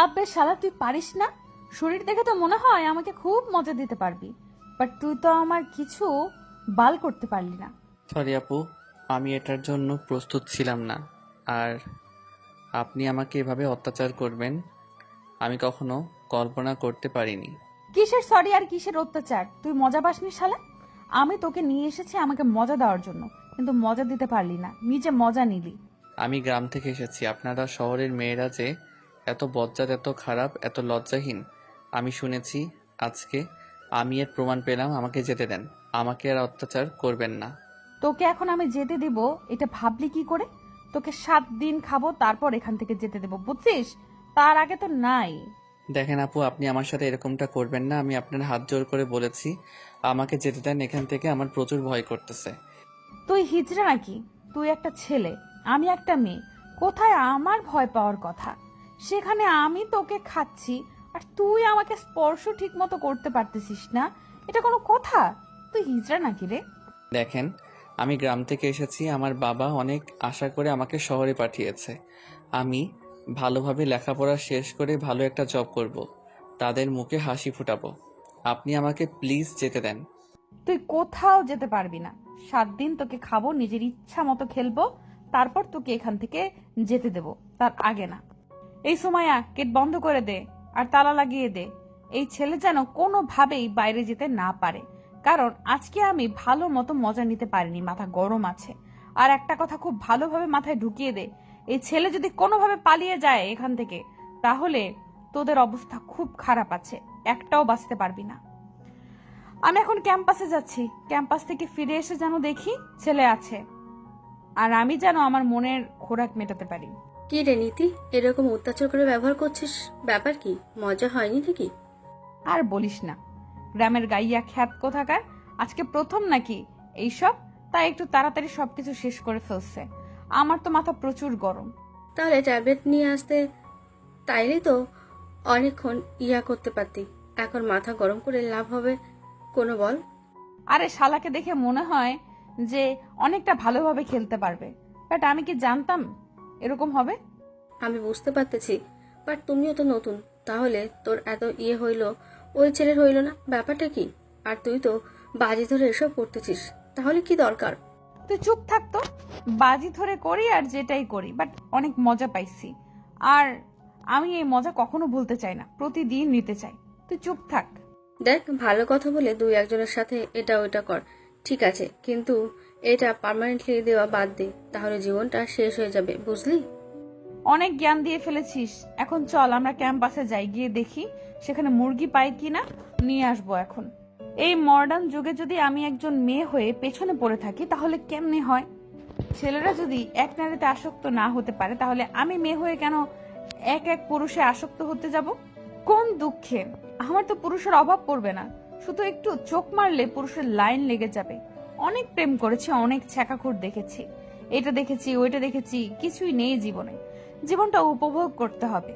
আব্বে শালা, তুই পারিস না? শরীর দেখে তো মনে হয় আমাকে খুব মজা দিতে পারবি, বাট তুই তো আমার কিছু বাল করতে পারলি না। সরি আপু, আমি এটার জন্য প্রস্তুত ছিলাম না। আর আপনি আমাকে এভাবে অত্যাচার করবেন আমি কখনো কল্পনা করতে পারিনি। কিসের সরি আর কিসের অত্যাচার? তুই মজা পাসনি শালা? আমি তোকে নিয়ে এসেছি আমাকে মজা দেওয়ার জন্য, কিন্তু মজা দিতে পারলি না, নিজে মজা নিলি। আমি গ্রাম থেকে এসেছি, আপনারা শহরের মেয়েরা যে এত বজ্জাত, এত খারাপ, এত লজ্জাহীন আমি শুনেছি। আজকে আমি এর প্রমাণ পেলাম। আমাকে যেতে দেন, আমাকে আর অত্যাচার করবেন না। তোকে এখন আমি যেতে দিব এটা ভাবলি কি করে? তোকে 7 দিন খাবো, তারপর এখান থেকে যেতে দেবো, বুঝছিস? তার আগে তো নাই। দেখেন আপু, আপনি আমার সাথে এরকমটা করবেন না। আমি আপনার হাত জোর করে বলেছি আমাকে যেতে দেন এখান থেকে, আমার প্রচুর ভয় করতেছে। তুই হিজড়া নাকি? তুই একটা ছেলে, আমি একটা মেয়ে। কোথায় আমার ভয় পাওয়ার কথা? সেখানে আমি তোকে খাচ্ছি আর তুই আমাকে স্পর্শ ঠিক মতো করতে পারতেছিস না। এটা কোনো কথা? তুই হিজড়া নাকি রে? দেখেন, আমি গ্রাম থেকে এসেছি, আমার বাবা অনেক আশা করে আমাকে শহরে পাঠিয়েছে। আমি ভালোভাবে লেখাপড়া শেষ করে ভালো একটা জব করব, তাদের মুখে হাসি ফুটাবো। আপনি আমাকে প্লিজ যেতে দেন। তুই কোথাও যেতে পারবি না। 7 দিন তোকে খাবো, নিজের ইচ্ছা মতো খেলবো, তারপর তোকে এখান থেকে যেতে দেব, তার আগে না। এই সময়া গেট বন্ধ করে দে আর তালা লাগিয়ে দে। এই ছেলে যেন কোনোভাবেই বাইরে যেতে না পারে, কারণ আজকে আমি ভালো মতো মজা নিতে পারিনি, মাথা গরম আছে। আর একটা কথা খুব ভালোভাবে মাথায় ঢুকিয়ে দে, এই ছেলে যদি কোনোভাবে পালিয়ে যায় এখান থেকে, তাহলে তোদের অবস্থা খুব খারাপ আছে, একটাও বাঁচতে পারবি না। আমি এখন ক্যাম্পাসে যাচ্ছি, ক্যাম্পাস থেকে ফিরে এসে যেন দেখি ছেলে আছে, আর আমি যেন আমার মনের খোরাক মেটাতে পারি। কি রে নীতি, এরকম অত্যাচার করে ব্যবহার করছিস? ব্যাপার কি, মজা হয়নি নাকি? আর বলিস না, গ্রামের গাইয়া খ্যাত কোথাকার, আজকে প্রথম নাকি এইসব, তাই একটু তাড়াতাড়ি সবকিছু শেষ করে ফেলছে। আমার তো মাথা প্রচুর গরম। তাহলে ট্যাবলেট নিয়ে আসতে, তাইলেই তো অনেকক্ষণ করতে পারতি। এখন মাথা গরম করে লাভ হবে কোনো বল? আরে শালাকে দেখে মনে হয় যে অনেকটা ভালোভাবে খেলতে পারবে, বাট আমি কি জানতাম এরকম হবে? আমি বুঝতে পারতেছি, বাট তুমিও তো নতুন। তাহলে তোর এত হইলো, ওই ছেলের হইলো না? ব্যাপারটা কি? আর তুই তো বাজি ধরে এসব করতেছিস, তাহলে কি দরকার? তুই চুপ থাকতো। বাজি ধরে করি আর যেটাই করি, বাট অনেক মজা পাইছি। আর আমি এই মজা কখনো ভুলতে চাই না, প্রতিদিন নিতে চাই। তুই চুপ থাক। দেখ, ভালো কথা বলে দুই একজনের সাথে এটা ওইটা কর, ঠিক আছে, কিন্তু এটা পার্মানেন্টলি দেওয়া বাদ দে, তাহলে জীবনটা শেষ হয়ে যাবে, বুঝলি? অনেক জ্ঞান দিয়ে ফেলেছিস, এখন চল আমরা ক্যাম্পাসে যাই, গিয়ে দেখি সেখানে মুরগি পাই কিনা, নিয়ে আসবো এখন। এই মডার্ন যুগে যদি আমি একজন মেয়ে হয়ে পেছনে পড়ে থাকি তাহলে কেমনে হয়? ছেলেরা যদি এক নারীতে আসক্ত না হতে পারে, তাহলে আমি মেয়ে হয়ে কেন এক এক পুরুষে আসক্ত হতে যাব? কোন দুঃখে! আমার তো পুরুষের অভাব পড়বে না, শুধু একটু চোখ মারলে পুরুষের লাইন লেগে যাবে। অনেক প্রেম করেছি, অনেক ছ্যাঁকাখোর দেখেছি, এটা দেখেছি ওইটা দেখেছি, কিছুই নেই জীবনে। জীবনটা উপভোগ করতে হবে।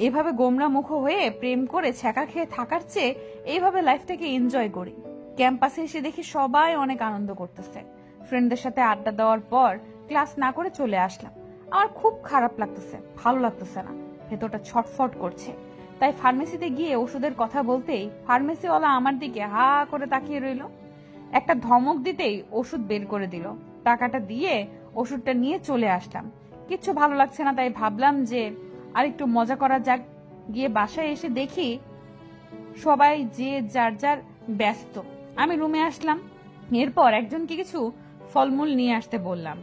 এভাবে গোমরা মুখ হয়ে প্রেম করে ছ্যাঁকা খেয়ে থাকার চেয়ে এইভাবে লাইফটাকে এনজয় করি। ক্যাম্পাসে এসে দেখি সবাই অনেক আনন্দ করতেছে। ফ্রেন্ডদের সাথে আড্ডা দেওয়ার পর ক্লাস না করে চলে আসলাম। আমার খুব খারাপ লাগতেছে, ভালো লাগতেছে না, ভেতরটা ছটফট করছে। তাই ফার্মেসিতে গিয়ে ওষুধের কথা বলতেই ফার্মেসিওয়ালা আমার দিকে হা করে তাকিয়ে রইল। একটা ধমক দিতেই ওষুধ বের করে দিল। টাকাটা দিয়ে ওষুধটা নিয়ে চলে আসলাম। কিচ্ছু ভালো লাগছে না, তাই ভাবলাম যে আর একটু মজা করা যাক। গিয়ে বাসায় এসে দেখি সবাই যে যার যার ব্যস্ত। আমি রুমে আসলাম, এরপর একজনকে কিছু ফলমূল নিয়ে আসতে বললাম।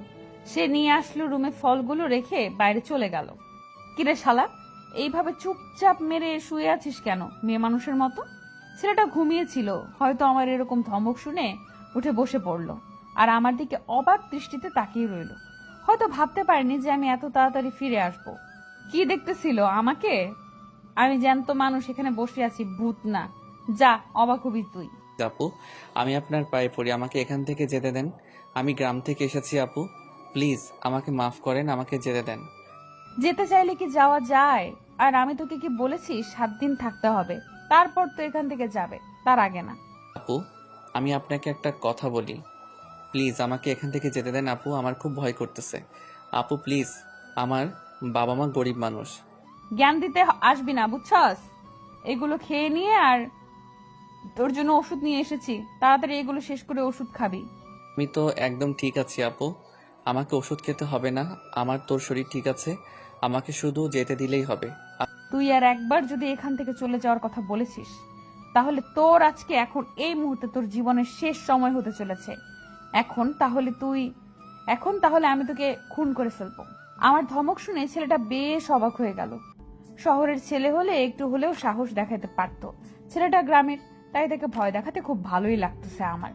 সে নিয়ে আসলো, রুমে ফলগুলো রেখে বাইরে চলে গেল। কিরে শালা, এইভাবে চুপচাপ মেরে শুয়ে আছিস কেন মেয়ে মানুষের মতো? ছেলেটা ঘুমিয়েছিল, হয়তো আমার এরকম ধমক শুনে উঠে বসে পড়লো আর আমার দিকে অবাক দৃষ্টিতে তাকিয়ে রইল। হয়তো ভাবতে পারিনি যে আমি এত তাড়াতাড়ি ফিরে আসব। কি দেখতেছিল আমাকে? আমি জ্যান্ত মানুষ এখানে বসে আছি, ভূত না। যা, অবাক হবি তুই। আপু, আমি আপনার পায়ে পড়ি, আমাকে এখান থেকে যেতে দেন। আমি গ্রাম থেকে এসেছি আপু, প্লিজ আমাকে মাফ করেন, আমাকে যেতে দেন। যেতে চাইলে কি যাওয়া যায়? আর আমি তোকে কি বলেছি 7 দিন থাকতে হবে, তারপর তো এখান থেকে যাবে, তার আগে না। আপু, আমি আপনাকে একটা কথা বলি, প্লিজ আমাকে এখান থেকে যেতে দেন আপু, আমার খুব ভয় করতেছে। আপু প্লিজ, আমার বাবা মা গরিব মানুষ, জ্ঞান দিতে আসবি না, বুঝছস? এগুলো খেয়ে নিয়ে আর তোর জন্য ওষুধ নিয়ে এসেছি, তাড়াতাড়ি এগুলো শেষ করে ওষুধ খাবি। আমি তো একদম ঠিক আছি আপু, আমাকে ওষুধ খেতে হবে না। আমার তোর শরীর ঠিক আছে, আমাকে শুধু যেতে দিলেই হবে। তুই আর একবার যদি এখান থেকে চলে যাওয়ার কথা বলেছিস, তাহলে তোর আজকে এখন এই মুহূর্তে তোর জীবনের শেষ সময় হতে চলেছে। এখন তাহলে আমি তোকে খুন করে ফেলবো। আমার ধমক শুনে ছেলেটা বেশ অবাক হয়ে গেল। শহরের ছেলে হলে একটু হলেও সাহস দেখাতে পারতো, ছেলেটা গ্রামের, তাই তাকে ভয় দেখাতে খুব ভালোই লাগতেছে আমার।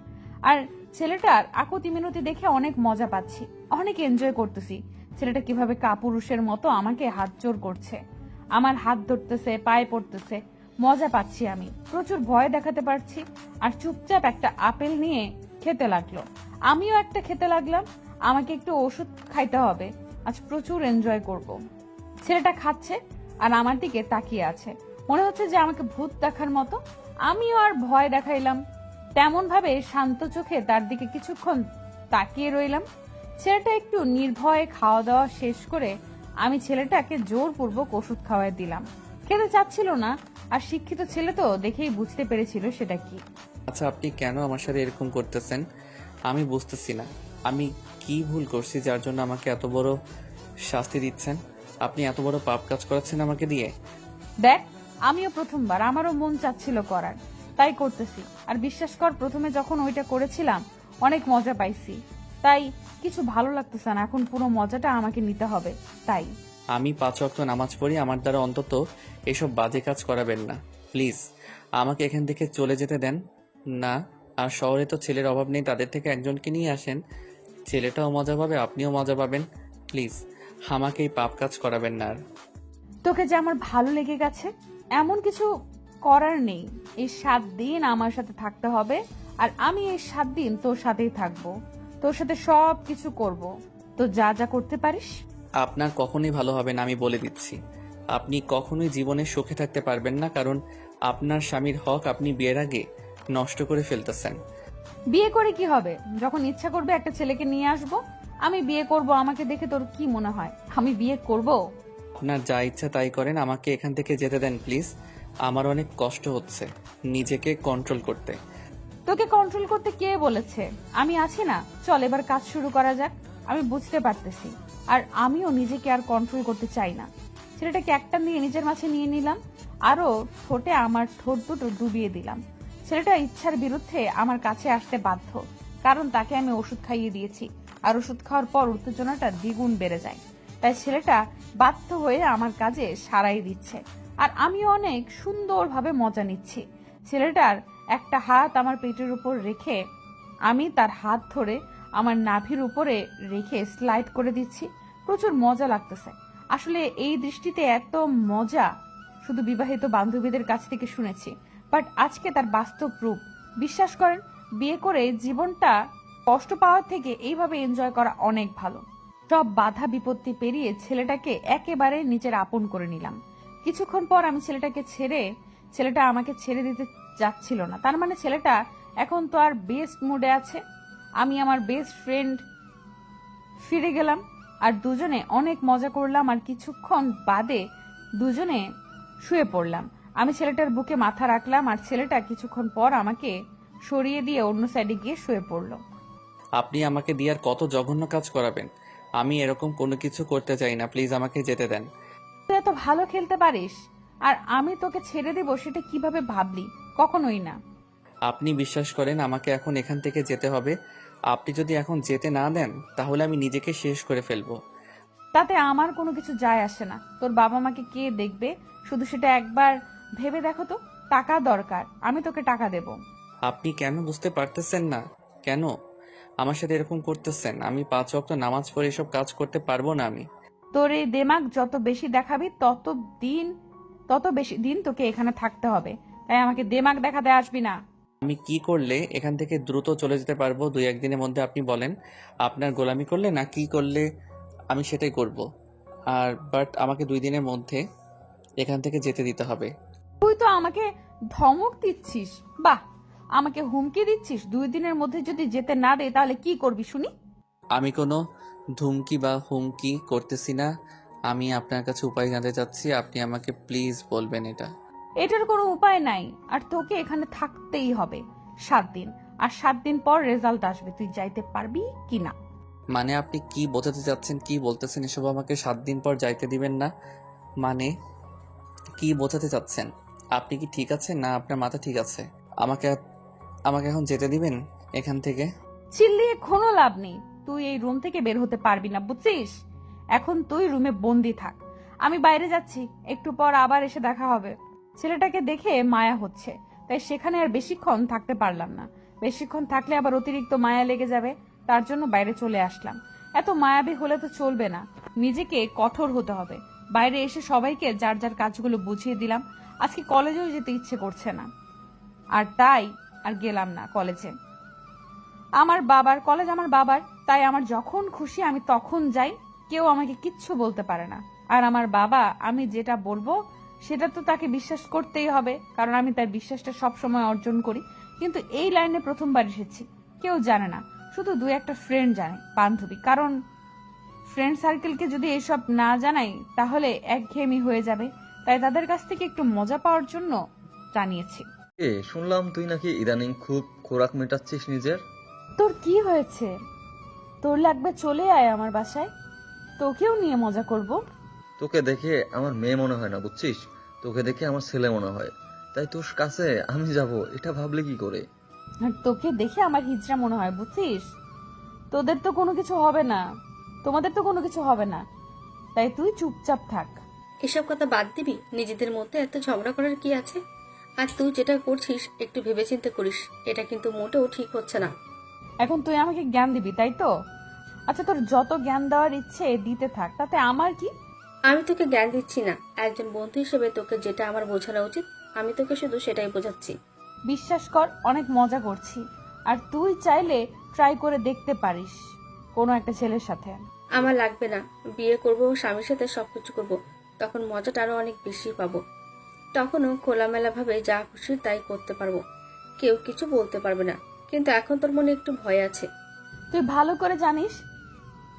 আর ছেলেটার আকুতি মিনতি দেখে অনেক মজা পাচ্ছি, অনেক এনজয় করতেছি। ছেলেটা কিভাবে কাপুরুষের মতো আমাকে হাত জোর করছে, আমার হাত ধরতেছে, পায়ে পড়তেছে, মজা পাচ্ছি আমি। প্রচুর ভয় দেখাতে পারছি। আর চুপচাপ একটা আপেল নিয়ে খেতে লাগলো, আমিও একটা খেতে লাগলাম। আমাকে একটু ওষুধ খাইতে হবে, আজ প্রচুর এনজয় করব। ছেলেটা খাচ্ছে আর আমার দিকে তাকিয়ে আছে, মনে হচ্ছে যে আমাকে ভূত দেখার মতো। আমিও আর ভয় দেখাইলাম, তেমন ভাবে শান্ত চোখে তার দিকে কিছুক্ষণ তাকিয়ে রইলাম। ছেলেটা একটু নির্ভয়ে খাওয়া দাওয়া শেষ করে আমি ছেলেটাকে জোরপূর্বক ওষুধ খাওয়াই দিলাম। খেতে চাচ্ছিল না, আর শিক্ষিত ছেলে তো দেখেই বুঝতে পেরেছিল সেটা কি। আচ্ছা, আপনি কেন আমার সাথে এরকম করতেছেন? আমি বুঝতেছি না আমি কি ভুল করছি যার জন্য আমাকে এত বড় শাস্তি দিচ্ছেন। আপনি এত বড় পাপ কাজ করাচ্ছেন আমাকে দিয়ে। দেখ, আমিও প্রথমবার, আমারও মন চাচ্ছিল করার, তাই করতেছি। আর বিশ্বাস কর, প্রথমে যখন ওইটা করেছিলাম অনেক মজা পাইছি, তাই কিছু ভালো লাগতেছে না। এখন পুরো মজাটা আমাকে নিতে হবে, তাই। আমি 5 ওয়াক্ত নামাজ পড়ি, আমার দ্বারা অন্তত এসব বাজে কাজ করাবেন না প্লিজ। আমাকে এখান থেকে চলে যেতে দেন না। আর শহরে তো ছেলের অভাব নেই, তাদের থেকে একজনকে নিয়ে আসেন, ছেলেটাও মজা পাবে, আপনিও মজা পাবেন। প্লিজ আমাকে এই পাপ কাজ করাবেন না আর। তোকে যে আমার ভালো লেগে গেছে, এমন কিছু করার নেই। এই 7 দিন আমার সাথে থাকতে হবে, আর আমি এই 7 দিন তোর সাথেই থাকবো, তোর সাথে সব কিছু করব। তো যা যা করতে পারিস। আপনার কখনোই ভালো হবে না, আমি বলে দিচ্ছি। আপনি কখনোই জীবনে সুখে থাকতে পারবেন না, কারণ আপনার স্বামীর হক আপনি বিয়ের আগে নষ্ট করে ফেলতেছেন। বিয়ে করে কি হবে? যখন ইচ্ছা করবে একটা ছেলেকে নিয়ে আসবো, আমি বিয়ে করব। আমাকে দেখে তোর কি মনে হয় আমি বিয়ে করব? আপনার যা ইচ্ছা তাই করেন, আমাকে এখান থেকে যেতে দেন প্লিজ। আমার অনেক কষ্ট হচ্ছে নিজেকে কন্ট্রোল করতে। তোকে কন্ট্রোল করতে কে বলেছে? আমি আছি না, চল এবার কাজ শুরু করা যাক। আমি বুঝতে পারতেছি, আর আমিও নিজেকে আর কন্ট্রোল করতে চাই না। ছেলেটাকে একটা নিয়ে নিজের মাঝে নিয়ে নিলাম, আরো ঠোঁটে আমার ঠোঁট দুটো ডুবিয়ে দিলাম। ছেলেটা ইচ্ছার বিরুদ্ধে আমার কাছে আসতে বাধ্য, কারণ তাকে আমি ওষুধ খাইয়ে দিয়েছি, আর ওষুধ খাওয়ার পর উত্তেজনাটা দ্বিগুণ বেড়ে যায়। তাই ছেলেটা বাধ্য হয়ে আমার কাজে সারাই দিচ্ছে, আর আমি অনেক সুন্দরভাবে মজা নিচ্ছি। ছেলেটার একটা হাত আমার পেটের উপর রেখে আমি তার হাত ধরে আমার নাভির উপরে রেখে স্লাইড করে দিচ্ছি। প্রচুর মজা লাগতেছে। আসলে এই দৃষ্টিতে এত মজা শুধু বিবাহিত বান্ধবীদের কাছ থেকে শুনেছি, বাট আজকে তার বাস্তব রূপ। বিশ্বাস করেন, বিয়ে করে জীবনটা কষ্ট পাওয়ার থেকে এইভাবে এনজয় করা অনেক ভালো। সব বাধা বিপত্তি পেরিয়ে ছেলেটাকে একেবারে নিজের আপন করে নিলাম। কিছুক্ষণ পর আমি ছেলেটা আমাকে ছেড়ে দিতে যাচ্ছিল না। তার মানে ছেলেটা এখন তো আর বেস্ট মুডে আছে। আমি আমার বেস্ট ফ্রেন্ড ফিরে গেলাম, আর দুজনে অনেক মজা করলাম। আর কিছুক্ষণ বাদে দুজনে শুয়ে পড়লাম। আমি ছেলেটার বুকে মাথা রাখলাম, আর ছেলেটা কিছুক্ষণ পর আমাকে সরিয়ে দিয়ে অন্য সাইডে গিয়ে শুয়ে পড়লো। আপনি আমাকে দিয়ে আর কত জঘন্য কাজ করাবেন? আমি এরকম কোনো কিছু করতে চাই না, প্লিজ আমাকে যেতে দেন। তুই এত ভালো খেলতে পারিস, আর আমি তোকে ছেড়ে দেব সেটা কিভাবে ভাবলি? কখনোই না। আপনি বিশ্বাস করেন আমাকে এখন এখান থেকে যেতে হবে। আপনি যদি এখন যেতে না দেন তাহলে আমি নিজেকে শেষ করে ফেলবো। তাতে আমার কোনো কিছু যায় আসে না। তোর বাবা মাকে কে দেখবে? শুধু সেটা একবার ভেবে দেখো তো। টাকা দরকার, আমি তোকে টাকা দেব। আপনি কেন বুঝতে পারতেছেন না? কেন আমার সাথে এরকম করতেছেন? আমি 5 ওয়াক্ত নামাজ পড়ে এসব কাজ করতে পারবো না আমি। তোর এই দেমাগ যত বেশি দেখাবি তত বেশি দিন তোকে এখানে থাকতে হবে। তাই আমাকে দেমাগ দেখাতে আসবি না। আমি কি করলে এখান থেকে দ্রুত চলে যেতে পারবো 2-1 দিনের মধ্যে আপনি বলেন। আপনার গোলামি করলে না কি করলে আমি সেটাই করব। আর বাট আমাকে 2 দিনের মধ্যে এখান থেকে যেতে দিতে হবে। তুই তো আমাকে ধমক দিচ্ছিস। বাহ, আমাকে হুমকি দিচ্ছিস 2 দিনের মধ্যে যদি যেতে না দে তাহলে কি করবি শুনি? আমি কোনো ধুমকি বা হুমকি করতেছি না, আমি আপনার কাছে উপায় জানতে চাচ্ছি, আপনি আমাকে প্লিজ বলবেন এটা। এটার কোনো উপায় নাই, আর তোকে এখানে থাকতেই হবে 7 দিন। আর 7 দিন পর রেজাল্ট আসবে, তুই যাইতে পারবি কিনা। মানে আপনি কি বোঝাতে চাচ্ছেন, কি বলতেছেন এসব? আমাকে 7 দিন পর যাইতে দিবেন না মানে কি বোঝাতে চাচ্ছেন? আপনি কি ঠিক আছেন না আপনার মাথা ঠিক আছে? আমাকে আমাকে এখন যেতে দিবেন এখান থেকে? চিল্লিয়ে কোনো লাভ নেই, তুই এই রুম থেকে বের হতে পারবি না, বুঝছিস? এখন তুই রুমে বন্দি থাক, আমি বাইরে যাচ্ছি, একটু পর আবার এসে দেখা হবে। ছেলেটাকে দেখে মায়া হচ্ছে, তাই সেখানে আর বেশিক্ষণ থাকতে পারলাম না। বেশিক্ষণ থাকলে আবার অতিরিক্ত মায়া লেগে যাবে, তার জন্য বাইরে চলে আসলাম। এত মায়াবী হলে তো চলবে না, নিজেকে কঠোর হতে হবে। বাইরে এসে সবাইকে যার যার কাজগুলো বুঝিয়ে দিলাম। আজকে কলেজেও যেতে ইচ্ছে করছে না, আর তাই আর গেলাম না কলেজে। আমার বাবার কলেজ, আমার বাবার, তাই আমার যখন খুশি আমি তখন যাই, কেউ আমাকে কিচ্ছু বলতে পারে না। আর আমার বাবা, আমি যেটা বলবো সেটা তো তাকে বিশ্বাস করতেই হবে, কারণ আমি তার বিশ্বাসটা সব সময় অর্জন করি। কিন্তু এই লাইনে প্রথমবার এসেছি, কেউ জানে না, শুধু 2-1 ফ্রেন্ড জানে, বান্ধবী। কারণ ফ্রেন্ড সার্কেলকে যদি এসব না জানাই তাহলে একঘেয়েমি হয়ে যাবে, তাই তাদের কাছ থেকে একটু মজা পাওয়ার জন্য জানিয়েছি। শুনলাম তুই নাকি ইদানিং খুব খোরাক মেটাচ্ছিস নিজের। তোর কি হয়েছে? তোর লাগবে চলে আয় আমার বাসায়, তোকেও নিয়ে মজা করব। তোকে দেখে আমার মেয়ে মনে হয় না, বুঝছিস? তোকে দেখে আমার ছেলে মনে হয়, তাই তোর কাছে আমি যাব এটা ভাবলে কি করে? আর তোকে দেখে আমার হিজড়া মনে হয়, বুঝছিস? তোদের তো কোনো কিছু হবে না, তোমাদের তো কোনো কিছু হবে না, তাই তুই চুপচাপ থাক। এসব কথা বাদ দিবি? নিজেদের মধ্যে এত ঝগড়া করার কি আছে? আর তুই যেটা করছিস একটু ভেবেচিন্তে করিস, এটা কিন্তু মোটেও ঠিক হচ্ছে না। এখন তুই আমাকে জ্ঞান দিবি, তাই তো? আচ্ছা, তোর যত জ্ঞান দেওয়ার ইচ্ছে দিতে থাক, তাতে আমার কি? আমি তোকে জ্ঞান দিচ্ছি না, একজন বন্ধু হিসেবে তোকে যেটা আমার বোঝানো উচিত আমি তোকে শুধু সেটাই বোঝাচ্ছি। বিশ্বাস কর, অনেক মজা করছি, আর তুই চাইলে ট্রাই করে দেখতে পারিস কোনো একটা ছেলের সাথে। আমার লাগবে না, বিয়ে করবো, স্বামীর সাথে সবকিছু করব, তখন মজাটা আরো অনেক বেশি পাবো। তখনও খোলামেলা ভাবে যা খুশি তাই করতে পারবো, কেউ কিছু বলতে পারবে না। কিন্তু এখন তোর মনে একটু ভয় আছে। তুই ভালো করে জানিস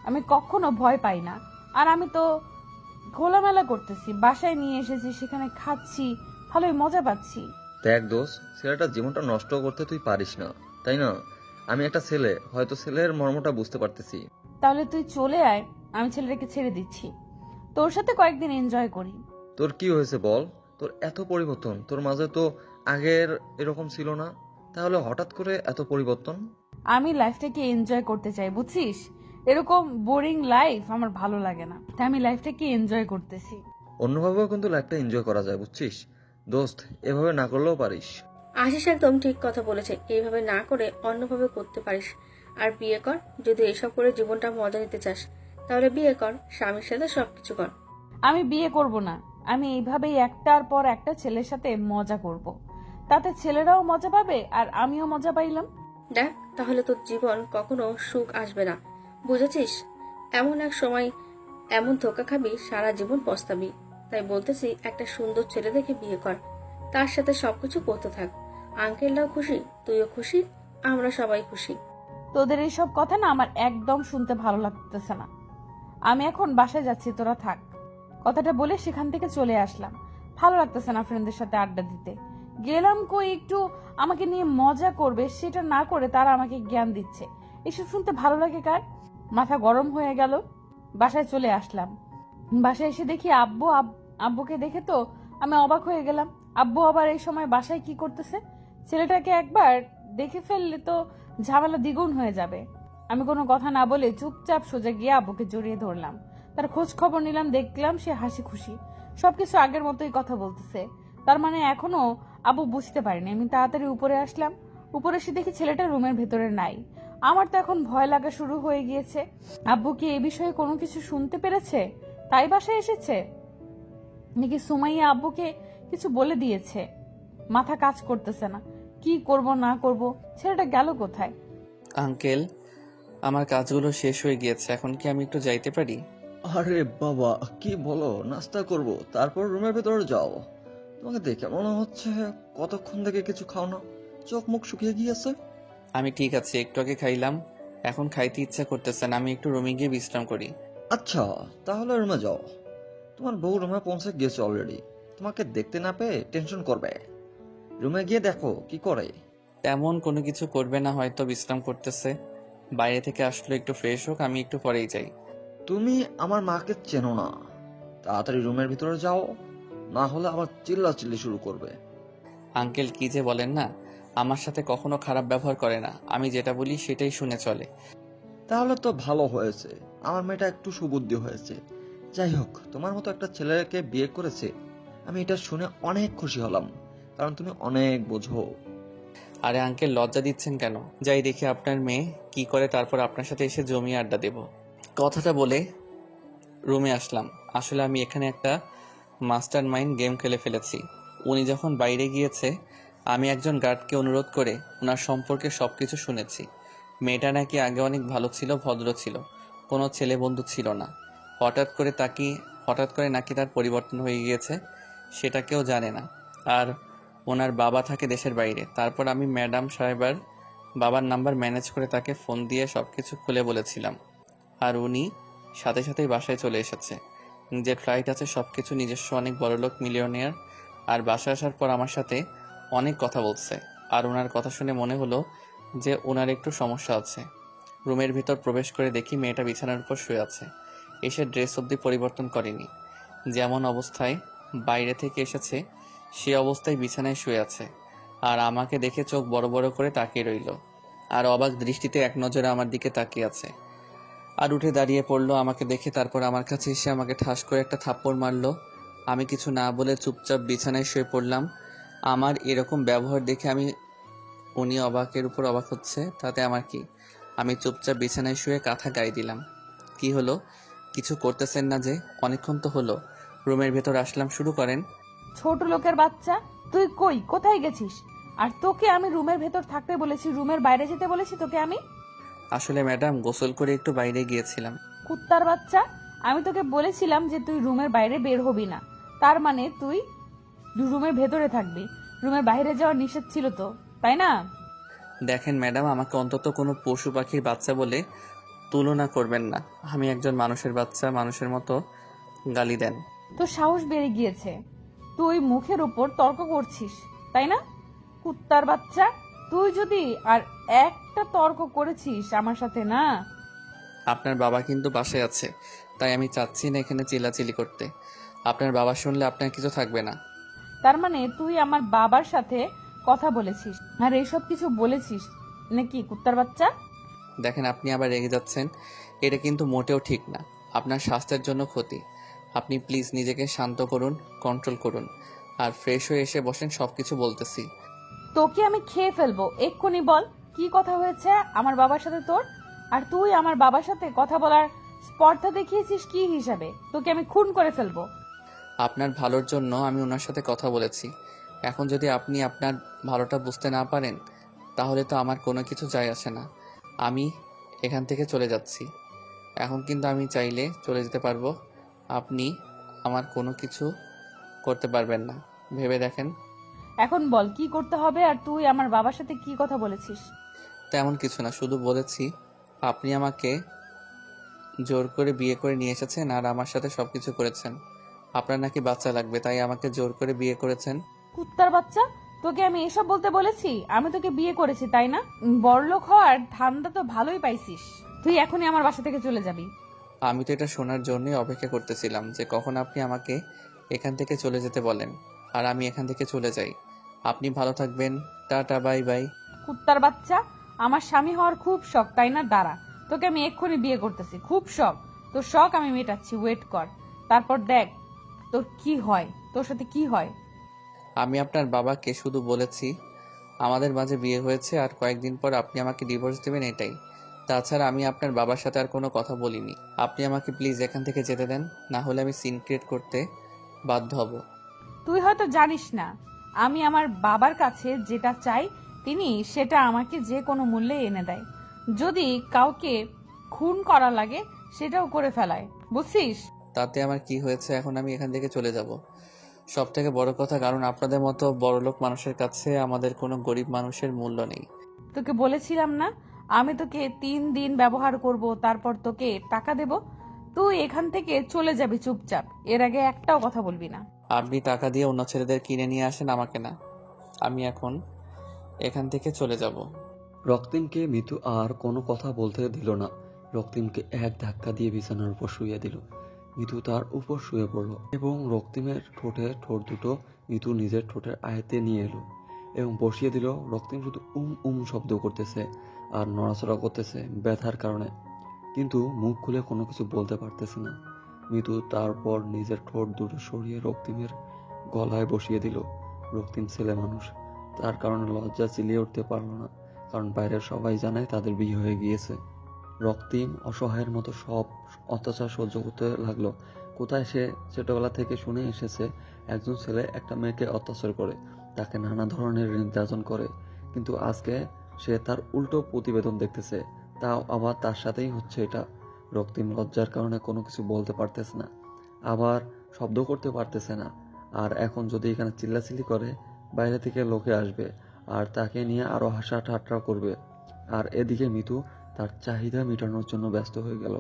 আমি কখনো ভয় পাই না। আর আমি তো খোলামেলা করতেছি, বাসায় নিয়ে এসেছি, সেখানে খাচ্ছি, ভালোই মজা পাচ্ছি। দেখ দোষ, ছেলেটার জীবনটা নষ্ট করতে তুই পারিস না, তাই না? আমি একটা ছেলে, হয়তো ছেলের মর্মটা বুঝতে পারতেছি। তাহলে তুই চলে আয়, আমি ছেলেটাকে ছেড়ে দিচ্ছি, তোর সাথে কয়েকদিন এনজয় করি। তোর কি হয়েছে বল? তোর এত পরিবর্তন, তোর মাঝে তো আগের এরকম ছিল না, তাহলে হঠাৎ করে এত পরিবর্তন? আমি লাইফটাকে এনজয় করতে চাই, বুঝছিস? এরকম বোরিং লাইফ আমার ভালো লাগে না, তাই আমি লাইফটাকে এনজয় করতেছি। অন্যভাবেও কিন্তু লাইফটা এনজয় করা যায়, বুঝছিস দোস্ত? এভাবে না করলেও পারিস। আশিস একদম ঠিক কথা বলেছে, এইভাবে না করে অন্যভাবে করতে পারিস। আর বিয়ে কর, যদি এসব করে জীবনটা মজা নিতে চাস তাহলে বিয়ে কর, স্বামীর সাথে সবকিছু কর। আমি বিয়ে করব না, আমি এইভাবেই একটার পর একটা ছেলের সাথে মজা করব, তাতে ছেলেরাও মজা পাবে আর আমিও মজা পাইলাম। দেখ, তাহলে তোর জীবন কখনো সুখ আসবে না, বুঝেছিস? এমন এক সময় এমন ধোকা খাবি, সারা জীবন পস্তাবি। তাই বলতেছি, একটা সুন্দর ছেলে দেখে বিয়ে কর, তার সাথে সবকিছু করতে থাক। আঙ্কেলরাও খুশি, তুইও খুশি, আমরা সবাই খুশি। তোদের এইসব কথা না আমার একদম শুনতে ভালো লাগতেছে না, আমি এখন বাসায় যাচ্ছি, তোরা থাক। কথাটা বলে সেখান থেকে চলে আসলাম। ভালো লাগতেছে না ফ্রেন্ডদের সাথে আড্ডা দিতে। গেলাম কই একটু আমাকে নিয়ে মজা করবে, সেটা না করে তারা আমাকে জ্ঞান দিচ্ছে। এসব শুনতে ভালো লাগে কার? মাথা গরম হয়ে গেল। বাসায় চলে আসলাম। বাসায় এসে দেখি আব্বুকে দেখে তো আমি অবাক হয়ে গেলাম। আব্বু আবার এই সময় বাসায় কি করতেছে? ছেলেটাকে একবার দেখে ফেললে তো ঝামেলা দ্বিগুণ হয়ে যাবে। আমি কোনো কথা না বলে চুপচাপ সোজা গিয়ে আব্বুকে জড়িয়ে ধরলাম। তার খোঁজ খবর নিলাম, দেখলাম সে হাসি খুশি, সবকিছু আগের মতোই কথা বলতেছে। তার মানে এখনো আব্বু বুঝতে পারিনি। আমি তাড়াতাড়ি উপরে আসলাম। উপরে এসে দেখি ছেলেটা রুমের ভেতরে নাই। আমার তো এখন ভয় লাগা শুরু হয়ে গিয়েছে। আব্বু কি এই বিষয়ে কোনো কিছু শুনতে পেরেছে, তাই বাসায় এসেছে? নাকি সুমাইয়া আব্বুকে কিছু বলে দিয়েছে? মাথা কাজ করতেছে না, কি করব না করব। ছেলেটা গেল কোথায়? আঙ্কেল, আমার কাজগুলো শেষ হয়ে গিয়েছে, এখন কি আমি একটু যাইতে পারি? আরে বাবা, কি বলো? নাস্তা করব, তারপর রুমের ভেতরে যাও। তোমাকে দেখে মনে হচ্ছে কতক্ষণ থেকে কিছু খাও না, চোখ মুখ শুকিয়ে গিয়েছে। আমি ঠিক আছে, একটু আগে খাইলাম, এখন খাইতে ইচ্ছা করতেছে না, আমি একটু রুমে গিয়ে বিশ্রাম করি। আচ্ছা, তাহলে রুমে যাও। তোমার বউ রুমে পৌঁছে গিয়েছে অলরেডি। তোমাকে দেখতে না পেয়ে টেনশন করবে। রুমে গিয়ে দেখো কি করে। তেমন কোনো কিছু করবে না, হয়তো বিশ্রাম করতেছে। বাইরে থেকে আসলো, একটু ফ্রেশ হোক, আমি একটু পরেই যাই। তুমি আমার মাকে চেনো না। তাড়াতাড়ি রুমের ভিতরে যাও, না হলে আবার চিল্লাচিল্লি শুরু করবে। আঙ্কেল কি যে বলেন না, আমার সাথে কখনো খারাপ ব্যবহার করে না, আমি যেটা বলি সেটাই শুনে চলে। তাহলে তো ভালো হয়েছে, আমার মেয়েটা একটু সুবুদ্ধি হয়েছে। যাই হোক, তোমার মতো একটা ছেলেকে বিয়ে করেছে, আমি এটা শুনে অনেক খুশি হলাম, কারণ তুমি অনেক বোঝো। আরে আঙ্কেল, লজ্জা দিচ্ছেন কেন? যাই দেখি আপনার মেয়ে কি করে, তারপর আপনার সাথে এসে জমিয়ে আড্ডা দেব। কথাটা বলে রুমে আসলাম। আসলে আমি এখানে একটা মাস্টার মাইন্ড গেম খেলে ফেলেছি। উনি যখন বাইরে গিয়েছে, আমি একজন গার্ডকে অনুরোধ করে ওনার সম্পর্কে সবকিছু শুনেছি। মেয়েটা নাকি আগে অনেক ভালো ছিল, ভদ্র ছিল, কোনো ছেলে বন্ধু ছিল না। হঠাৎ করে নাকি তার পরিবর্তন হয়ে গিয়েছে, সেটা কেউ জানে না। আর ওনার বাবা থাকে দেশের বাইরে। তারপর আমি ম্যাডাম সাহেবার বাবার নাম্বার ম্যানেজ করে তাকে ফোন দিয়ে সবকিছু খুলে বলেছিলাম। আর উনি সাথে সাথেই বাসায় চলে এসেছে। নিজের ফ্লাইট আছে, সবকিছু নিজস্ব, অনেক বড়লোক, মিলিয়নিয়ার। আর বাসায় আসার পর আমার সাথে অনেক কথা বলছে। আর ওনার কথা শুনে মনে হলো যে ওনার একটু সমস্যা আছে। রুমের ভিতর প্রবেশ করে দেখি মেয়েটা বিছানার উপর শুয়ে আছে। এসে ড্রেস অবধি পরিবর্তন করেনি, যেমন অবস্থায় বাইরে থেকে এসেছে সে অবস্থায় বিছানায় শুয়ে আছে। আর আমাকে দেখে চোখ বড় বড় করে তাকিয়ে রইল, আর অবাক দৃষ্টিতে এক নজরে আমার দিকে তাকিয়ে আছে। আর উঠে দাঁড়িয়ে পড়লো আমাকে দেখে, তারপর আমার কাছে এসে আমাকে ঠাস করে একটা থাপ্পড় মারলো। আমি কিছু না বলে চুপচাপ বিছানায় শুয়ে পড়লাম। আমার এরকম ব্যবহার দেখে উনি অবাকের উপর অবাক হচ্ছে, তাতে আমার কি? আমি চুপচাপ বিছানায় শুয়ে কাঁথা গায়ে দিলাম। কি হলো? কিছু করতেছেন না যে? অনেকক্ষণ তো হলো। রুমের ভেতর আসলাম, শুরু করেন। ছোট লোকের বাচ্চা, তুই কোথায় গেছিস? আর তোকে আমি রুমের ভেতর থাকতে বলেছি, রুমের বাইরে যেতে বলেছি তোকে আমি? আসলে ম্যাডাম, গোসল করে একটু বাইরে গিয়েছিলাম। কুত্তার বাচ্চা, আমি তোকে বলেছিলাম যে তুই রুমের বাইরে বের হবি না। তার মানে তুই রুমের ভেতরে থাকবি, রুমের বাইরে যাওয়া নিষেধ ছিল তো, তাই না? দেখেন ম্যাডাম, আমাকে অন্তত কোনো পশু পাখির বাচ্চা বলে তুলনা করবেন না। আমি একজন মানুষের বাচ্চা, মানুষের মতো গালি দেন। তোর সাহস বেড়ে গিয়েছে, তুই মুখের উপর তর্ক করছিস, তাই না? কুত্তার বাচ্চা, তুই যদি আর একটা তর্ক করেছিস আমার সাথে না। আপনার বাবা কিন্তু বাসায় আছে, তাই আমি চাচ্ছি না এখানে চিল্লাচিল্লি করতে। আপনার বাবা শুনলে আপনার কিছু থাকবে না। তার মানে তুই আমার বাবার সাথে কথা বলেছিস আর এইসব কিছু বলেছিস নাকি কুত্তার বাচ্চা? দেখেন, আপনি আবার রেগে যাচ্ছেন, এটা কিন্তু মোটেও ঠিক না। আপনার স্বাস্থ্যের জন্য ক্ষতি। আপনি প্লিজ নিজেকে শান্ত করুন, কন্ট্রোল করুন, আর ফ্রেশ হয়ে এসে বসেন, সবকিছু বলতেছি। তোকে আমি খেয়ে ফেলবো, এক্ষুনি বল কি কথা হয়েছে আমার বাবার সাথে তোর? আর তুই আমার বাবার সাথে কথা বলার স্পর্ধা দেখিয়েছিস কি হিসাবে? তোকে আমি খুন করে ফেলবো। আপনার ভালোর জন্য আমি ওনার সাথে কথা বলেছি। এখন যদি আপনি আপনার ভালোটা বুঝতে না পারেন, তাহলে তো আমার কোনো কিছু যায় আসে না। আমি এখান থেকে চলে যাচ্ছি। এখন কিন্তু আমি চাইলে চলে যেতে পারবো। আপনি আমার কোনো কিছু করতে পারবেন না, ভেবে দেখেন। এখন বল কি করতে হবে, আর তুই আমার বাবার সাথে কি কথা বলেছিস? তেমন কিছু না, শুধু বলেছি আপনি আমাকে জোর করে বিয়ে করে নিয়ে এসেছেন আর আমার সাথে সবকিছু করেছেন। আপনার নাকি বাচ্চা লাগবে, তাই আমাকে জোর করে বিয়ে করেছেন। কুত্তার বাচ্চা, তোকে আমি এসব বলতে বলেছি? আমি তোকে বিয়ে করেছি তাই না? বড়লোক হওয়ার ধান্দা তো ভালোই পাইছিস। তুই এখনই আমার বাসা থেকে চলে যাবি। আমি তো এটা শোনার জন্যই অপেক্ষা করতেছিলাম যে কখন আপনি আমাকে এখান থেকে চলে যেতে বলেন, আর আমি এখান থেকে চলে যাই। আপনি ভালো থাকবেন, টাটা, বাই বাই। কুত্তার বাচ্চা, আমার স্বামী হওয়ার খুব শখ তাই না? দাঁড়া, তোকে আমি এক্ষুনি বিয়ে করতেছি, খুব শখ। তোর শখ আমি মেটাচ্ছি, ওয়েট কর, তারপর দেখ তোর কি হয়, তোর সাথে কি হয়। আমি আপনার বাবাকে শুধু বলেছি আমাদের মাঝে বিয়ে হয়েছে আর কয়েকদিন পর আপনি আমাকে ডিভোর্স দেবেন, এটাই। তাছাড়া আমি আপনার বাবার সাথে আর কোনো কথা বলিনি। আপনি আমাকে প্লিজ এখান থেকে যেতে দেন, না হলে আমি সিন ক্রিয়েট করতে বাধ্য হব। তুই হয়তো জানিস না, আমি আমার বাবার কাছে যেটা চাই তিনি সেটা আমাকে যে কোনো মূল্যে এনে দেয়। যদি কাউকে খুন করা লাগে সেটাও করে ফেলায়, বুঝছিস? তাতে আমার কি হয়েছে? এখন আমি এখান থেকে চলে যাব। সব থেকে বড় কথা, কারণ আপনাদের মতো বড়লোক মানুষের কাছে আমাদের কোনো গরিব মানুষের মূল্য নেই। তোকে বলেছিলাম না আমি তোকে 3 দিন ব্যবহার করব, তারপর তোকে টাকা দেব? তুই এখান থেকে চলে যাবি চুপচাপ, এর আগে একটাও কথা বলবি না। আপনি টাকা দিয়ে অন্য ছেলেদের কিনে নিয়ে আসেন, আমাকে না। আমি এখন এখান থেকে চলে যাব। রক্তিমকে মিতু আর কোনো কথা বলতে দিল না। রক্তিমকে এক ধাক্কা দিয়ে বিছানার উপর শুইয়ে দিল। মিতু তার উপর শুয়ে পড়ল এবং রক্তিমের ঠোঁটে ঠোঁট দুটো মিতু নিজের ঠোঁটের আয়ত্তে নিয়ে এলো এবং বসিয়ে দিল। রক্তিম শুধু শব্দ করতেছে আর নড়াচড়া করতেছে ব্যথার কারণে, কিন্তু মুখ খুলে কোনো কিছু বলতে পারতেছে না। মিতু তারপর নিজের ঠোঁট দুটো সরিয়ে রক্তিমের গলায় বসিয়ে দিল। রক্তিম ছেলে মানুষ, তার কারণে লজ্জা চিলিয়ে উঠতে পারল না, কারণ বাইরের সবাই জানে তাদের বিয়ে হয়ে গিয়েছে। রক্তিম অসহায়ের মতো সব অত্যাচার সহ্য করতে লাগলো। কোথায় সে ছোটবেলা থেকে শুনে এসেছে একজন ছেলে একটা মেয়েকে অত্যাচার করে, তাকে নানা ধরনের নির্যাতন করে, কিন্তু আজকে সে তার উল্টো প্রতিবেদন দেখতেছে, তাও আবার তার সাথেই হচ্ছে এটা। রক্তিম লজ্জার কারণে কোনো কিছু বলতে পারতেছে না, আবার শব্দ করতে পারতেছে না। আর এখন যদি এখানে চিল্লাচিল্লি করে, বাইরে থেকে লোকে আসবে আর তাকে নিয়ে আরো হাসা ঠাট্টা করবে। আর এদিকে মিতু তার চাহিদা মেটানোর জন্য ব্যস্ত হয়ে গেল।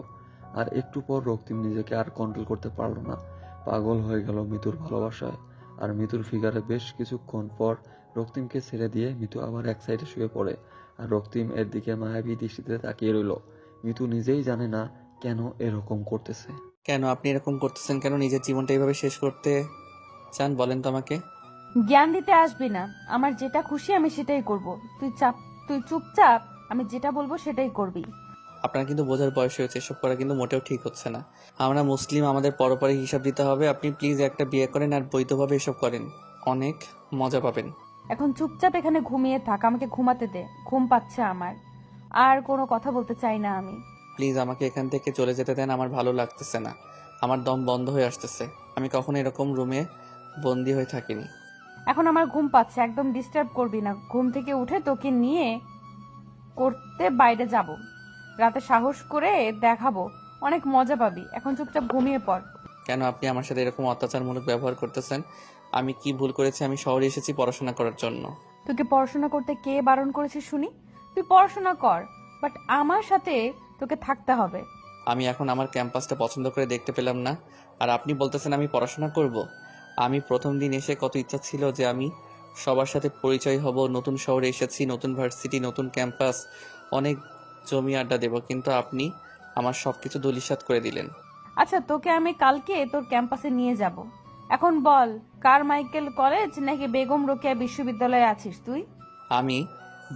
আর একটু পর রক্তিম নিজেকে আর কন্ট্রোল করতে পারল না, পাগল হয়ে গেল মিতুর ভালোবাসায়। আর মিতুর ফিগারে বেশ কিছুক্ষণ পর রক্তিমকে ছেড়ে দিয়ে মিতু আবার এক সাইডে শুয়ে পড়ে। আর রক্তিম এর দিকে মায়াবী দৃষ্টিতে তাকিয়ে রইল। মিতু নিজেই জানে না কেন এরকম করতেছে। কেন আপনি এরকম করতেছেন? কেন নিজের জীবনটা এইভাবে শেষ করতে চান বলেন তো আমাকে। জ্ঞান দিতে আসবি না, আমার যেটা খুশি আমি সেটাই করব। তুই চুপচাপ, আমি যেটা বলবো সেটাই করবি। আপনার কিন্তু বোঝার বয়স হয়েছে, এসব করা কিন্তু মোটেও ঠিক হচ্ছে না। আমরা মুসলিম, আমাদের পরপারে হিসাব দিতে হবে। আপনি প্লিজ একটা বিয়ে করেন আর বৈধভাবে এসব করেন, অনেক মজা পাবেন। এখন চুপচাপ এখানে ঘুমিয়ে থাক, আমাকে ঘুমাতে দে, ঘুম পাচ্ছে আমার। আর কোনো কথা বলতে চাই না আমি। প্লিজ আমাকে এখান থেকে চলে যেতে দেন, আমার ভালো লাগতেছে না, আমার দম বন্ধ হয়ে আসতেছে। আমি কখনো এরকম রুমে বন্দি হয়ে থাকিনি। এখন আমার ঘুম পাচ্ছে, একদম ডিস্টার্ব করবি না। ঘুম থেকে উঠে তোকে নিয়ে করতে বাইরে যাব, রাতে সাহস করে দেখাবো, অনেক মজা পাবি। এখন চুপচাপ ঘুমিয়ে পড়। কেন আপনি আমার সাথে এরকম অত্যাচারমূলক ব্যবহার করতেছেন? আমি কি ভুল করেছি? আমি শহরে এসেছি পড়াশোনা করার জন্য। তোকে পড়াশোনা করতে কে বারণ করেছে শুনি? তুই পড়াশোনা কর, বাট আমার সাথে তোকে থাকতে হবে। আমি এখন আমার ক্যাম্পাসটা পছন্দ করে দেখতে পেলাম না, আর আপনি বলতেছেন আমি পড়াশোনা করব? আমি প্রথম দিন এসে কত ইচ্ছা ছিল যে আমি সবার সাথে পরিচয় হব, নতুন শহরে এসেছি, নতুন ভার্সিটি, নতুন ক্যাম্পাস, অনেক জমি আড্ডা দেব, কিন্তু আপনি আমার সবকিছু ধূলিসাৎ করে দিলেন। আচ্ছা, তোকে আমি কালকে তোর ক্যাম্পাসে নিয়ে যাব। এখন বল, কারমাইকেল কলেজ নাকি বেগম রোকেয়া বিশ্ববিদ্যালয়ে আছিস তুই? আমি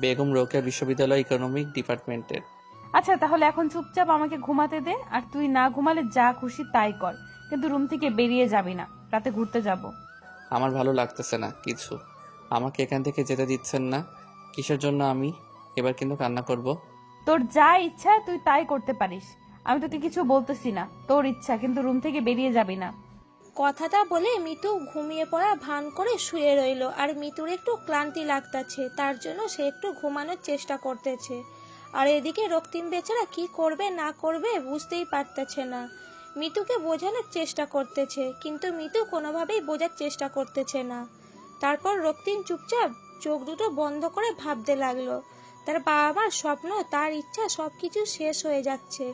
বেগম রোকেয়া বিশ্ববিদ্যালয় ইকোনমিক ডিপার্টমেন্টের। আচ্ছা, তাহলে এখন চুপচাপ আমাকে ঘুমাতে দে। আর তুই না ঘুমালে যা খুশি তাই কর, কিন্তু রুম থেকে বেরিয়ে যাবি না, রাতে ঘুরতে যাব। আমার ভালো লাগতেছে না কিছু, আমাকে এখান থেকে যেতে দিচ্ছেন না। কিসের জন্য আমি এবার কিন্তু কান্না করব? তোর যা ইচ্ছা তুই তাই করতে পারিস, আমি তোকে কিছু বলতেছি না। তোর ইচ্ছা, কিন্তু রুম থেকে বেরিয়ে যাবি না। কথাটা বলে মিতু ঘুমিয়ে পড়া ভান করে শুয়ে রইল। আর মিতুর একটু ক্লান্তি লাগতাছে, তার জন্য সে একটু ঘুমানোর চেষ্টা করতেছে। আর এদিকে রক্তিম বেচারা কি করবে না করবে বুঝতেই পারতেছে না। মিতুকে বোঝানোর চেষ্টা করতেছে, কিন্তু মিতু কোনোভাবেই বোঝার চেষ্টা করতেছে না। তারপর রক্তিম চুপচাপ চোখ দুটো বন্ধ করে ভাবতে লাগলো। তার বাবা মার স্বপ্ন, তার ইচ্ছা সবকিছু শেষ হয়ে যাচ্ছে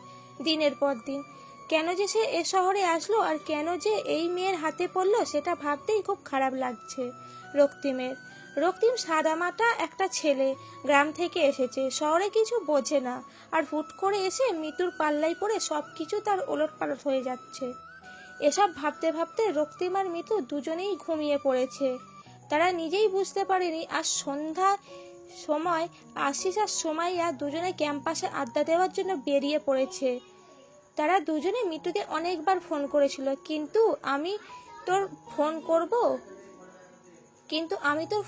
দিনের পর দিন। কেন যে সে এ শহরে আসলো আর কেন যে এই মেয়ের হাতে পড়লো, সেটা ভাবতেই খুব খারাপ লাগছে রক্তিমের। রক্তিম সাদামাটা একটা ছেলে, গ্রাম থেকে এসেছে, শহরে কিছু বোঝে না, আর হুট করে এসে মিতুর পাল্লাই পড়ে সবকিছু তার ওলটপালট হয়ে যাচ্ছে। এসব ভাবতে ভাবতে রক্তিম আর মিতু দুজনেই ঘুমিয়ে পড়েছে। তারা নিজেই বুঝতে পারেনি আজ সন্ধ্যা সময় আশিস আর সোমাইয়া দুজনে ক্যাম্পাসে আড্ডা দেওয়ার জন্য বেরিয়ে পড়েছে। তারা দুজনে মিতুকে অনেকবার ফোন করেছিল, কিন্তু আমি তোর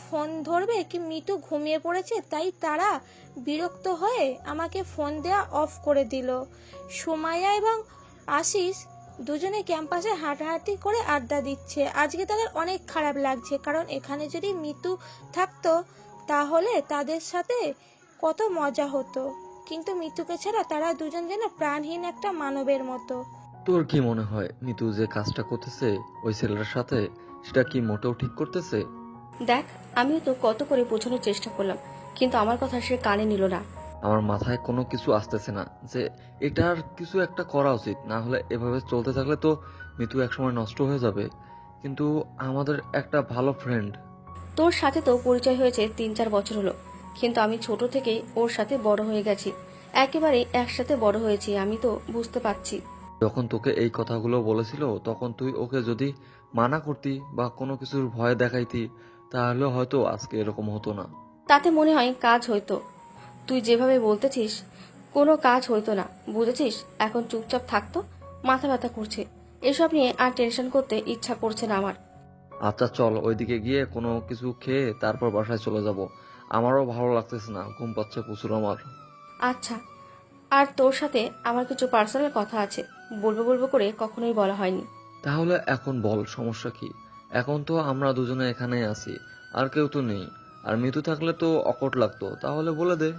ফোন ধরবে কি মিতু ঘুমিয়ে পড়েছে, তাই তারা বিরক্ত হয়ে আমাকে ফোন দেওয়া অফ করে দিল। সুমাইয়া এবং আশিস দুজনে ক্যাম্পাসে হাঁটাহাঁটি করে আড্ডা দিচ্ছে। আজকে তাদের অনেক খারাপ লাগছে, কারণ এখানে যদি মিতু থাকতো তাহলে তাদের সাথে কত মজা হতো, কিন্তু মিতুকে ছাড়া তারা দুজন যেন প্রাণহীন একটা মানবের মতো। তোর কি মনে হয় মিতু যে কাজটা করতেছে ওই ছেলের সাথে, সেটা কি মোটেও ঠিক করতেছে? দেখ, আমিও তো কত করে বোঝানোর চেষ্টা করলাম, কিন্তু আমার কথা সে কানে নিল না। আমার মাথায় কোনো কিছু আসতেছে না যে এটার কিছু একটা করা উচিত, না হলে এভাবে চলতে থাকলে তো মিতু একসময় নষ্ট হয়ে যাবে। কিন্তু আমাদের একটা ভালো ফ্রেন্ড। তোর সাথে তো পরিচয় হয়েছে 3-4 বছর হলো, কিন্তু আমি ছোট থেকেই ওর সাথে বড় হয়ে গেছি, একেবারে একসাথে বড় হয়েছি। আমি তো বুঝতে পারছি। যখন তোকে এই কথাগুলো বলেছিল তখন তুই ওকে যদি মানা করতি বা কোনো কিছুর ভয় দেখাইতি, তাহলে হয়তো আজকে এরকম হতো না। তাতে মনে হয় কাজ হইতো। তুই যেভাবে বলতেছিস কোনো কাজ হইতো না, বুঝেছিস? এখন চুপচাপ থাকতো, মাথা ব্যথা করছে, এসব নিয়ে আর টেনশন করতে ইচ্ছা করছে না আমার। আচ্ছা চল, ওইদিকে গিয়ে কোনো কিছু খেয়ে তারপর বাসায় চলে যাব। আমারও ভালো লাগতেছে না, ঘুম পাচ্ছে প্রচুর আমার। আচ্ছা, আর তোর সাথে আমার কিছু পার্সোনাল কথা আছে, বলবো বলবো করে কখনোই বলা হয়নি। তাহলে এখন বল, সমস্যা কি? এখন তো আমরা দুজনে এখানেই আছি, আর কেউ তো নেই। আর মিতু থাকলে তো অকট লাগতো, তাহলে বলে দে।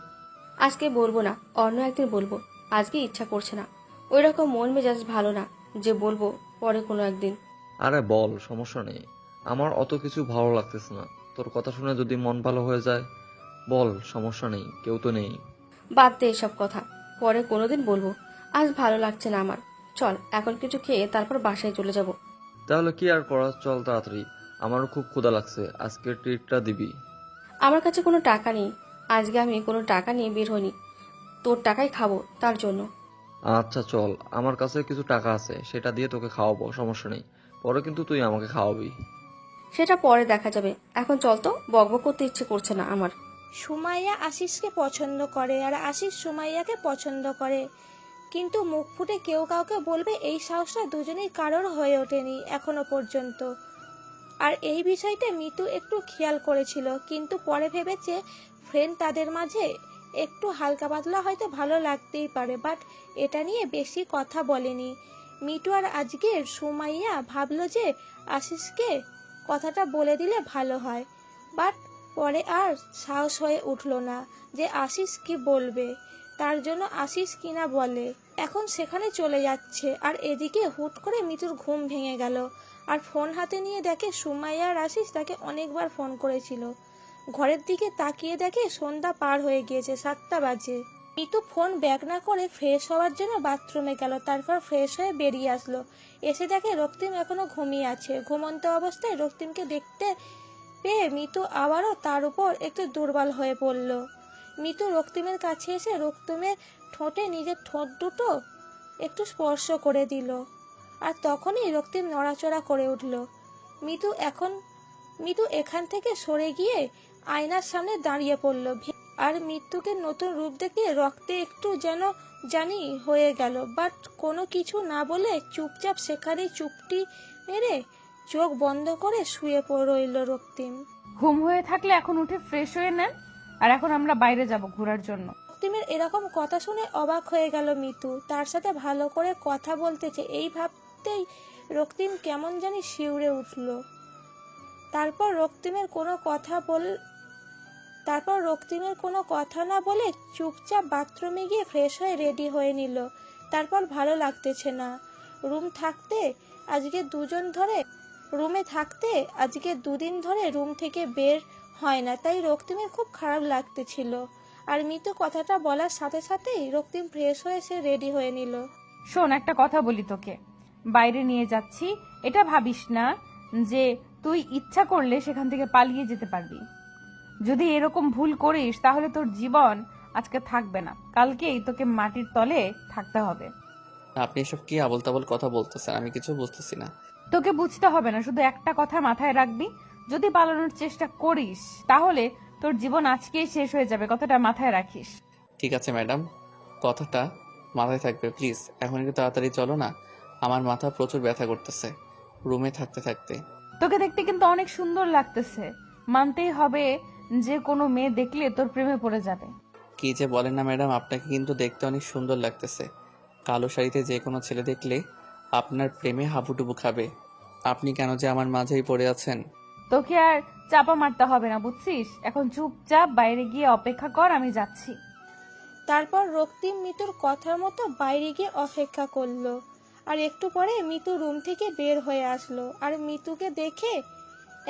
আজকে বলবো না, অন্য একদিন বলবো। আজকে ইচ্ছা করছে না, ওই রকম মন মেজাজ ভালো না যে বলবো পরে কোনো একদিন। আরে বল, সমস্যা নেই। আমার অত কিছু ভালো লাগতেছে না, তোর কথা শুনে যদি মন ভালো হয়ে যায় বল, সমস্যা নেই, কেউ তো নেই। বাদ দে এসব কথা, পরে কোনোদিন বলবো। আজ ভালো লাগছে না আমার। চল এখন কিছু খেয়ে তারপর বাসায় চলে যাব। তাহলে কি আর করা, চল তাড়াতাড়ি। আমারও খুব ক্ষুধা লাগছে, আজকের ট্রিটটা দিবি। আমার কাছে কোনো টাকা নেই, আজকে আমি কোনো টাকা নিয়ে বের হইনি, তোর টাকাই খাবো তার জন্য। আচ্ছা চল, আমার কাছে কিছু টাকা আছে, সেটা দিয়ে তোকে খাওয়াবো, সমস্যা নেই। পরে কিন্তু তুই আমাকে খাওয়াবি। সেটা পরে দেখা যাবে, এখন চল তো, বকবক করতে ইচ্ছে করছে না আমার। সুমাইয়া আশিসকে পছন্দ করে আর আশিস সুমাইয়াকে পছন্দ করে, কিন্তু মুখ ফুটে কেউ কাউকে বলবে এই সাহসটা দুজনেই কারোর হয়ে ওঠেনি এখনো পর্যন্ত। আর এই বিষয়টা মিতু একটু খেয়াল করেছিল, কিন্তু পরে ভেবেছে ফ্রেন্ড তাদের মাঝে একটু হালকা পাতলা হয়তো ভালো লাগতেই পারে, বাট এটা নিয়ে বেশি কথা বলেনি মিতু। আর আজকে সুমাইয়া ভাবলো যে আশিসকে কথাটা বলে দিলে ভালো হয়, বাট পরে আর সাহস হয়ে উঠল না যে আশিস কি বলবে, তার জন্য আশিস কিনা বলে। এখন সেখানে চলে যাচ্ছে, আর এদিকে হুট করে মিতুর ঘুম ভেঙে গেল, আর ফোন হাতে নিয়ে দেখে সুমাইয়া আর আশিস তাকে অনেকবার ফোন করেছিল। ঘরের দিকে তাকিয়ে দেখে সন্ধ্যা পার হয়ে গিয়েছে, 7টা বাজে। মিতু ফোন ব্যাক না করে ফ্রেশ হওয়ার জন্য বাথরুমে গেল, তারপর ফ্রেশ হয়ে বেরিয়ে আসলো। এসে দেখে রক্তিম এখনো ঘুমিয়ে আছে। ঘুমন্ত অবস্থায় রক্তিমকে দেখতে পেয়ে মিতু আবারও তার উপর একটু দুর্বল হয়ে পড়ল। মিতু রক্তিমের কাছে এসে রক্তিমের ঠোঁটে নিজের ঠোঁট দুটো একটু স্পর্শ করে দিল, আর তখনই রক্তিম নড়াচড়া করে উঠল। মিতু এখান থেকে সরে গিয়ে আয়নার সামনে দাঁড়িয়ে পড়ল, আর মৃত্যুকে নতুন রূপ দেখে রক্তে একটু যেন জানি হয়ে গেল, বাট কোনো কিছু না বলে চুপচাপ সেখানেই চুপটি মেরে চোখ বন্ধ করে শুয়ে রইল রক্তিম। ঘুম হয়ে থাকলে এখন উঠে ফ্রেশ হয়ে নেন, আর এখন আমরা বাইরে যাব ঘোরার জন্য। রক্তিমের এরকম কথা শুনে অবাক হয়ে গেল মিতু, তার সাথে ভালো করে কথা বলতেছে এই ভাবতেই রক্তিম কেমন জানি শিউরে উঠল। তারপর রক্তিমের কোনো কথা না বলে চুপচাপ বাথরুমে গিয়ে ফ্রেশ হয়ে রেডি হয়ে নিল। তারপর ভালো লাগতেছে না রুমে থাকতে, আজকে দুদিন ধরে রুম থেকে বের হয় না, তাই রক্তিমের খুব খারাপ লাগতেছিল। আর মিতু কথাটা বলার সাথে সাথেই রক্তিম ফ্রেশ হয়ে সে রেডি হয়ে নিল। শোন, একটা কথা বলি তোকে, বাইরে নিয়ে যাচ্ছি, এটা ভাবিস না যে তুই ইচ্ছা করলে সেখান থেকে পালিয়ে যেতে পারবি। যদি এরকম ভুল করিস তাহলে তোর জীবন আজকে থাকবে না, কালকেই তোকে মাটির তলে থাকতে হবে। আপনি এসব কি আবল তাবল কথা বলতেছেন? আমি কিছু বুঝতেছি না। তোকে বুঝতে হবে না, শুধু একটা কথা মাথায় রাখবি, যদি পালানোর চেষ্টা করিস তাহলে তোর জীবন আজকেই শেষ হয়ে যাবে, কথাটা মাথায় রাখিস। ঠিক আছে ম্যাডাম, কথাটা মাথায় থাকবে। প্লিজ এখন একটু তাড়াতাড়ি চলো না, আমার মাথা প্রচুর ব্যথা করতেছে রুমে থাকতে থাকতে। তোকে দেখতে কিন্তু অনেক সুন্দর লাগতেছে, মানতেই হবে যে কোনো মেয়ে দেখলে তোর প্রেমে পড়ে যাবে। কি যে বলেন না ম্যাডাম, আপনাকে কিন্তু দেখতে অনেক সুন্দর লাগতেছে। কালো শাড়িতে যে কোনো ছেলে দেখলে আপনার প্রেমে হাবুডুবু খাবে। আপনি কেন যে আমার মাঝেই পড়ে আছেন? তোকে আর চাপা মারতে হবে না, বুঝছিস? এখন চুপচাপ বাইরে গিয়ে অপেক্ষা কর, আমি যাচ্ছি। তারপর রক্তিম মিতুর কথার মতো বাইরে গিয়ে অপেক্ষা করলো, আর একটু পরে মিতু রুম থেকে বের হয়ে আসলো। আর মিতুকে দেখে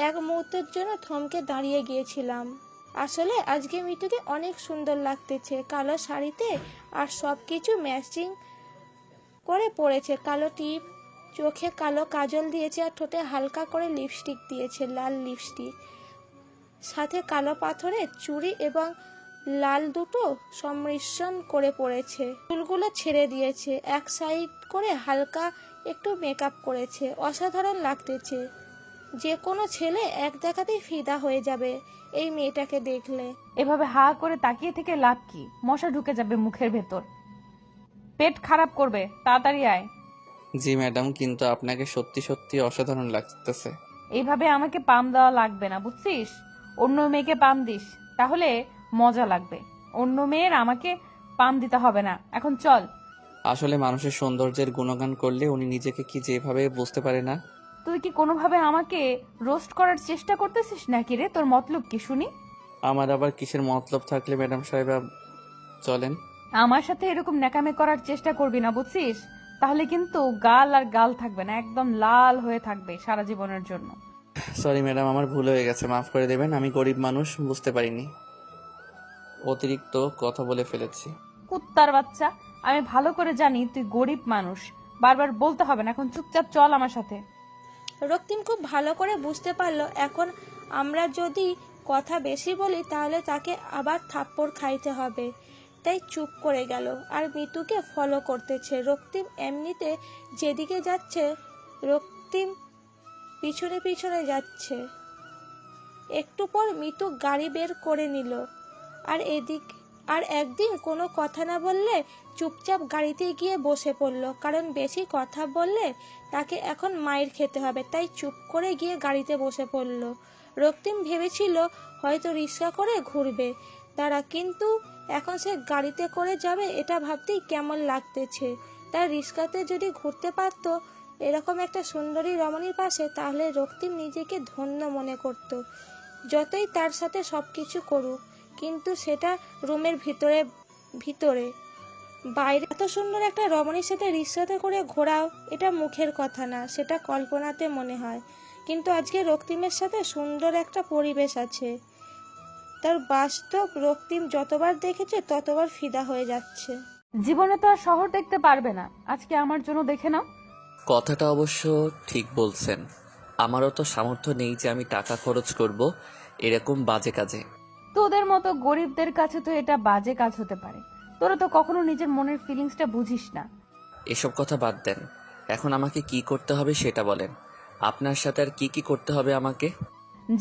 এক মুহূর্তের জন্য থমকে দাঁড়িয়ে গিয়েছিলাম। আসলে আজকে মিতুকে অনেক সুন্দর লাগতেছে কালো শাড়িতে, আর সব কিছু ম্যাচিং করে পরেছে। কালো টিপ, চোখে কালো কাজল দিয়েছে, আর ঠোঁটে হালকা করে লিপস্টিক দিয়েছে, লাল লিপস্টিক, সাথে কালো পাথরের চুড়ি এবং লাল দুটো সম্মিশ্রণ করে পরেছে। চুলগুলো ছেড়ে দিয়েছে, এক সাইড করে হালকা একটু মেকআপ করেছে। অসাধারণ লাগতেছে। যে কোনো ছেলে এক দেখাতেই ফিদা হয়ে যাবে এই মেয়েটাকে দেখলে। এভাবে হা করে তাকিয়ে থেকে লাভ কি? মশা ঢুকে যাবে মুখের ভেতর, পেট খারাপ করবে। তাড়াতাড়ি আয়। জি ম্যাডাম, কিন্তু আপনাকে সত্যি সত্যি অসাধারণ লাগতেছে। এইভাবে আমাকে পাম দেওয়া লাগবে না, বুঝছিস? অন্য মেয়েকে পাম দিস, তাহলে মজা লাগবে। অন্য মেয়ের আমাকে পাম দিতে হবে না। এখন চল। আসলে মানুষের সৌন্দর্যের গুণগান করলে উনি নিজেকে কি যেভাবে বুঝতে পারে না। তুই কি কোনোভাবে আমাকে রোস্ট করার চেষ্টা করতেছিস নাকি রে? তোর মতলব কি শুনি? আমার আবার কিসের মতলব থাকলে ম্যাডাম সাহেবা, চলেন। আমার সাথে এরকম ন্যাকামে করার চেষ্টা করবি না, বুঝছিস? তাহলে কিন্তু গাল আর গাল থাকবে না, একদম লাল হয়ে থাকবে সারা জীবনের জন্য। সরি ম্যাডাম, আমার ভুল হয়ে গেছে, মাফ করে দেবেন। আমি গরিব মানুষ, বুঝতে পারিনি, অতিরিক্ত কথা বলে ফেলেছি। কুত্তার বাচ্চা, আমি ভালো করে জানি তুই গরিব মানুষ, বারবার বলতে হবে না। এখন চুপচাপ চল আমার সাথে। রক্তিম খুব ভালো করে বুঝতে পারলো এখন আমরা যদি কথা বেশি বলি তাহলে তাকে আবার থাপ্পড় খাইতে হবে, তাই চুপ করে গেল আর মিতুকে ফলো করতেছে। রক্তিম এমনিতে যেদিকে যাচ্ছে রক্তিম পিছনে পিছনে যাচ্ছে। একটু পর মিতু গাড়ি বের করে নিল আর একদিন কোনো কথা না বললে চুপচাপ গাড়িতে গিয়ে বসে পড়ল, কারণ বেশি কথা বললে তাকে এখন মাইর খেতে হবে, তাই চুপ করে গিয়ে গাড়িতে বসে পড়ল। রক্তিম ভেবেছিল হয়তো রিক্সা করে ঘুরবে তারা, কিন্তু এখন সে গাড়িতে করে যাবে এটা ভাবতেই কেমন লাগতেছে। তার রিক্সাতে যদি ঘুরতে পারত এরকম একটা সুন্দরী রমণীর পাশে, তাহলে রক্তিম নিজেকে ধন্য মনে করত। যতই তার সাথে সবকিছু করুক, কিন্তু সেটা রুমের ভিতরে বাইরে এত সুন্দর একটা রমণীর সাথে রিক্সাতে করে ঘোরাও, এটা মুখের কথা না, সেটা কল্পনাতে মনে হয়। কিন্তু আজকে রক্তিমের সাথে সুন্দর একটা পরিবেশ আছে, তার বাস্তব রক্তিম যতবার দেখেছে ততবার ফিদা হয়ে যাচ্ছে। জীবনে তো আর শহর দেখতে পারবে না, আজকে আমার জন্য দেখে নাও। কথাটা অবশ্য ঠিক বলছেন। আমারও তো সামর্থ্য নেই যে আমি টাকা খরচ করব এরকম বাজে কাজে। তোদের মতো গরিবদের কাছে তো এটা বাজে কাজ হতে পারে। তোরা তো কখনো নিজের মনের ফিলিংসটা বুঝিস না। এসব কথা বাদ দেন, এখন আমাকে কি করতে হবে সেটা বলেন। আপনার সাথে আর কি কি করতে হবে আমাকে?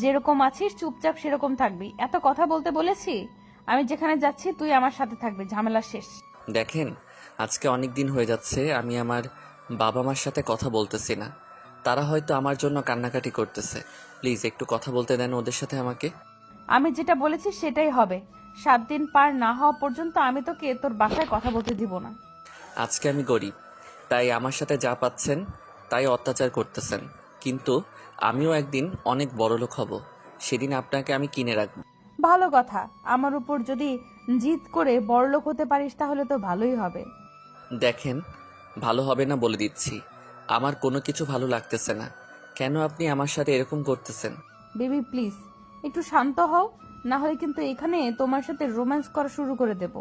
যেরকম আছিস চুপচাপ সেরকম থাকবি। এত কথা বলতে বলেছি? আমি যেখানে যাচ্ছি তুই আমার সাথে থাকবি, ঝামেলা শেষ। দেখেন, আজকে অনেক দিন হয়ে যাচ্ছে আমি আমার বাবা মার সাথে কথা বলতেছি না। তারা হয়তো আমার জন্য কান্নাকাটি করতেছে। প্লিজ একটু কথা বলতে দেন ওদের সাথে আমাকে। আমি যেটা বলেছি সেটাই হবে। 7 দিন পার না হওয়া পর্যন্ত আমি তোকে তোর বাসায় কথা বলতে দিব না। আজকে আমি গরিব, তাই আমার সাথে যা পাচ্ছেন তাই অত্যাচার করতেছেন, কিন্তু আমিও একদিন অনেক বড়লোক হব, সেদিন আপনাকে আমি কিনে রাখবো। ভালো কথা, আমার উপর যদি জিদ করে বড়লোক হতে পারিস তাহলে তো ভালোই হবে। দেখেন, ভালো হবে না বলে দিচ্ছি। আমার কোনো কিছু ভালো লাগতেছে না। কেন আপনি আমার সাথে এরকম করতেছেন? বেবি প্লিজ একটু শান্ত হও, না হলে কিন্তু এখানে তোমার সাথে রোম্যান্স করা শুরু করে দেব।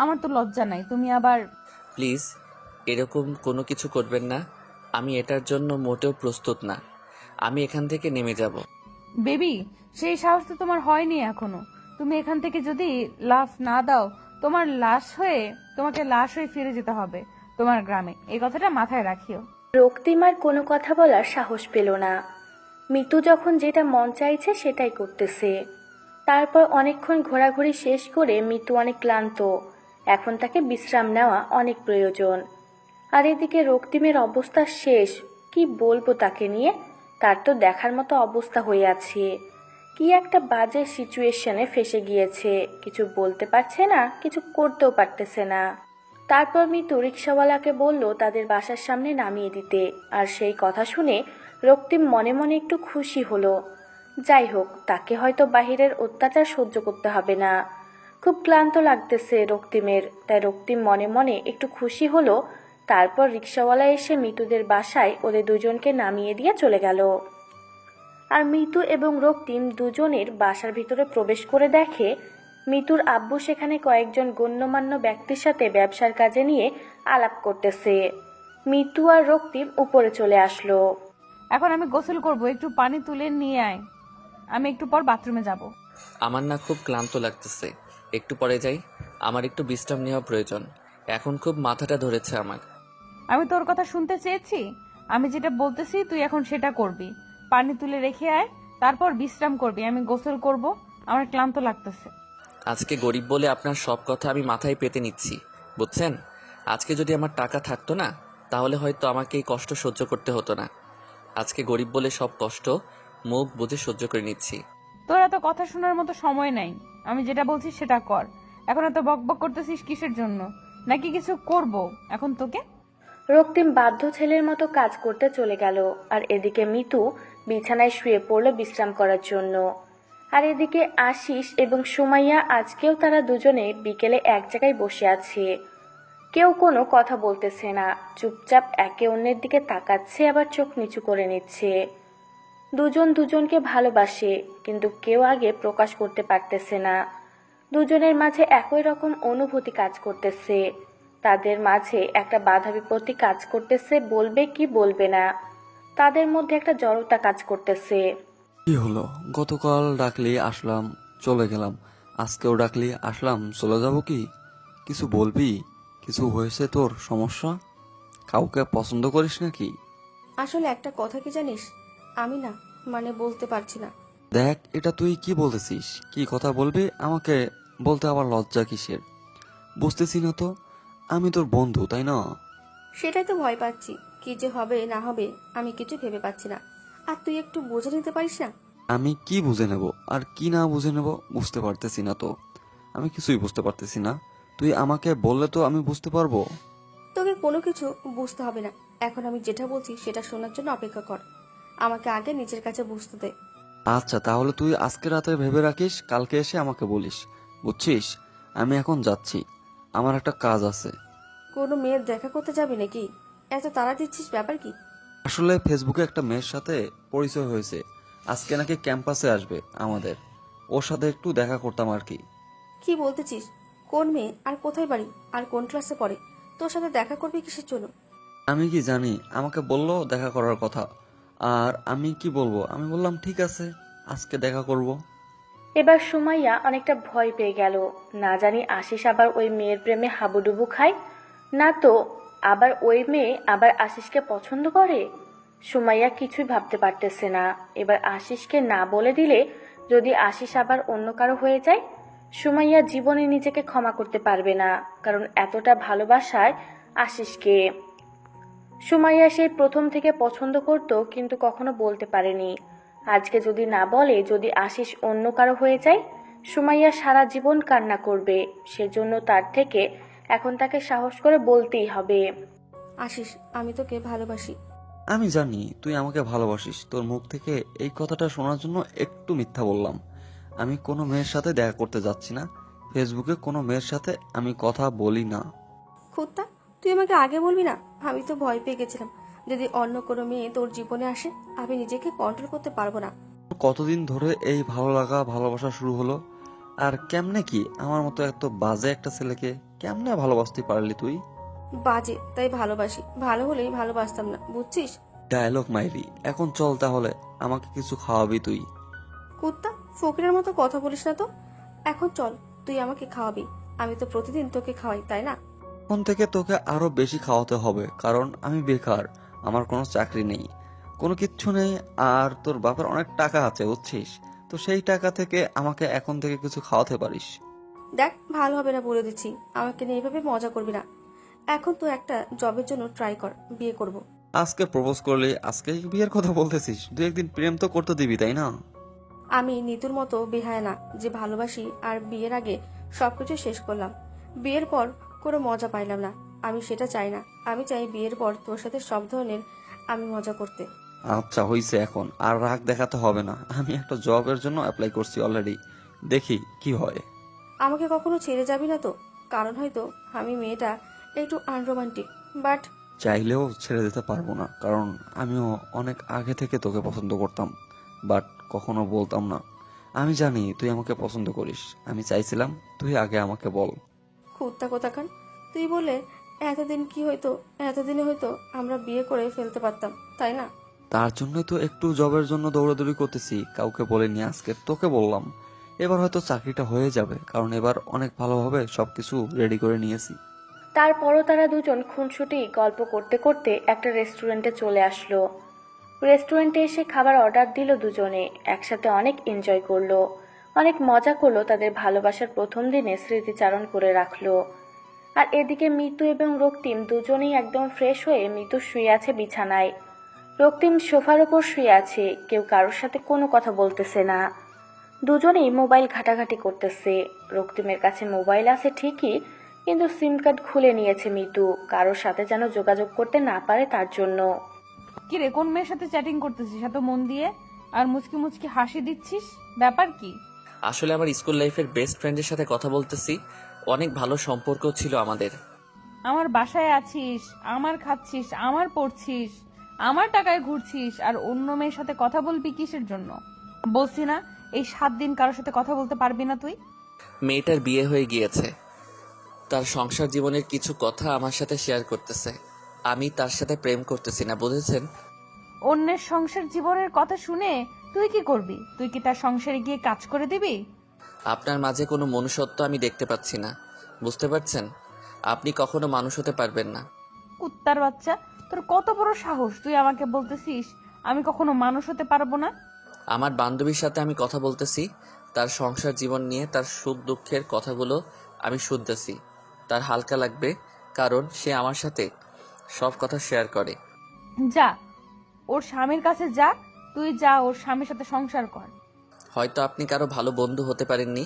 আমার তো লজ্জা নাই, তুমি আবার। প্লিজ এরকম কোনো কিছু করবেন না। আমি এটার জন্য মোটেও প্রস্তুত না। আমি এখান থেকে নেমে যাব। বেবি, সেই সাহস তো তোমার হয়নি এখনো। তুমি এখান থেকে যদি লাফ না দাও তোমাকে লাশ হয়ে ফিরে যেতে হবে তোমার গ্রামে। এই কথাটা মাথায় রাখিও। রক্তিম আর কোনো কথা বলার সাহস পেল না। মিতু যখন যেটা মন চাইছে সেটাই করতেছে। তারপর অনেকক্ষণ ঘোরাঘুরি শেষ করে মিতু অনেক ক্লান্ত, এখন তাকে বিশ্রাম নেওয়া অনেক প্রয়োজন। আর এদিকে রক্তিমের অবস্থা শেষ, কি বলবো তাকে নিয়ে, তার তো দেখার মতো অবস্থা হয়ে আছে। কি একটা বাজে সিচুয়েশনে ফেসে গিয়েছে, কিছু বলতে পারছে না, কিছু করতেও পারতেছে না। তারপর মিতু রিক্সাওয়ালাকে বলল তাদের বাসার সামনে নামিয়ে দিতে, আর সেই কথা শুনে রক্তিম মনে মনে একটু খুশি হলো। যাই হোক, তাকে হয়তো বাহিরের অত্যাচার সহ্য করতে হবে না। খুব ক্লান্ত লাগতেছে রক্তিমের, তাই রক্তিম মনে মনে একটু খুশি হলো। তারপর রিক্সাওয়ালা এসে মিতুদের বাসায় ওদের দুজনকে নামিয়ে দিয়ে চলে গেল। আর মিতু এবং রক্তিম দুজনের বাসার ভিতরে প্রবেশ করে দেখে মিতুর আব্বু সেখানে কয়েকজন গণ্যমান্য ব্যক্তির সাথে ব্যবসার কাজে নিয়ে আলাপ করতেছে। মিতু আর রক্তিম উপরে চলে আসলো। এখন আমি গোসল করব, একটু পানি তুলে নিয়ে আয়, আমি একটু পর বাথরুমে যাব। আমার না খুব ক্লান্ত লাগতেছে, একটু পরে যাই, আমার একটু বিশ্রাম নেওয়া প্রয়োজন, এখন খুব মাথাটা ধরেছে আমার। আমি তোর কথা শুনতে চেয়েছি, আমি যেটা বলতেছি তুই এখন সেটা করবি। পানি তুলে রেখে আয়, তারপর বিশ্রাম করবি, আমি গোসল করব, আমার ক্লান্ত লাগতেছে। আজকে গরিব বলে আপনার সব কথা আমি মাথায় পেতে নিচ্ছি, বুঝছেন? আজকে যদি আমার টাকা থাকতো না, তাহলে হয়তো আমাকে এই কষ্ট সহ্য করতে হতো না। আজকে গরিব বলে সব কষ্ট মুখ বুঝে সহ্য করে নিচ্ছি। তোর এত কথা শোনার মতো সময় নাই, আমি যেটা বলছি সেটা কর। এখন এত বকবক করতেছিস কিসের জন্য? নাকি কিছু করব এখন তোকে? রক্তিম বাধ্য ছেলের মতো কাজ করতে চলে গেল, আর এদিকে মিতু বিছানায় শুয়ে পড়ল বিশ্রাম করার জন্য। আর এদিকে আশিস এবং সুমাইয়া আজকেও তারা দুজনে বিকেলে এক জায়গায় বসে আছে। কেউ কোনো কথা বলতেছে না, চুপচাপ একে অন্যের দিকে তাকাচ্ছে, আবার চোখ নিচু করে নিচ্ছে। দুজন দুজনকে ভালোবাসে, কিন্তু কেউ আগে প্রকাশ করতে পারতেছে না। দুজনের মাঝে একই রকম অনুভূতি কাজ করতেছে, তাদের মাঝে একটা বাধা বিপত্তি কাজ করতেছে, বলবে কি বলবে না, তাদের মধ্যে একটা জড়তা কাজ করতেছে। কি হলো? গতকাল ডাকলি আসলাম, চলে গেলাম, আজকেও ডাকলি আসলাম, চলে যাব কি? কিছু বলবি? কিছু হয়েছে তোর? সমস্যা? কাউকে পছন্দ করিস নাকি? আসলে একটা কথা কি জানিস, আমি না বলতে পারছি না। দেখ, এটা তুই কি বলতেছিস? কি কথা বলবি? আমাকে বলতে আবার লজ্জা কিসের? বুঝতেছি না তো, আমি তোর বন্ধু, তাই না? সেটাই তো ভয় পাচ্ছি, কি যে হবে না হবে আমি কিছু ভেবে পাচ্ছি না। আর তুই একটু বুঝে নিতে পারিস না? আমি কি বুঝে নেব আর কি না বুঝে নেব বুঝতে পারতেছি না তো। আমি কিছুই বুঝতে পারতেছি না। তুই আমাকে বললে তো আমি বুঝতে পারবো। তোকে কোনো কিছু বুঝতে হবে না, এখন আমি যেটা বলছি সেটা শোনার জন্য অপেক্ষা কর। আমাকে আগে নিজের কাছে বুঝতে দে। আচ্ছা, তাহলে তুই আজকে রাতে ভেবে রাখিস, কালকে এসে আমাকে বলিস, বুঝছিস? আমি এখন যাচ্ছি, আমার একটা কাজ আছে। কোনো মেয়ের দেখা করতে যাবি নাকি? এত তাড়া দিচ্ছিস, ব্যাপার কি? আসলে ফেসবুকে একটা মেয়ের সাথে পরিচয় হয়েছে, আজকে নাকি ক্যাম্পাসে আসবে আমাদের, ওর সাথে একটু দেখা করতাম আর কি। কি বলতেছিস? কোন মেয়ে, আর কোথায় বাড়ি, আর কোন ক্লাসে পড়ে? তোর সাথে দেখা করবি কিসের জন্য? আমি কি জানি, আমাকে বললো দেখা করার কথা, আর আমি কি বলবো? আমি বললাম ঠিক আছে, আজকে দেখা করব। এবার সুমাইয়া অনেকটা ভয় পেয়ে গেল, না জানি আশিস আবার ওই মেয়ের প্রেমে হাবুডুবু খায়, না তো আবার ওই মেয়ে আবার আশিসকে পছন্দ করে। সুমাইয়া কিছুই ভাবতে পারতেছে না। এবার আশিসকে না বলে দিলে যদি আশিস আবার অন্য কারো হয়ে যায়, সুমাইয়া জীবনে নিজেকে ক্ষমা করতে পারবে না, কারণ এতটা ভালোবাসায় আশিসকে। সুমাইয়া সেই প্রথম থেকে পছন্দ করত, কিন্তু কখনো বলতে পারেনি। আজকে যদি না বলে, যদি আশিস অন্য কারো হয়ে যায়, সুমাইয়া সারা জীবন কান্না করবে। সেজন্য তার থেকে এখন তাকে সাহস করে বলতেই হবে। আশিস, আমি তোকে ভালোবাসি। আমি জানি তুই আমাকে ভালোবাসিস, তোর মুখ থেকে এই কথাটা শোনার জন্য একটু মিথ্যা বললাম। আমি কোনো মেয়ের সাথে দেখা করতে যাচ্ছি না, ফেসবুকে কোনো মেয়ের সাথে আমি কথা বলি না। কুত্তা, তুই আমাকে আগে বলবি না? আমি তো ভয় পেয়ে গেছিলাম, যদি অন্য কোনো মেয়ে তোর জীবনে আসে আমি নিজেকে কন্ট্রোল করতে পারবো না। কতদিন ধরে এই ভালো লাগা ভালোবাসা শুরু হলো, আর কেমনে কি আমার মতো এত বাজে একটা ছেলেকে কেমনে ভালোবাসতে পারলি তুই? বাজে তাই ভালোবাসি, ভালো হলেই ভালোবাসতাম না, বুঝছিস? ডায়লগ মাইরি, এখন চল তাহলে, আমাকে কিছু খাওয়াবি তুই? কুত্তা, ফকিরের মতো কথা বলিস না তো। এখন চল, তুই আমাকে খাওয়াবি। আমি তো প্রতিদিন তোকে খাওয়াই, তাই না? এখন থেকে তোকে আরো বেশি খাওয়াতে হবে, কারণ আমি বেকার, আমার কোনো চাকরি নেই, কোনো কিচ্ছু নেই, আর তোর বাপের অনেক টাকা আছে, বুঝছিস? তো সেই টাকা থেকে আমাকে এখন থেকে কিছু খাওয়াতে পারিস। দেখ, ভালো হবে না বলে দিচ্ছি, আমাকে নিয়ে এভাবে মজা করবি না। এখন তো একটা জবের জন্য ট্রাই কর, বিয়ে করব। আজকে প্রপোজ করলি, আজকে বিয়ের কথা বলতেছিস? দু একদিন প্রেম তো করতে দিবি, তাই না? আমি নিতুর মতো বেহায়া না যে ভালোবাসি আর বিয়ের আগে সবকিছু শেষ করলাম, বিয়ের পর কোনো মজা পাইলাম না। আমি সেটা চাই না। আমি চাই বিয়ের পর তোর সাথে সব ধরনের আমি মজা করতে। আচ্ছা হইছে, এখন আর রাগ দেখাতে হবে না, আমি একটা জবের জন্য অ্যাপ্লাই করছি অলরেডি, দেখি কি হয়। আমাকে কখনো ছেড়ে যাবি না তো? কারণ হয়তো আমি মেয়েটা একটু আনরোমান্টিক, বাট চাইলেও ছেড়ে দিতে পারবো না, কারণ আমিও অনেক আগে থেকে তোকে পছন্দ করতাম, বাট কখনো বলতাম না। আমি জানি তুই আমাকে পছন্দ করিস, আমি চাইছিলাম তুই আগে আমাকে বল। কুত্তা কোথাকার, তুই বলে এতদিনে হয়তো আমরা বিয়ে করে ফেলতে পারতাম, তাই না? তার জন্যই তো একটু জবের জন্য দৌড়াদৌড়ি করতেছি, কাউকে বলিনি, আজকে তোকে বললাম। এবার হয়তো চাকরিটা হয়ে যাবে, কারণ এবার অনেক ভালোভাবে সবকিছু রেডি করে নিয়েছি। তারপরও তারা দুজন খুনসুটি গল্প করতে করতে একটা রেস্টুরেন্টে চলে আসলো। রেস্টুরেন্টে এসে খাবার অর্ডার দিল দুজনে, একসাথে অনেক এনজয় করলো, অনেক মজা করলো, তাদের ভালোবাসার প্রথম দিনে স্মৃতিচারণ করে রাখলো। আর এদিকে মিতু এবং রক্তিম দুজনেই একদম ফ্রেশ হয়ে মিতু শুয়ে আছে বিছানায়, রক্তিম সোফার ওপর শুয়ে আছে, কেউ কারোর সাথে কোনো কথা বলতেছে না। দুজনেই মোবাইল ঘাটাঘাটি করতেছে। রক্তিমের কাছে মোবাইল আছে ঠিকই, কিন্তু সিম কার্ড খুলে নিয়েছে মিতু, কারোর সাথে যেন যোগাযোগ করতে না পারে তার জন্য। কি রে, কোন মেয়ের সাথে চ্যাটিং করতেছিস এত মন দিয়ে আর মুচকি মুচকি হাসি দিচ্ছিস? ব্যাপার কি? আসলে আমার স্কুল লাইফের বেস্ট ফ্রেন্ডের সাথে কথা বলতেছি। অনেক ভালো সম্পর্ক ছিল আমাদের। আমার বাসায় আছিস, আমার খাচ্ছিস, আমার পড়ছিস, আমার টাকায় ঘুরছিস, আর অন্য মেয়ের সাথে কথা বলবি কিসের জন্য? বলছি না এই 7 দিন কারোর সাথে কথা বলতে পারবি না তুই? মেয়েটার বিয়ে হয়ে গিয়েছে, তার সংসার জীবনের কিছু কথা আমার সাথে শেয়ার করতেছে। আমি তার সাথে প্রেম করতেছি না, বুঝেছেন? অন্যের সংসার জীবনের কথা শুনে তুই কি করবি? তুই কি তার সংসারে গিয়ে কাজ করে দিবি? আপনার মাঝে কোনো মনুষ্যত্ব আমি দেখতে পাচ্ছি না, বুঝতে পারছেন? আপনি কখনো মানুষ হতে পারবেন না। কুত্তার বাচ্চা, তোর কত বড় সাহস তুই আমাকে বলতেছিস আমি কখনো মানুষ হতে পারবো না? আমার বান্ধবীর সাথে আমি কথা বলতেছি, তার সংসার জীবন নিয়ে, তার সুখ দুঃখের কথাগুলো আমি শুনতেছি। তার হালকা লাগবে, কারণ সে আমার সাথে সব কথা শেয়ার করে। যা, ওর স্বামীর কাছে যা, তুই যা ওর স্বামীর সাথে সংসার কর। হয়তো আপনি কারো ভালো বন্ধু হতে পারেননি,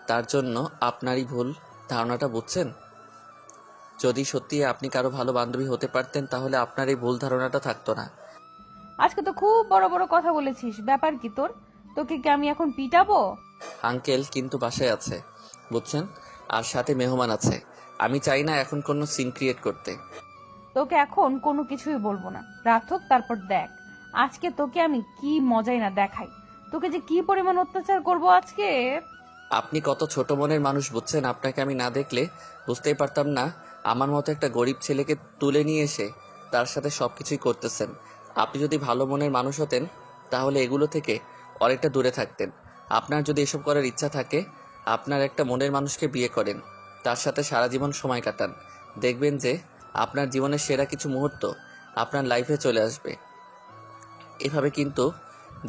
তার জন্য আপনারই ভুল ধারণাটা, বুঝছেন? যদি সত্যি আপনি কারো ভালো বান্ধবী হতে পারতেন, তাহলে আপনার এই ভুল ধারণাটা থাকতো না। আজকে তো খুব বড় বড় কথা বলেছিস, ব্যাপার কি তোর? তোকে কি আমি এখন পিটাবো? আঙ্কেল কিন্তু বাসায় আছে, বুঝছেন? আর সাথে মেহমান আছে। আমি চাই না এখন কোনো সিন ক্রিয়েট করতে। তোকে এখন কোনো কিছুই বলবো না, রাত হোক তারপর দেখ আজকে তোকে আমি কি মজাই না দেখাই, তোকে যে কি পরিমাণ অত্যাচার করব আজকে। আপনি কত ছোট মনের মানুষ, বুঝছেন? আপনাকে আমি না দেখলে বুঝতেই পারতাম না আমার মতো একটা গরিব ছেলেকে তুলে নিয়ে এসে তার সাথে সবকিছুই করতেছেন। আপনি যদি ভালো মনের মানুষ হতেন, তাহলে এগুলো থেকে অনেকটা দূরে থাকতেন। আপনার যদি এসব করার ইচ্ছা থাকে, আপনার একটা মনের মানুষকে বিয়ে করেন, তার সাথে সারা জীবন সময় কাটান। দেখবেন যে আপনার জীবনের সেরা কিছু মুহূর্ত আপনার লাইফে চলে আসবে। এভাবে কিন্তু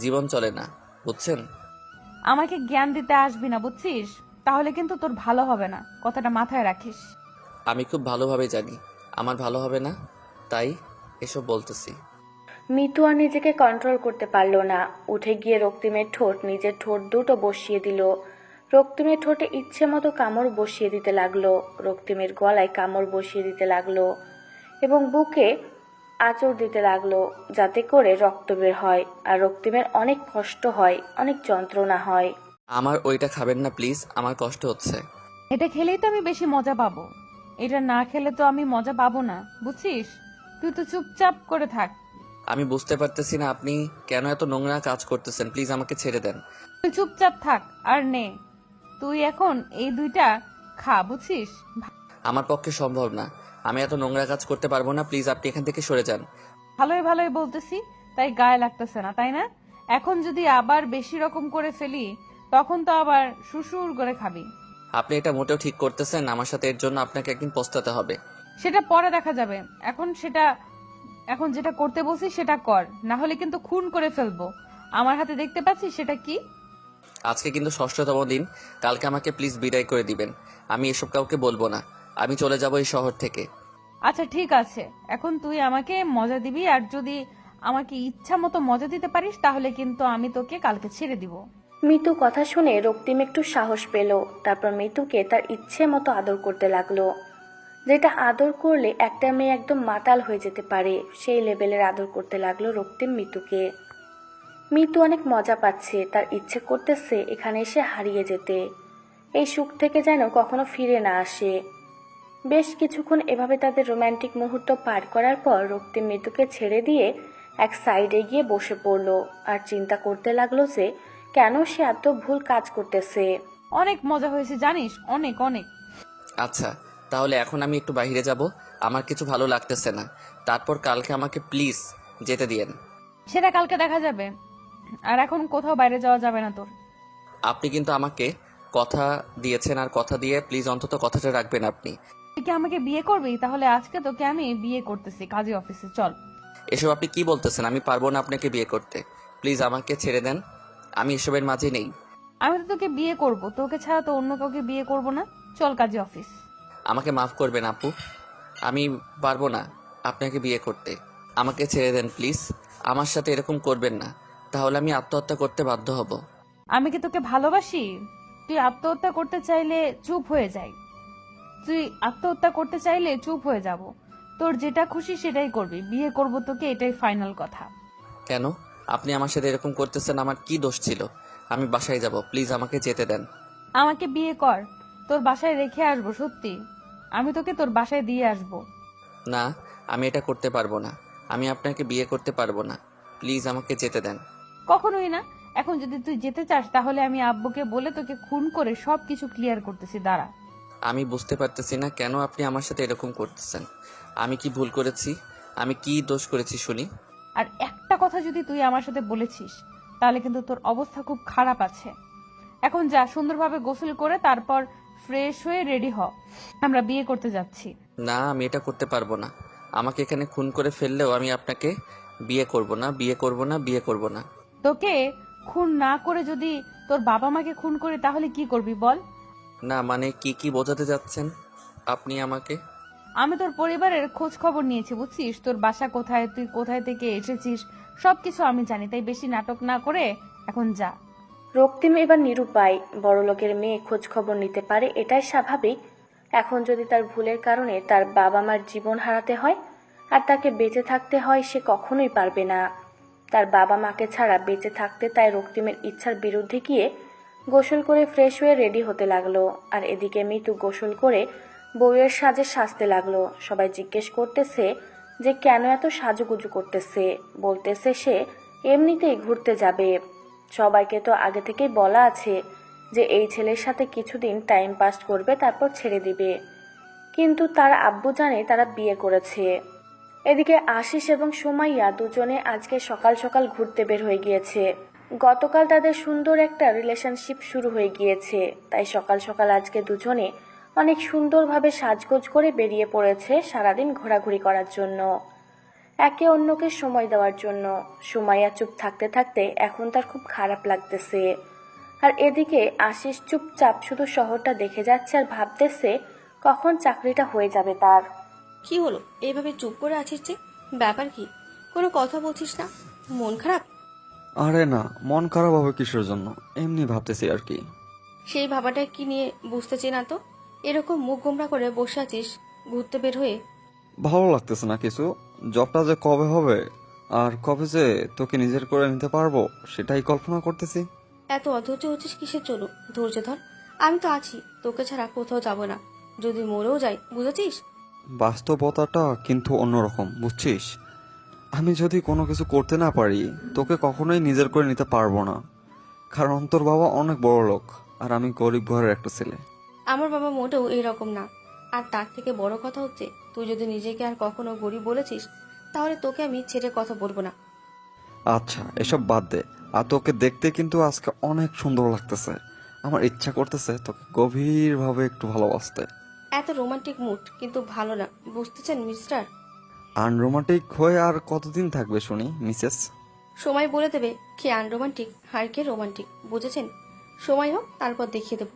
জীবন চলে না, বুঝছেন? আমাকে জ্ঞান দিতে আসবি না, বুঝছিস? তাহলে কিন্তু তোর ভালো হবে না, কথাটা মাথায় রাখিস। আমি খুব ভালোভাবে জানি আমার ভালো হবে না, তাই এসব বলতেছি। মিতু আর নিজেকে কন্ট্রোল করতে পারল না, উঠে গিয়ে রক্তিমের ঠোঁট নিজের ঠোঁট দুটো বসিয়ে দিল। রক্তিমের ঠোঁটে ইচ্ছে মতো কামড় বসিয়ে দিতে লাগলো, রক্তিমের গলায় কামড় বসিয়ে দিতে লাগলো এবং বুকে আঁচড় দিতে লাগলো, যাতে করে রক্ত বের হয়। আর রক্তিমের অনেক কষ্ট হয়, অনেক যন্ত্রণা হয়। আমার ওইটা খাবেন না প্লিজ, আমার কষ্ট হচ্ছে। এটা খেলেই তো আমি বেশি মজা পাবো, এটা না খেলে তো আমি মজা পাবো না, বুঝছিস? তুই তো চুপচাপ করে থাক। আমি বুঝতে পারতেছি না আপনি কেন এত নোংরা কাজ করতেছেন, প্লিজ আমাকে ছেড়ে দেন। তুই চুপচাপ থাক আর নে, তুই এখন এই দুইটা খা, বুঝছিস? আমার পক্ষে সম্ভব না, আমি এত নোংরা কাজ করতে পারবো না, প্লিজ আপনি এখান থেকে সরে যান। ভালোই ভালোই বলতেছি, তাই গায়ে লাগতেছে না, তাই না? এখন যদি আবার বেশি রকম করে ফেলি, তখন তো আবার সুসুর করে খাবি। আপনি এটা মোটেও ঠিক করতেছেন, আমার সাথে এর জন্য আপনাকে একদিন পস্তাতে হবে। সেটা পরে দেখা যাবে, এখন যেটা করতে বলছি সেটা কর, না হলে কিন্তু খুন করে ফেলবো। আমার হাতে দেখতে পাচ্ছিস সেটা কি? আজকে কিন্তু 6ষ্ঠতম দিন, কালকে আমাকে প্লিজ বিদায় করে দিবেন। আমি এসব কাউকে বলবো না, আমি চলে যাব এই শহর থেকে। আচ্ছা ঠিক আছে, এখন তুই আমাকে মজা দিবি, আর যদি আমাকে ইচ্ছা মতো মজা দিতে পারিস তাহলে কিন্তু আমি তোকে কালকে ছেড়ে দিব। মিতু কথা শুনে রক্তিম একটু সাহস পেল, তারপর মিতুকে তার ইচ্ছে মতো আদর করতে লাগলো, যেটা আদর করলে একটা মেয়ে একদম মাতাল হয়ে যেতে পারে, সেই লেভেলের আদর করতে লাগলো রক্তিম মিতুকে। মিতু অনেক মজা পাচ্ছে, তার ইচ্ছে করতেছে এখানে এসে হারিয়ে যেতে, এই সুখ থেকে যেন কখনো ফিরে না আসে। বেশ কিছুক্ষণ এভাবে তাদের রোমান্টিক মুহূর্ত পার করার পর রক্তিম মিতুকে ছেড়ে দিয়ে এক সাইডে গিয়ে বসে পড়লো আর চিন্তা করতে লাগলো যে কেন সে এত ভুল কাজ করতেছে। অনেক মজা হয়েছে জানিস, অনেক অনেক। আচ্ছা, তাহলে এখন আমি একটু বাইরে যাব, আমার কিছু ভালো লাগতেছে না। তারপর কালকে আমাকে প্লিজ যেতে দিয়েন। সেটা কালকে দেখা যাবে, আর এখন কোথাও বাইরে যাওয়া যাবে না তোর। আপনি কিন্তু আমাকে কথা দিয়েছেন, আর কথা দিয়ে প্লিজ অন্তত কথাটা রাখবেন আপনি। তুই কি আমাকে বিয়ে করবি? তাহলে আজকে তোকে আমি বিয়ে করতেছি কাজী অফিসে, চল। এসব আপনি কি বলতেছেন? আমি পারবো না আপনাকে বিয়ে করতে। প্লিজ আমাকে ছেড়ে দেন, আমি এসবের মাঝে নেই। আমি তো তোকে বিয়ে করব, তোকে ছাড়া তো অন্য কাউকে বিয়ে করব না। চল কাজী অফিস। আমাকে মাফ করবেন আপু, আমি পারবো না আপনাকে বিয়ে করতে। আমাকে ছেড়ে দেন প্লিজ, আমার সাথে এরকম করবেন না, তাহলে আমি আত্মহত্যা করতে বাধ্য হব। আমি কি তোকে ভালোবাসি? তুই আত্মহত্যা করতে চাইলে চুপ হয়ে যাই, তুই আত্মহত্যা করতে চাইলে চুপ হয়ে যাব। তোর যেটা খুশি সেটাই করবি, বিয়ে করব তোকে, এটাই ফাইনাল কথা। কেন আপনি আমার সাথে এরকম করতেছেন? আমার কি দোষ ছিল? আমি বাসায় যাব, প্লিজ আমাকে যেতে দেন। আমাকে বিয়ে কর, তোর বাসায় রেখে আসবো, সত্যি আমি তোকে তোর বাসায় দিয়ে আসবো। না, আমি এটা করতে পারবো না, আমি আপনাকে বিয়ে করতে পারবো না, প্লিজ আমাকে যেতে দেন। কখনোই না। এখন যদি তুই যেতে চাস তাহলে আমি আব্বুকে বলে তোকে খুন করে সবকিছু ক্লিয়ার করতেছি, দাঁড়া। আমি বুঝতে পারতেছি না কেন আপনি আমার সাথে এরকম করতেছেন। আমি কি ভুল করেছি? আমি কি দোষ করেছি শুনি? আর একটা কথা যদি তুই আমার সাথে বলেছিস তাহলে কিন্তু তোর অবস্থা খুব খারাপ আছে। এখন যা, সুন্দরভাবে গোসল করে তারপর ফ্রেশ হয়ে রেডি হ, আমরা বিয়ে করতে যাচ্ছি। না, আমি এটা করতে পারবো না। আমাকে এখানে খুন করে ফেললেও আমি আপনাকে বিয়ে করব না, বিয়ে করব না, বিয়ে করব না। তোকে খুন না করে যদি তোর বাবা মাকে খুন করি তাহলে কি করবি বল? না মানে কি কি বোঝাতে যাচ্ছেন আপনি আমাকে? আমি তোর পরিবারের খোঁজ খবর নিয়েছি, বুঝছিস? তোর বাসা কোথায়, তুই কোথায় থেকে এসেছিস সবকিছু আমি জানি, তাই বেশি নাটক না করে এখন যা। রক্তিম এবার নিরুপায়, বড়লোকের মেয়ে খোঁজ খবর নিতে পারে এটাই স্বাভাবিক। এখন যদি তার ভুলের কারণে তার বাবা মার জীবন হারাতে হয় আর তাকে বেঁচে থাকতে হয়, সে কখনোই পারবে না। তার বাবা মাকে ছাড়া বেঁচে থাকতে, তাই রক্তিমের ইচ্ছার বিরুদ্ধে গিয়ে গোসল করে ফ্রেশ হয়ে রেডি হতে লাগলো। আর এদিকে মিতু গোসল করে বউয়ের সাজে সাজতে লাগলো। সবাই জিজ্ঞেস করতেছে যে কেন এত সাজুগুজু করতেছে, বলতেছে সে এমনিতেই ঘুরতে যাবে। সবাইকে তো আগে থেকেই বলা আছে যে এই ছেলের সাথে কিছুদিন টাইম পাস করবে, তারপর ছেড়ে দিবে। কিন্তু তার আব্বু জানে তারা বিয়ে করেছে। এদিকে আশিস এবং সুমাইয়া দুজনে আজকে সকাল সকাল ঘুরতে বের হয়ে গিয়েছে। গতকাল তাদের সুন্দর একটা রিলেশনশিপ শুরু হয়ে গিয়েছে, তাই সকাল সকাল আজকে দুজনে অনেক সুন্দরভাবে সাজগোজ করে বেরিয়ে পড়েছে সারাদিন ঘোরাঘুরি করার জন্য, একে অন্যকে সময় দেওয়ার জন্য। সুমাইয়া চুপ থাকতে থাকতে এখন তার খুব খারাপ লাগতেছে। আর এদিকে আশিস চুপচাপ শুধু শহরটা দেখে যাচ্ছে আর ভাবতেছে কখন চাকরিটা হয়ে যাবে তার। কি হলো, এইভাবে চুপ করে আছিস যে? ব্যাপার কি? কোনো কথা বলছিস না? মন খারাপ? আরে না, মন খারাপ হবে কিসের জন্য, এমনি ভাবতেছি আর কি। সেই ভাবাটা কি নিয়ে বুঝতেছি না তো। এরকম মুখ গোমরা করে বসে আছিস ঘুরতে বের হয়ে। ভালো লাগতেছে না কিছু। জবটা যে কবে হবে আর কবে যে তোকে নিজের করে নিতে পারবো সেটাই কল্পনা করতেছি। এত অধৈর্য হচ্ছিস কিসের জন্য? ধৈর্য ধর, আমি তো আছি, তোকে ছাড়া কোথাও যাব না। যদি মরেও যাই, বুঝেছিস? বাস্তবতাটা কিন্তু অন্যরকম, বুঝছিস? আমি যদি কোনো কিছু করতে না পারি তোকে কখনোই নিজের করে নিতে পারবো না, কারণ তোর বাবা অনেক বড় লোক আর আমি গরিব ঘরের একটা ছেলে। আমার বাবা মোটেও এইরকম না। আর তার থেকে বড় কথা হচ্ছে, তুই যদি নিজেকে আর কখনো গরিব বলেছিস তাহলে তোকে আমি ছেড়ে কথা বলবো না। আচ্ছা এসব বাদ দে, আর তোকে দেখতে কিন্তু আজকে অনেক সুন্দর লাগতেছে। আমার ইচ্ছা করতেছে তোকে গভীরভাবে একটু ভালোবাসতে। এত রোমান্টিক মুড কিন্তু ভালো না, বুঝতেছেন মিস্টার? আনরোমান্টিক হয়ে আর কতদিন থাকবে শুনি মিসেস? সময় বলে দেবে কে আনরোমান্টিক আর কে রোমান্টিক, বুঝেছেন? সময় হোক, তারপর দেখিয়ে দেবো।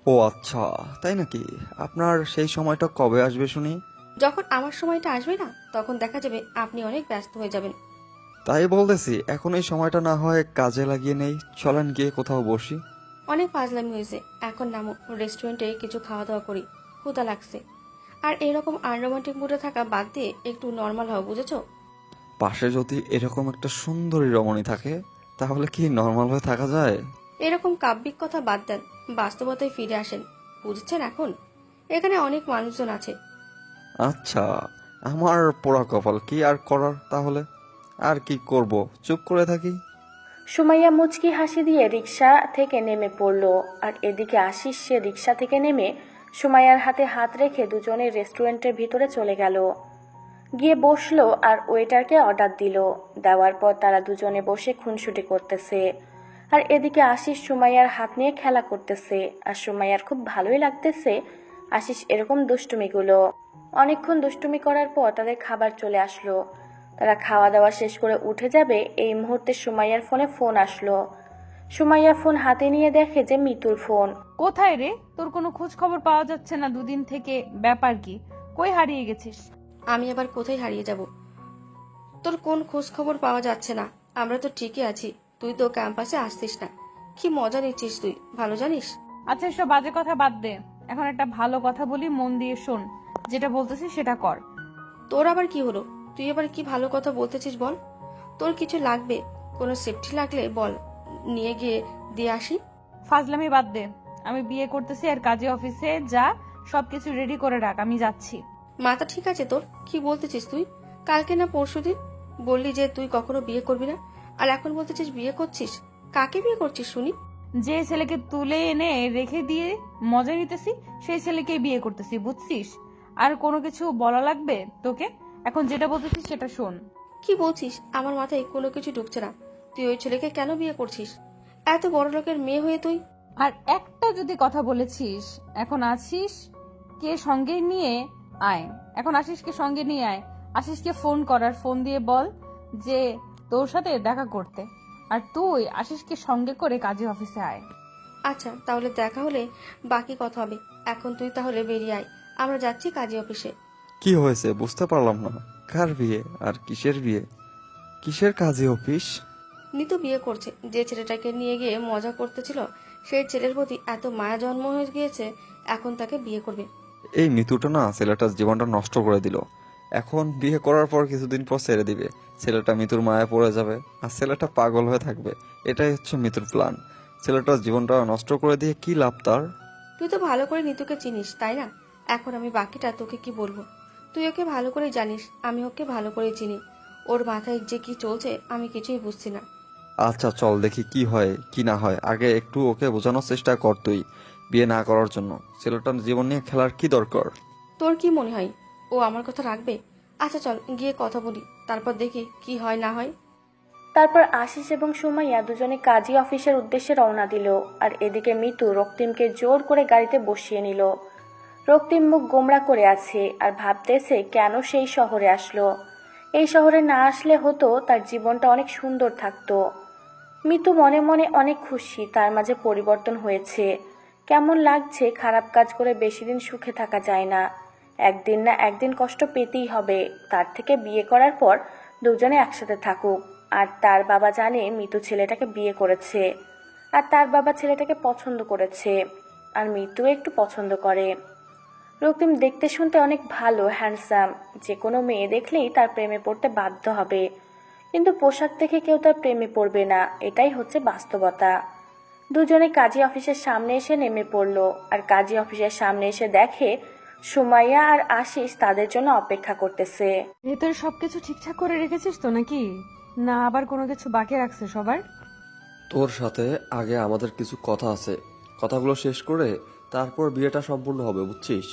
ও আচ্ছা, তাই নাকি? আপনার সেই সময়টা কবে আসবে শুনি? যখন আমার সময়টা আসবে না, তখন দেখা যাবে আপনি অনেক ব্যস্ত হয়ে যাবেন। তাই বলতেছি, এখন এই সময়টা না হয় কাজে লাগিয়ে নেই। চলেন গিয়ে কোথাও বসি। অনেক ফাজলামি হয়েছে, এখন নামো, রেস্টুরেন্টে কিছু খাওয়া দাওয়া করি, ক্ষুধা লাগছে। আর এরকম আনরোমান্টিক মুডে থাকা বাদ দিয়ে একটু নর্মাল হও, বুঝেছো? পাশে যদি এরকম একটা সুন্দরী রমণী থাকে তাহলে কি নর্মাল হয়ে থাকা যায়? এরকম কাব্যিক কথা বাদ দেন, বাস্তবতায় ফিরে আসেন, বুঝেছেন? এখন এখানে অনেক মানুষজন আছে। আচ্ছা, আমার পোড়া কপাল, কি আর করার তাহলে। আর কি করব, চুপ করে থাকি। সুমাইয়া মুচকি হাসি দিয়ে রিক্সা থেকে নেমে পড়ল। আর এদিকে আশিস সে রিক্সা থেকে নেমে সুমাইয়ার হাতে হাত রেখে দুজনে রেস্টুরেন্টের ভিতরে চলে গেল। গিয়ে বসলো আর ওয়েটারকে অর্ডার দিল। দেওয়ার পর তারা দুজনে বসে খুনসুটি করতেছে। আর এদিকে আশিস সুমাইয়ার হাত নিয়ে খেলা করতেছে। আর সুমাইয়ার খুব ভালোই লাগতেছে আশিস এরকম দুষ্টুমিগুলো। অনেকক্ষণ দুষ্টুমি করার পর তাদের খাবার চলে আসলো। তারা খাওয়া দাওয়া শেষ করে উঠে যাবে এই মুহূর্তে সুমাইয়ার ফোনে ফোন আসলো। সুমাইয়া ফোন হাতে নিয়ে দেখে যে মিতুর ফোন। কোথায় রে? তোর কোনো খোঁজ খবর পাওয়া যাচ্ছে না দুদিন থেকে, ব্যাপার কি? কই হারিয়ে গেছিস? আমি আবার কোথায় হারিয়ে যাব? তোর কোন খোঁজ খবর পাওয়া যাচ্ছে না? আমরা তো ঠিকই আছি, তুই তো ক্যাম্পাসে আসছিস না। কি মজা নিচ্ছিস তুই, ভালো জানিস। আচ্ছা, এসব বাজে কথা বাদ দে। এখন একটা ভালো কথা বলি, মন দিয়ে শোন। যেটা বলতেছি সেটা কর। তোর আবার কি হলো? তুই আবার কি ভালো কথা বলতেছিস বল। তোর কিছু লাগবে, কোনো সেফটি লাগলে বল, নিয়ে গিয়ে দিয়ে আসি। ফাজলামি বাদ দে। আমি বিয়ে করতেছি আর কাজে অফিসে যা, সবকিছু রেডি করে রাখ, আমি যাচ্ছি। মাথা ঠিক আছে তোর? কি বলতেছিস তুই? কালকে না পরশুদিন বললি যে তুই কখনো বিয়ে করবি না, আর এখন বলতেছিস বিয়ে করছিস। কাকে বিয়ে করছিস শুনি? যে ছেলেকে তুলে এনে রেখে দিয়ে মজা নিতেছি সেই ছেলেকে বিয়ে করতেছি, বুঝছিস? আর কোনো কিছু বলা লাগবে তোকে? এখন যেটা বলতেছিস সেটা শোন। কি বলছিস? আমার মাথায় কোনো কিছু ঢুকছে না। তুই ওই ছেলেকে কেন বিয়ে করছিস? এত বড় লোকের মেয়ে হয়ে তুই? আর একটা যদি কথা বলেছিস, এখন আসিস কে সঙ্গে নিয়ে আয়। এখন আশিসকে সঙ্গে নিয়ে আয়। আশিসকে ফোন করার, ফোন দিয়ে বল যে তোর সাথে দেখা করতে। আর তুই আশিসকে সঙ্গে করে কাজী অফিসে আয়। আচ্ছা, তাহলে দেখা হলে বাকি কথা হবে। এখন তুই তাহলে বেরিয়ে আয়, আমরা যাচ্ছি কাজী অফিসে। কি হয়েছে বুঝতে পারলাম না। কার বিয়ে আর কিসের বিয়ে? কিসের কাজী অফিস? নিতু বিয়ে করছে। যে ছেলেটাকে নিয়ে গিয়ে মজা করতেছিল, সেই ছেলের প্রতি এত মায়া জন্ম হয়ে গিয়েছে, এখন তাকে বিয়ে করবে। এই মিতুটা না ছেলেটার জীবনটা নষ্ট করে দিল। এখন বিয়ে করার পর কিছুদিন পর ছেড়ে দিবে। ছেলেটা মিতুর মায়া পড়ে যাবে আর ছেলেটা পাগল হয়ে থাকবে। এটাই হচ্ছে মিতুর প্ল্যান। ছেলেটার জীবনটা নষ্ট করে দিয়ে কি লাভ তার? তুই তো ভালো করে নিতুকে চিনিস, তাই না? এখন আমি বাকিটা তোকে কি বলবো? তুই ওকে ভালো করে জানিস, আমি ওকে ভালো করে চিনি। ওর মাথায় যে কি চলছে আমি কিছুই বুঝছি না। আচ্ছা চল দেখি কি হয় কি না হয়। আগে একটু ওকে বোঝানোর চেষ্টা কর তুই, বিয়ে না করার জন্য। ছেলেটার জীবন নিয়ে খেলার কি দরকার? তোর কি মনে হয় ও আমার কথা রাখবে? আচ্ছা চল গিয়ে কথা বলি, তারপর দেখি কি হয় না হয়। তারপর আশিস এবং সুমাইয়া দুজনে কাজী অফিসের উদ্দেশ্যে রওনা দিল। আর এদিকে মিতু রক্তিমকে জোর করে গাড়িতে বসিয়ে নিল। রক্তিম মুখ গোমড়া করে আছে আর ভাবতেছে কেন সেই শহরে আসলো। এই শহরে না আসলে হতো তার জীবনটা অনেক সুন্দর থাকতো। মিতু মনে মনে অনেক খুশি তার মাঝে পরিবর্তন হয়েছে। কেমন লাগছে, খারাপ কাজ করে বেশি দিন সুখে থাকা যায় না। একদিন না একদিন কষ্ট পেতেই হবে। তার থেকে বিয়ে করার পর দুজনে একসাথে থাকুক। আর তার বাবা জানে মিতু ছেলেটাকে বিয়ে করেছে। আর তার বাবা ছেলেটাকে পছন্দ করেছে। আর মিতু একটু পছন্দ করে। রক্তিম দেখতে শুনতে অনেক ভালো, হ্যান্ডসাম। যে কোনো মেয়ে দেখলেই তার প্রেমে পড়তে বাধ্য হবে। কিন্তু পোশাক দেখে কেউ তার প্রেমে পড়বে না, এটাই হচ্ছে বাস্তবতা। দুজনে কাজী অফিসের সামনে এসে নেমে পড়লো। আর কাজী অফিসের সামনে এসে দেখে সুমাইয়া আর আশিস তাদের জন্য অপেক্ষা করতেছে। ভেতরে সবকিছু ঠিকঠাক করে রেখেছিস তো নাকি? না আবার কোনো কিছু বাকি রাখছে সবার? তোর সাথে আগে আমাদের কিছু কথা আছে, কথাগুলো শেষ করে তারপর বিয়েটা সম্পূর্ণ হবে, বুঝছিস?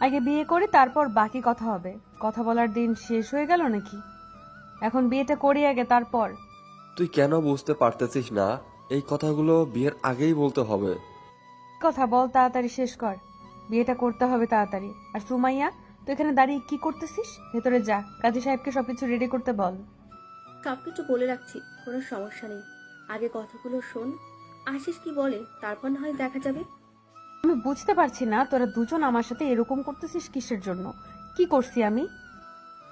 আগে বিয়ে করে তারপর বাকি কথা হবে। কথা বলার দিন শেষ হয়ে গেল নাকি? এখন বিয়েটা করি আগে, তারপর। তুই কেন বুঝতে পারতেছিস না? এই কথাগুলো বিয়ের আগেই বলতে হবে। কথা বল, তাড়াতাড়ি শেষ কর। বিয়েটা করতে হবে তাড়াতাড়ি। আর সুমাইয়া, তুই এখানে দাঁড়িয়ে কি করতেছিস? ভেতরে যা, কাজী সাহেবকে সবকিছু রেডি করতে বল। সবকিছু বলে রাখছি, কোনো সমস্যা নেই। আগে কথাগুলো শোন, আশিস কি বলে, তারপর না হয় দেখা যাবে। আমি বুঝতে পারছি না তোরা দুজন আমার সাথে এরকম করতেছিস কিসের জন্য? কি করছি আমি?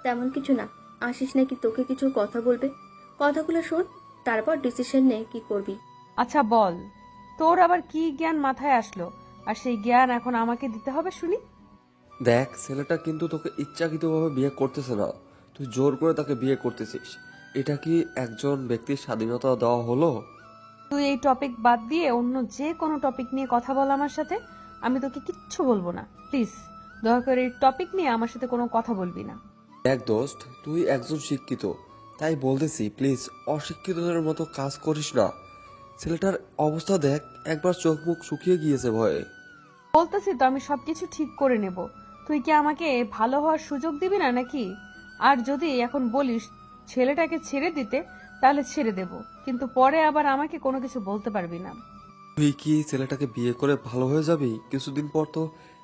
তেমন কিছু না, আশিস নাকি তোকে কিছু কথা বলবে। কথাগুলো শোন, তারপর ডিসিশন নে কি করবি। আচ্ছা বল, তোর আবার কি জ্ঞান মাথায় আসলো? আর সেই জ্ঞান এখন আমাকে দিতে হবে শুনি। দেখ, ছেলেটা কিন্তু তোকে ইচ্ছাকৃতভাবে বিয়ে করতেছে না, তুই জোর করে তাকে বিয়ে করতেছিস। এটা কি একজন ব্যক্তির স্বাধীনতা দেওয়া হলো? তুই এই টপিক বাদ দিয়ে অন্য যে কোনো টপিক নিয়ে কথা বল আমার সাথে। আমি তোকে কিচ্ছু বলবো না, প্লিজ। দয়া করে এই টপিক নিয়ে আমার সাথে কোনো কথা বলবি না। দেখ দোস্ত, তুই একজন শিক্ষিত, তাই বলতেছি প্লিজ অশিক্ষিতদের মতো কাজ করিস না। ছেলেটার অবস্থা দেখ, একবার চোখ মুখ শুকিয়ে গিয়েছে ভয়ে। বলতেছি তো আমি সবকিছু ঠিক করে নেব। তুই কি আমাকে ভালো হওয়ার সুযোগ দিবি না নাকি? আর যদি এখন বলিস ছেলেটাকে ছেড়ে দিতে, তাহলে ছেড়ে দেব, কিন্তু পরে আবার আমাকে কোনো কিছু বলতে পারবি না। তুই কি ছেলেটাকে বিয়ে করে ভালো হয়ে যাবি? কিছুদিন পর তো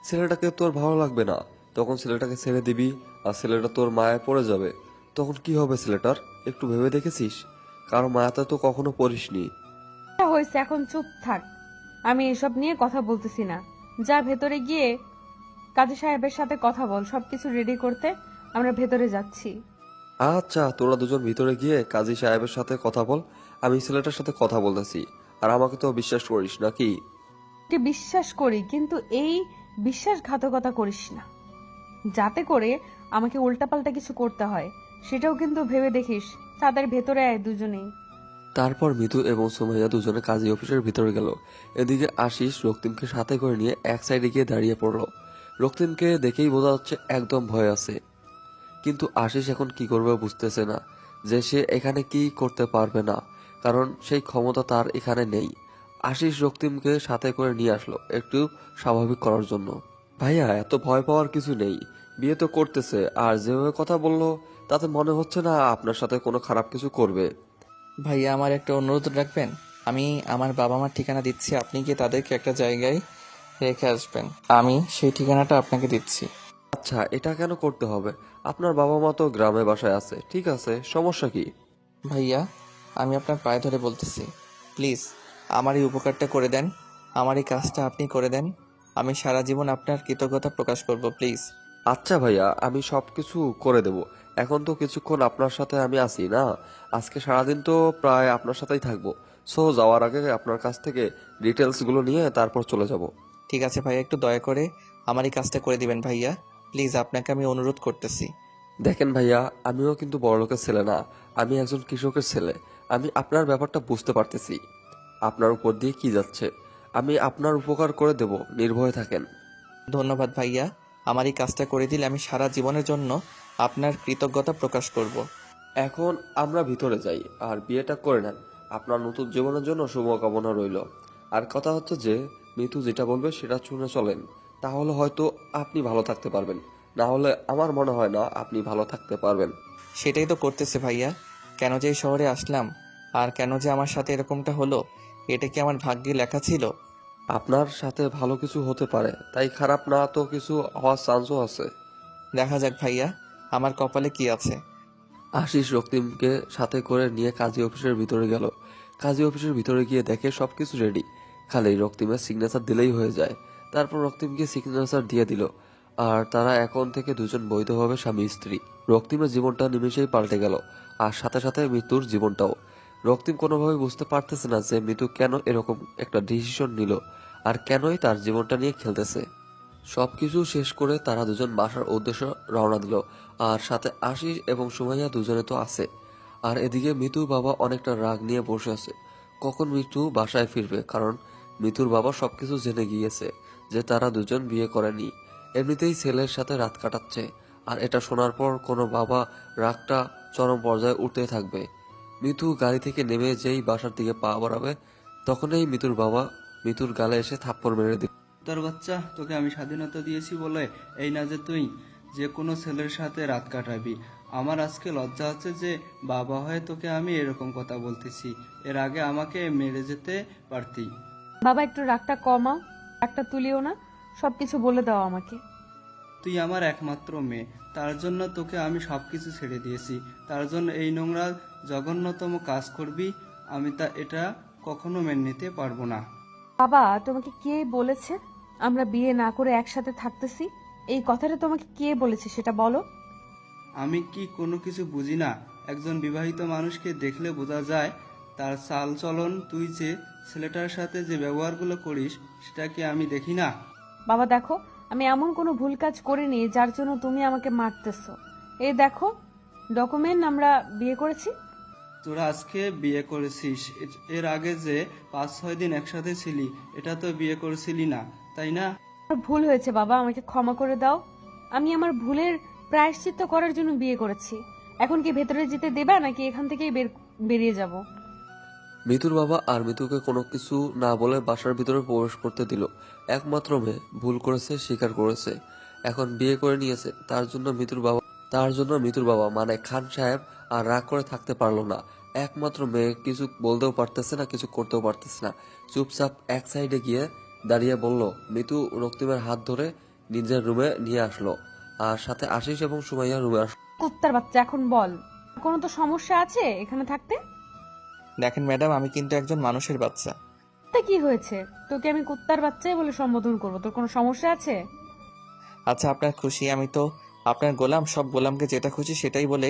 ছেলেটাকে তোর ভালো লাগবে না, তখন ছেলেটাকে ছেড়ে দিবি আর ছেলেটা তোর মায়ায় পড়ে যাবে। তখন কি হবে ছেলেটার একটু ভেবে দেখেছিস? কারো মায়াতে তো কখনো পড়িসনি। হয়েছে, এখন চুপ থাক। আমি এসব নিয়ে কথা বলতেছি না। যা ভেতরে গিয়ে কাজী সাহেবের সাথে কথা বল, সবকিছু রেডি করতে। আমরা ভেতরে যাচ্ছি। আচ্ছা, তোরা দুজন ভিতরে গিয়ে কাজী সাহেবের সাথে কথা বল, আমি ছেলেটার সাথে কথা বলতেছি। আর আমাকে তো বিশ্বাস করিস নাকি? তোকে বিশ্বাস করি, কিন্তু এই বিশ্বাসঘাতকতা করিস না, যাতে করে আমাকে উল্টাপাল্টা কিছু করতে হয়। সেটাও কিন্তু ভেবে দেখিস। তাদের ভেতরে আয় দুজনেই। তারপর মিতু এবং সুমাইয়া দুজনে কাজী অফিসের ভিতরে গেল। এদিকে আশিস রক্তিমকে সাথে করে নিয়ে এক সাইডে গিয়ে দাঁড়িয়ে পড়ল। রক্তিমকে দেখেই বোঝা যাচ্ছে একদম ভয় আছে, কিন্তু আশিস এখন কি করবে বুঝতেছে না, যে সে এখানে কি করতে পারবে না, কারণ সেই ক্ষমতা তার এখানে নেই। আশিস রক্তিমকে সাথে করে নিয়ে আসলো একটু স্বাভাবিক করার জন্য। ভাইয়া, এত ভয় পাওয়ার কিছু নেই, বিয়ে তো করতেছে, আর যেভাবে কথা বললো তাতে মনে হচ্ছে না আপনার সাথে কোনো খারাপ কিছু করবে। ভাইয়া, আমার একটা অনুরোধ রাখবেন? আমি আমার বাবা মার ঠিকানা দিচ্ছি, আপনি গিয়ে তাদেরকে একটা জায়গায় রেখে আসবেন। আমি সেই ঠিকানাটা আপনাকে দিচ্ছি। আচ্ছা, এটা কেন করতে হবে? আপনার বাবা মা তো গ্রামে বাসায় আছে, ঠিক আছে, সমস্যা কি? ভাইয়া, আমি আপনার পায়ে ধরে বলতেছি, প্লিজ আমার এই উপকারটা করে দেন। আমার এই কাজটা আপনি করে দেন। আমি সারা জীবন আপনার কৃতজ্ঞতা প্রকাশ করব, প্লিজ। আচ্ছা ভাইয়া, আমি সবকিছু করে দেব। এখন তো কিছুক্ষণ আপনার সাথে আমি আছি না, আজকে সারাদিন তো প্রায় আপনার সাথেই থাকবো। সো যাওয়ার আগে আপনার কাছ থেকে ডিটেলস গুলো নিয়ে তারপর চলে যাব। ঠিক আছে ভাইয়া, একটু দয়া করে আমার এই কাজটা করে দিবেন ভাইয়া, প্লিজ, আপনাকে আমি অনুরোধ করতেছি। দেখেন ভাইয়া, আমিও কিন্তু বড়লোকের ছেলে না, আমি একজন কৃষকের ছেলে। আমি আপনার ব্যাপারটা বুঝতে পারতেছি, আপনার উপর দিয়ে কি যাচ্ছে। আমি আপনার উপকার করে দেব, নির্ভয়ে থাকেন। ধন্যবাদ ভাইয়া, আমার এই কাজটা করে দিলে আমি সারা জীবনের জন্য আপনার কৃতজ্ঞতা প্রকাশ করব। এখন আমরা ভিতরে যাই আর বিয়েটা করে নেন। আপনার নতুন জীবনের জন্য শুভকামনা রইল। আর কথা হচ্ছে যে মিতু যেটা বলবে সেটা শুনে চলেন, তাহলে হয়তো আপনি ভালো থাকতে পারবেন, না হলে আমার মনে হয় না আপনি ভালো থাকতে পারবেন। সেটাই তো করতেছে ভাইয়া। কেন যে এই শহরে আসলাম, আর কেন যে আমার সাথে এরকমটা হলো, এটা কি আমার ভাগ্যে লেখা ছিল? আপনার সাথে ভালো কিছু হতে পারে, তাই খারাপ না তো কিছু হওয়ার চান্সও আছে। দেখা যাক ভাইয়া, আমার কপালে কি আছে। আশিস রক্তিমকে সাথে করে নিয়ে কাজী অফিসের ভিতরে গেল। কাজী অফিসের ভিতরে গিয়ে দেখে সবকিছু রেডি, খালি রক্তিমের সিগনেচার দিলেই হয়ে যায়। তারপর রক্তিমকে সিগনেচার দিয়ে দিল, আর তারা এখন থেকে দুজন বৈধভাবে স্বামী স্ত্রী। রক্তিমের জীবনটা নিমেষেই পাল্টে গেল, আর সাথে সাথে মৃত্যুর জীবনটাও। রক্তিম কোনোভাবে বুঝতে পারতেছে না যে মৃত্যু কেন এরকম একটা ডিসিশন নিল, আর কেনই তার জীবনটা নিয়ে খেলতেছে। সবকিছু শেষ করে তারা দুজন বাসার উদ্দেশ্যে রওনা দিল, আর সাথে আশিস এবং সুমাইয়া দুজনে তো আছে। আর এদিকে মিতুর বাবা অনেকটা রাগ নিয়ে বসে আছে, কখন মিতু বাসায় ফিরবে, কারণ মিতুর বাবা সবকিছু জেনে গিয়েছে যে তারা দুজন বিয়ে করেনি, এমনিতেই ছেলের সাথে রাত কাটাচ্ছে। আর এটা শোনার পর কোনো বাবা রাগটা চরম পর্যায়ে উঠতে থাকবে। মিতু গাড়ি থেকে নেমে যেই বাসার দিকে পা বাড়াবে, তখনই মিতুর বাবা মিতুর গালে এসে থাপ্পড় মেরে দিল। তোর বাচ্চা, তোকে আমি স্বাধীনতা দিয়েছি বলে এই না যে তুই যে কোনো ছেলের সাথে রাত কাটাবি। আমার আজকে লজ্জা হচ্ছে যে বাবা হয়ে তোকে আমি এরকম কথা বলতেছি। এর আগে আমাকে মেরে যেতে পারতি। বাবা, একটু রাগটা কমাও, রাগটা তুলিও না, সবকিছু বলে দাও আমাকে। তুই আমার একমাত্র মেয়ে, তার জন্য তোকে আমি সবকিছু ছেড়ে দিয়েছি। তার জন্য এই নোংরা জঘন্যতম কাজ করবি, আমি এটা কখনো মেনে নিতে পারবো না। বাবা, তোমাকে কে বলেছে আমরা বিয়ে না করে একসাথে থাকতেছি? এই কথাটা তোমাকে কে বলেছে সেটা বলো। আমি কি কোনো কিছু বুঝি না? একজন বিবাহিত মানুষকে দেখলে বোঝা যায় তার চাল চলন। তুই যে ছেলেটার সাথে যে ব্যবহারগুলো করিস সেটা কি আমি দেখি না? বাবা দেখো, আমি এমন কোনো ভুল কাজ করিনি যার জন্য তুমি আমাকে মারতেছো। এই দেখো ডকুমেন্ট, আমরা বিয়ে করেছি। তোরা আজকে বিয়ে করেছিস, এর আগে যে 5-6 দিন একসাথে ছিলি এটা তো বিয়ে করেছিলি না, তাই না? আমার ভুল হয়েছে বাবা, আমাকে ক্ষমা করে দাও। আমি আমার ভুলের প্রায়শ্চিত্ত করার জন্য বিয়ে করেছি। এখন কি ভেতরে যেতে দেবা নাকি এখান থেকেই বেরিয়ে যাব? মিতুর বাবা আর মিতুকে কোনো কিছু না বলে বাসার ভিতরে প্রবেশ করতে দিল। একমাত্র মেয়ে, ভুল করেছে, স্বীকার করেছে, এখন বিয়ে করে নিয়েছে। তার জন্য মিতুর বাবা মানে খান সাহেব আর রাগ করে থাকতে পারলো না। একমাত্র মেয়ে, কিছু বলতেও পারতেছে না, কিছু করতেও পারতেছে না। চুপচাপ এক সাইডে গিয়ে দাঁড়িয়ে বলল। মিতু রক্তিমের হাত ধরে নিজের রুমে নিয়ে আসলো, আর সাথে আশিস এবং সুমাইয়া রুমে আসলো। কুত্তার বাচ্চা, এখন বল, কোনো তো সমস্যা আছে এখানে থাকতে? দেখেন ম্যাডাম, আমি কিন্তু একজন মানুষের বাচ্চা। তা কি হয়েছে? তোকে আমি কুত্তার বাচ্চাই বলে সম্বোধন করবো, তোর কোনো সমস্যা আছে? আচ্ছা, আপনার খুশি, আমি তো আপনার গোলাম। সব গোলামকে যেটা খুশি সেটাই বলে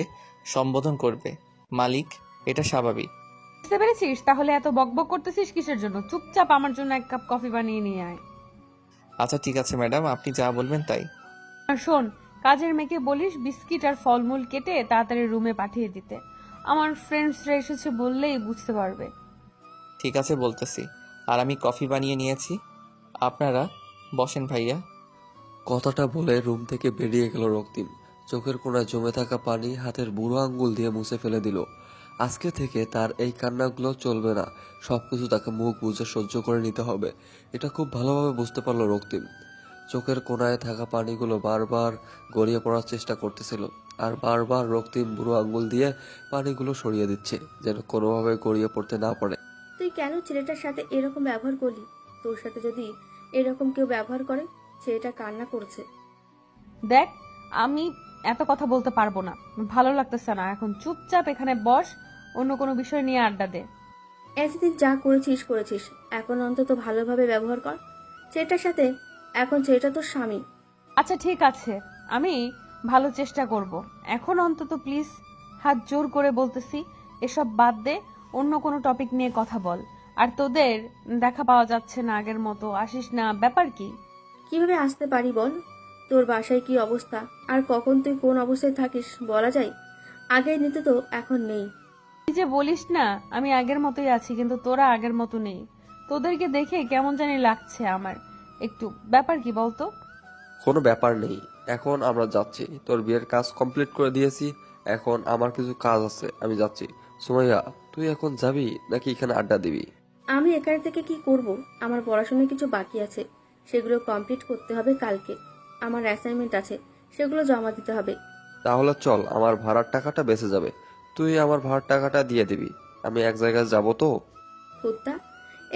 সম্বোধন করবে মালিক, এটা স্বাভাবিক। বুঝতে পেরেছিস? তাহলে এত বকবক করতেছিস কিসের জন্য? চুপচাপ আমার জন্য এক কাপ কফি বানিয়ে নিয়ে আয়। আচ্ছা ঠিক আছে ম্যাডাম, আপনি যা বলবেন তাই। আর শোন, কাজের মেয়েকে বলিস বিস্কিট আর ফলমূল কেটে তাড়াতাড়ি রুমে পাঠিয়ে দিতে। আমার ফ্রেন্ডসরা এসেছে বললেই বুঝতে পারবে। ঠিক আছে, বলতেছি। আর আমি কফি বানিয়ে নিয়েছি, আপনারা বসেন ভাইয়া। কথাটা বলে রুম থেকে বেরিয়ে গেল রক্তিম। চোখের কোণায় জমে থাকা পানি হাতের বুড়ো আঙ্গুল দিয়ে মুছে ফেলে দিল। আজকে থেকে তার এই কান্নাগুলো চলবে না, সবকিছু তাকে মুখ বুজে সহ্য করে নিতে হবে। এটা খুব ভালোভাবে বুঝতে পারলো রক্তিম। চোখের কোণায় থাকা পানিগুলো বারবার গড়িয়ে পড়ার চেষ্টা করতেছিল, আর বারবার রক্তিম বুড়ো আঙ্গুল দিয়ে পানিগুলো সরিয়ে দিচ্ছে, যেন কোনোভাবে গড়িয়ে পড়তে না পারে। তুই কেন ছেলেটার সাথে এরকম ব্যবহার করলি? তোর সাথে যদি এরকম কেউ ব্যবহার করে, ছেলেটা কান্না করছে। দেখ, আমি এত কথা বলতে পারবো না, ভালো লাগতেছে না। এখন চুপচাপ এখানে বস, অন্য কোনো বিষয় নিয়ে আড্ডা দে। এতদিন যা করেছিস, এখন অন্তত ভালোভাবে ব্যবহার কর ছেলেটার সাথে। এখন ছেলেটা তোর স্বামী। আচ্ছা ঠিক আছে, আমি ভালো চেষ্টা করব। এখন অন্তত প্লিজ হাত জোর করে বলতেছি, এসব বাদ দে, অন্য কোনো টপিক নিয়ে কথা বল। আর তোদের দেখা পাওয়া যাচ্ছে না আগের মতো, আসিস না, ব্যাপার কি? কিভাবে আসতে পারি বল? তোর বাসায় কি অবস্থা, আর কখন তুই কোন অবস্থায় থাকিস বলা যায়? আগের নিতে তো এখন নেই। তুই যে বলিস না আমি আগের মতোই আছি, কিন্তু তোরা আগের মতো নেই। তোদেরকে দেখে কেমন জানি লাগছে আমার একটু। ব্যাপার কি বলতো? কোনো ব্যাপার নেই, এখন আমরা যাচ্ছি। তোর বিয়ের কাজ কমপ্লিট করে দিয়েছি, এখন আমার কিছু কাজ আছে, আমি যাচ্ছি। সুমাইয়া, তুই এখন যাবি নাকি এখানে আড্ডা দিবি? আমি এখানে থেকে কি করব? আমার পড়াশোনায় কিছু বাকি আছে, সেগুলো কমপ্লিট করতে হবে কালকে। আমার অ্যাসাইনমেন্ট আছে, সেগুলো জমা দিতে হবে। তাহলে চল, আমার ভাড়ার টাকাটা বেঁচে যাবে, তুই আমার ভাড়ার টাকাটা দিয়ে দিবি। আমি এক জায়গায় যাব তো। কুত্তা,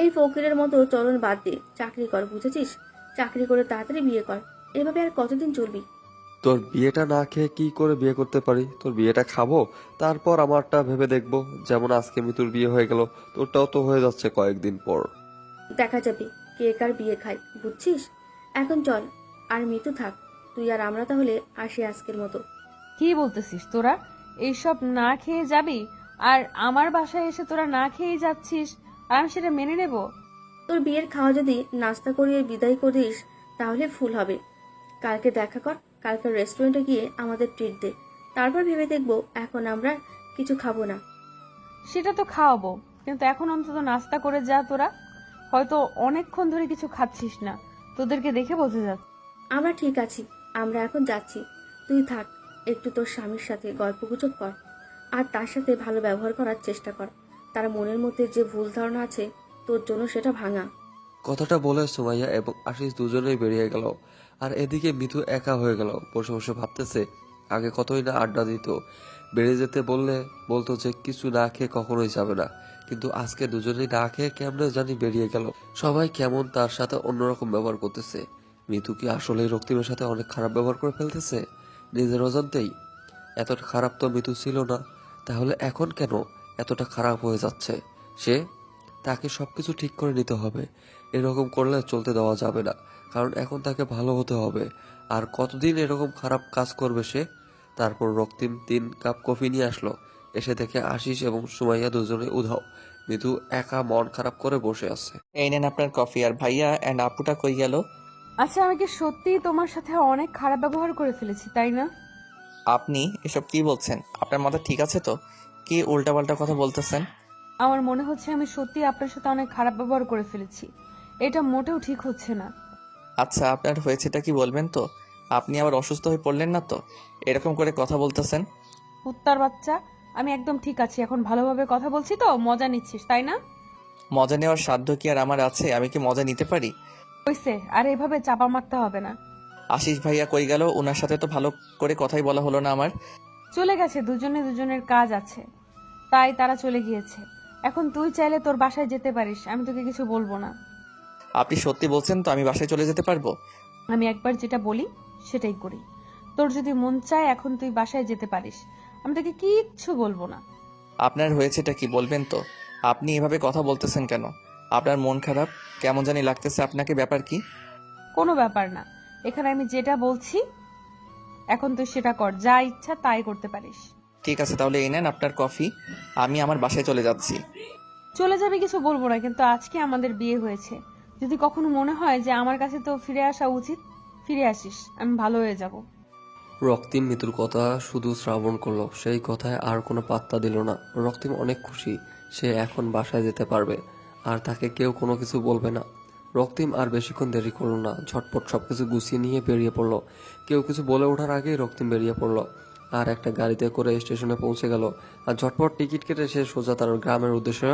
এই ফকিরের মতো চলন বাদ দে, চাকরি কর, বুঝেছিস? চাকরি করে তাড়াতাড়ি বিয়ে কর। এভাবে আর কতদিন চলবি? তোর বিয়েটা না খেয়ে কি করে বিয়ে করতে পারি? তোর বিয়েটা খাবো, তারপর আমারটা ভেবে দেখবো। যেমন আজকে মিতুর বিয়ে হয়ে গেল, তোরটাও তো হয়ে যাচ্ছে কয়েকদিন পর। দেখা যাবে কে কার বিয়ে খায়, বুঝছিস? এখন চল, আর মৃত্যু থাক, তুই আর আমরা তাহলে আসি আজকের মতো। কি বলতেছিস তোরা? এইসব না খেয়ে যাবি? আর আমার বাসায় এসে তোরা না খেয়েই যাচ্ছিস, আর আমি সেটা মেনে নেব? তোর বিয়ের খাওয়া যদি নাস্তা করিয়ে বিদায় করিস তাহলে ফুল হবে। কালকে দেখা কর, কালকে রেস্টুরেন্টে গিয়ে আমাদের ট্রিট দে, তারপর ভেবে দেখবো। এখন আমরা কিছু খাবো না। সেটা তো খাওয়াবো, কিন্তু এখন অন্তত নাস্তা করে যা তোরা। হয়তো অনেকক্ষণ ধরে কিছু খাচ্ছিস না, তোদেরকে দেখে বোঝা যাচ্ছে। আমরা ঠিক আছি, আমরা এখন যাচ্ছি। তুই থাক, একটু তোর স্বামীর সাথে গল্পগুজব কর, আর তার সাথে ভালো ব্যবহার করার চেষ্টা কর। তার মনের মধ্যে যে ভুল ধারণা আছে তোর জন্য, সেটা ভাঙা। কথাটা বলে সুমাইয়া এবং আশিস দুজনেই বেরিয়ে গেল। আর এদিকে মিতু একা হয়ে গেল, বসে বসে ভাবতেছে আগে কতই না আড্ডা দিত। বেরিয়ে যেতে বললে বলতো যে কিছু না খেয়ে কখনোই যাবে না, কিন্তু আজকে দুজনেই না খেয়ে কেমনে জানি বেরিয়ে গেল। সবাই কেমন তার সাথে অন্যরকম ব্যবহার করতেছে। মিতু কি আসলেই রক্তিমের সাথে অনেক খারাপ ব্যবহার করে ফেলতেছে নিজের অজান্তেই? এতটা খারাপ তো মিতু ছিল না, তাহলে এখন কেন এতটা খারাপ হয়ে যাচ্ছে সে? তাকে সবকিছু ঠিক করে নিতে হবে, এরকম করলে চলতে দেওয়া যাবে না, কারণ এখন তাকে ভালো হতে হবে। আর কতদিন এরকম খারাপ কাজ করবে সে? তারপর রক্তিম 3 কাপ কফি নিয়ে আসলো। এসে দেখে আশিস এবং সুমাইয়া দুজনে উধাও। মিতু একা মন খারাপ করে বসে আছে। এই নেন আপনার কফি। আর ভাইয়া এন্ড আপুটা কই গেল? আচ্ছা, আমি কি সত্যি তোমার সাথে অনেক খারাপ ব্যবহার করে ফেলেছি, তাই না? আপনি এসব কি বলছেন? আপনার মাথা ঠিক আছে তো? কি উল্টাপাল্টা কথা বলতেছেন? আমার মনে হচ্ছে আমি সত্যি আপনার সাথে অনেক খারাপ ব্যবহার করে ফেলেছি। এটা মোটেও ঠিক হচ্ছে না। আচ্ছা, আপনার হয়েছেটা কি বলবেন তো? আপনি আবার অসুস্থ হয়ে পড়লেন না তো? এরকম করে কথা বলতেছেন। কুত্তার বাচ্চা, আমি একদম ঠিক আছি, এখন ভালোভাবে কথা বলছি তো, মজা নিচ্ছিস তাই না? মজা নেওয়ার সাধ্য কি আর আমার আছে? আমি কি মজা নিতে পারি? হইছে, আর এভাবে চাপা মারতে হবে না। আশিস ভাইয়া কই গেল? ওনার সাথে তো ভালো করে কথাই বলা হলো না আমার। চলে গেছে, দুজনে দুজনের কাজ আছে তাই তারা চলে গিয়েছে। এখন তুই চাইলে তোর বাসায় যেতে পারিস, আমি তোকে কিছু বলবো না। আপনি সত্যি বলছেন তো? আমি বাসায় চলে যেতে পারবো? আমি একবার যেটা বলি সেটাই করি। তোর যদি মন চায় এখন তুই বাসায় যেতে পারিস, আমি তোকে কিচ্ছু বলবো না। আপনার হয়েছেটা কি বলবেন তো? আপনি এভাবে কথা বলতেছেন কেন? আপনার মন খারাপ কেমন জানি লাগতেছে আপনাকে, ব্যাপার কি? কোনো ব্যাপার না, এখানে আমি যেটা বলছি এখন তুই সেটা কর, যা ইচ্ছা তাই করতে পারিস। ঠিক আছে, তাহলে এই নেন আপনার কফি। আমি আমার বাসায় চলে যাচ্ছি। চলে যাবে কিছু বলবো না, কিন্তু আজকে আমাদের বিয়ে হয়েছে, যদি কখনো মনে হয় যে আমার কাছে তো ফিরে আসা উচিত, ফিরে আসিস, আমি ভালো হয়ে যাব। রক্তিম মিতুর কথা শুধু শ্রাবণ করলো, সেই কথায় আর কোনো পাত্তা দিল না। রক্তিম অনেক খুশি, সে এখন বাসায় যেতে পারবে আর তাকে কেউ কোনো কিছু বলবে না। রক্তিম আর বেশিক্ষণ দেরি করলো না, ঝটপট সবকিছু গুছিয়ে নিয়ে বেরিয়ে পড়লো। কেউ কিছু বলে ওঠার আগেই রক্তিম বেরিয়ে পড়লো আর একটা গাড়িতে করে স্টেশনে পৌঁছে গেল। আর ঝটপট টিকিট কেটে সে সোজা তার গ্রামের উদ্দেশ্যে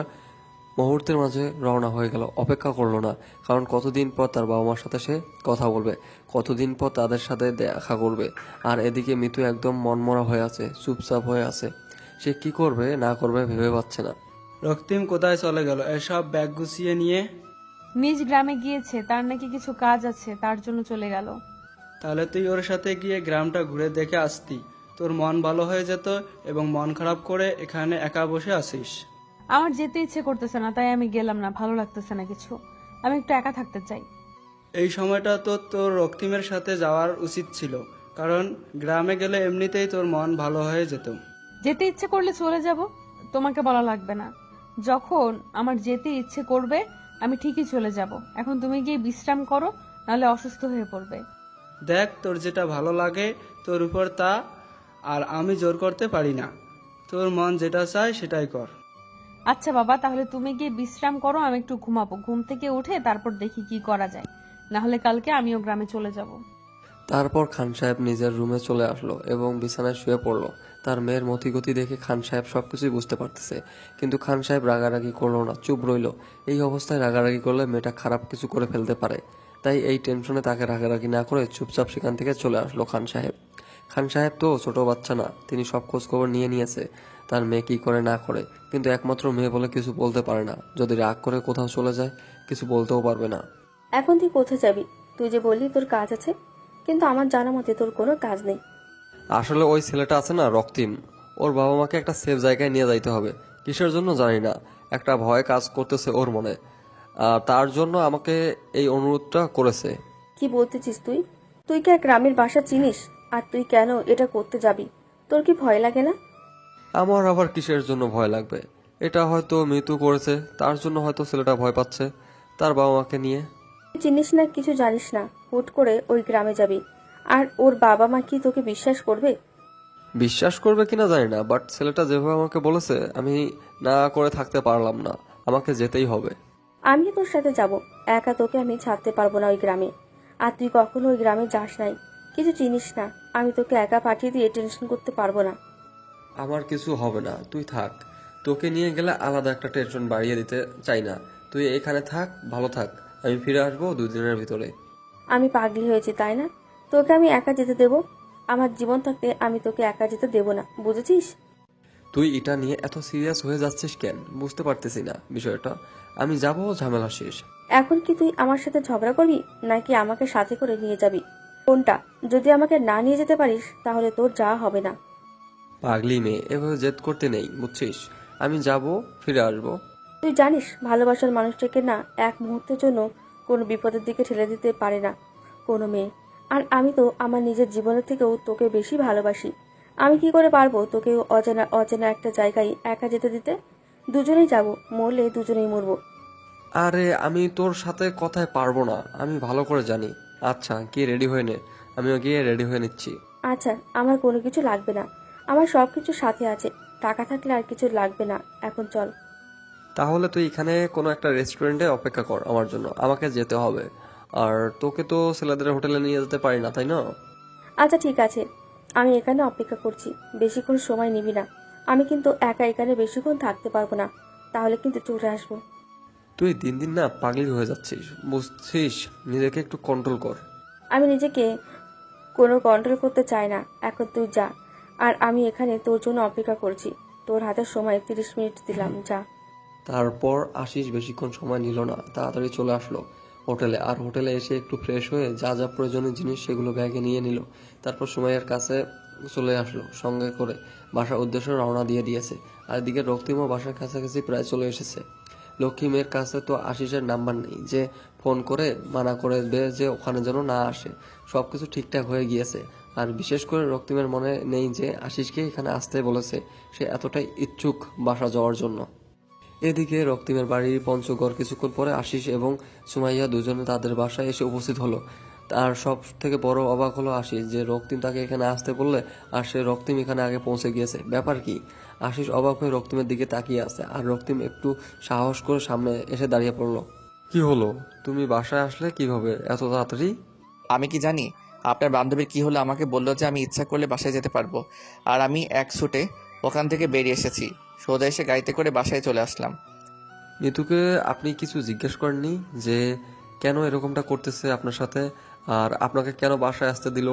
মুহূর্তের মাঝে রওনা হয়ে গেল। অপেক্ষা করলো না, কারণ কতদিন পর তার বাবা মার সাথে সে কথা বলবে, কতদিন পর তাদের সাথে দেখা করবে। আর এদিকে মিতু একদম মনমরা হয়ে আছে, চুপচাপ হয়ে আছে। সে কি করবে না করবে ভেবে পাচ্ছে না। রক্তিম কোথায় চলে গেল এসব ব্যাগ গুছিয়ে নিয়ে? নিজ গ্রামে গিয়েছে, তার নাকি কিছু কাজ আছে, তার জন্য চলে গেল। তাহলে তুই ওর সাথে গিয়ে গ্রামটা ঘুরে দেখে আসতি, তোর মন ভালো হয়ে যেত এবং মন খারাপ করে এখানে একা বসে আসিস। আমার যেতে ইচ্ছে করতেছে না, তাই আমি গেলাম না, ভালো লাগতেছে না কিছু, আমি একটু একা থাকতে চাই। এই সময়টা তো তোর রক্তিমের সাথে যাওয়ার উচিত ছিল, কারণ গ্রামে গেলে এমনিতেই তোর মন ভালো হয়ে যেত। যেতে ইচ্ছে করলে চলে যাব, তোমাকে বলা লাগবে না। যখন আমার যেতে ইচ্ছে করবে আমি ঠিকই চলে যাব। এখন তুমি গিয়ে বিশ্রাম করো, নাহলে অসুস্থ হয়ে পড়বে। দেখ, তোর যেটা ভালো লাগে তোর উপর তা, আর আমি জোর করতে পারি না। তোর মন যেটা চায় সেটাই কর। আচ্ছা বাবা, তাহলে তুমি গিয়ে বিশ্রাম করো, আমি একটু ঘুমাবো, ঘুম থেকে উঠে তারপর দেখি কি করা যায়, না হলে কালকে আমিও গ্রামে চলে যাব। তারপর খান সাহেব নিজের রুমে চলে আসলো এবং বিছানায় শুয়ে পড়লো। তার মেয়ের মতিগতি দেখে খান সাহেব সবকিছুই বুঝতে পারতেছে, কিন্তু খান সাহেব রাগারাগি করলো না, চুপ রইল। এই অবস্থায় রাগারাগি করলে মেয়েটা খারাপ কিছু করে ফেলতে পারে, তাই এই টেনশনে তাকে রাগারাগি না করে চুপচাপ সেখান থেকে চলে আসলো খান সাহেব। খান সাহেব তো ছোট বাচ্চা না, তিনি সব খোঁজ খবর নিয়ে নিয়েছে তার মেয়ে কি করে না করে, কিন্তু একমাত্র মেয়ে বলে কিছু বলতে পারে না। যদি রাগ করে কোথাও চলে যায় কিছু বলতেও পারবে না। এখন তুই কোথায় যাবি? তুই যে বললি তোর কাজ আছে, কিন্তু আমার জানা মতে তোর কোনো কাজ নেই। আসলে ওই ছেলেটা আছে না রক্তিম, ওর বাবা মাকে একটা সেফ জায়গায় নিয়ে যাইতে হবে, কিসের জন্য জানি না, একটা ভয় কাজ করতেছে ওর মনে, আর তার জন্য আমাকে এই অনুরোধটা করেছে। কি বলতেছিস তুই? তুই কি এক গ্রামের বাসা চিনিস? আর তুই কেন এটা করতে যাবি? তোর কি ভয় লাগে না? আমার আবার কিসের জন্য ভয় লাগবে? এটা হয়তো মৃত্যু করেছে, তার জন্য হয়তো ছেলেটা ভয় পাচ্ছে তার বাবা মাকে নিয়ে। তুই চিনিস না, কিছু জানিস না, হুট করে ওই গ্রামে যাবি, আর ওর বাবা মা কি তোকে বিশ্বাস করবে? বিশ্বাস করবে কিনা জানি না, বাট ছেলেটা যেভাবে আমাকে বলেছে আমি না করে থাকতে পারলাম না, আমাকে যেতেই হবে। আমি তোর সাথে যাব, একা তোকে আমি ছাড়তে পারবো না ওই গ্রামে। আর তুই কখনো ওই গ্রামে যাস নাই, কিছু চিনিস না, আমি তোকে একা পাঠিয়ে দিয়ে টেনশন করতে পারবো না। আমার কিছু হবে না, তুই থাক। তোকে নিয়ে গেলে আলাদা একটা টেনশন বাড়িয়ে দিতে চাই না, তুই এখানে থাক, ভালো থাক, আমি ফিরে আসবো 2 দিনের ভিতরে। আমি পাগলি হয়েছি তাই না? তোকে আমি একা যেতে দেব? আমার জীবন থাকতে আমি তোকে একা যেতে দেব না, বুঝেছিস? তুই এটা নিয়ে এত সিরিয়াস হয়ে যাচ্ছিস কেন বুঝতে পারতেছি না বিষয়টা। আমি যাব, ঝামেলা শেষ। এখন কি তুই আমার সাথে ঝগড়া করবি, নাকি আমাকে সাথে করে নিয়ে যাবি? কোনটা? যদি আমাকে না নিয়ে যেতে পারিস তাহলে তোর যাওয়া হবে না। পাগলি মেয়ে, এভাবে জেদ করতে নেই বুঝছিস, আমি যাব, ফিরে আসবো। তুই জানিস ভালোবাসার মানুষটাকে না এক মুহূর্তের জন্য কোনো বিপদের দিকে ঠেলে দিতে পারে না কোনো মেয়ে। আর আমি তো আমার নিজের জীবনের থেকেও তোকে বেশি ভালোবাসি। আমি কি করে পারবো তোকে অজানা অচেনা একটা জায়গায় একা যেতে দিতে? দুজনেই যাব, মরলে দুজনেই মরবো। আরে আমি তোর সাথে কথায় পারবো না, আমি ভালো করে জানি। আচ্ছা গিয়ে রেডি হয়ে নে, আমিও গিয়ে রেডি হয়ে নিচ্ছি। আচ্ছা, আমার কোনো কিছু লাগবে না, আমার সবকিছু সাথে আছে, টাকা থাকলে আর কিছু লাগবে না, এখন চল। তাহলে তুই এখানে কোনো একটা রেস্টুরেন্টে অপেক্ষা কর আমার জন্য, আমাকে যেতে হবে। আর তোকে তো ছেলেদের হোটেলে নিয়ে যেতে পারি না, তাই না? আচ্ছা ঠিক আছে, আমি এখানে অপেক্ষা করছি, বেশিক্ষণ সময় নিবি না। আমি কিন্তু একা এখানে বেশিক্ষণ থাকতে পারবো না, তাহলে কিন্তু চলে আসবো। তুই দিন দিন না পাগলি হয়ে যাচ্ছিস, বুঝছিস? নিজেকে একটু কন্ট্রোল কর। আমি নিজেকে কোনো কন্ট্রোল করতে চাই না, এখন তুই যা। আর আমি এখানে তোর জন্য অপেক্ষা করছি। তোর হাতে সময় 30 মিনিট দিলাম, যা। তারপর আশিস বেশিক্ষণ সময় নিল না, তাড়াতাড়ি চলে আসলো হোটেলে। আর হোটেলে এসে একটু ফ্রেশ হয়ে যা যা প্রয়োজনীয় জিনিস সেগুলো ব্যাগে নিয়ে নিল। তারপর সুমাইয়ার কাছে চলে আসলো, সঙ্গে করে বাসার উদ্দেশ্যে রওনা দিয়ে দিয়েছে। আর এদিকে রক্তিমও বাসার কাছাকাছি প্রায় চলে এসেছে। লক্ষ্মী মেয়ের কাছে তো আশিসের নাম্বার নেই যে ফোন করে মানা করে দেবে যে ওখানে যেন না আসে। সবকিছু ঠিকঠাক হয়ে গিয়েছে। আর বিশেষ করে রক্তিমের মনে নেই যে আশিসকে এখানে আসতে বলেছে। সে এতটাই ইচ্ছুক বাসা যাওয়ার জন্য। এদিকে রক্তিমের বাড়ির পঞ্চগড় কিছুক্ষণ পরে আশিস এবং সুমাইয়া দুজনে তাদের বাসায় এসে উপস্থিত হলো। তার সব থেকে বড় অবাক হলো আশিস যে রক্তিম তাকে এখানে আসতে বললে আর সে রক্তিম এখানে আগে পৌঁছে গিয়েছে। ব্যাপার কি? আশিস অবাক হয়ে রক্তিমের দিকে তাকিয়ে আছে। আর রক্তিম একটু সাহস করে সামনে এসে দাঁড়িয়ে পড়লো। কি হলো, তুমি বাসায় আসলে কিভাবে এত তাড়াতাড়ি? আমি কি জানি আপনার বান্ধবীর কি হলো? আমাকে বললো যে আমি ইচ্ছা করলে বাসায় যেতে পারবো। আর আমি এক ছুটে ওখান থেকে বেরিয়ে এসেছি, সোজা এসে গাড়িতে করে বাসায় চলে আসলাম। মিতুকে আপনি কিছু জিজ্ঞেস করেননি যে কেন এরকমটা করতেছে আপনার সাথে, আর আপনাকে কেন বাসায় আসতে দিল?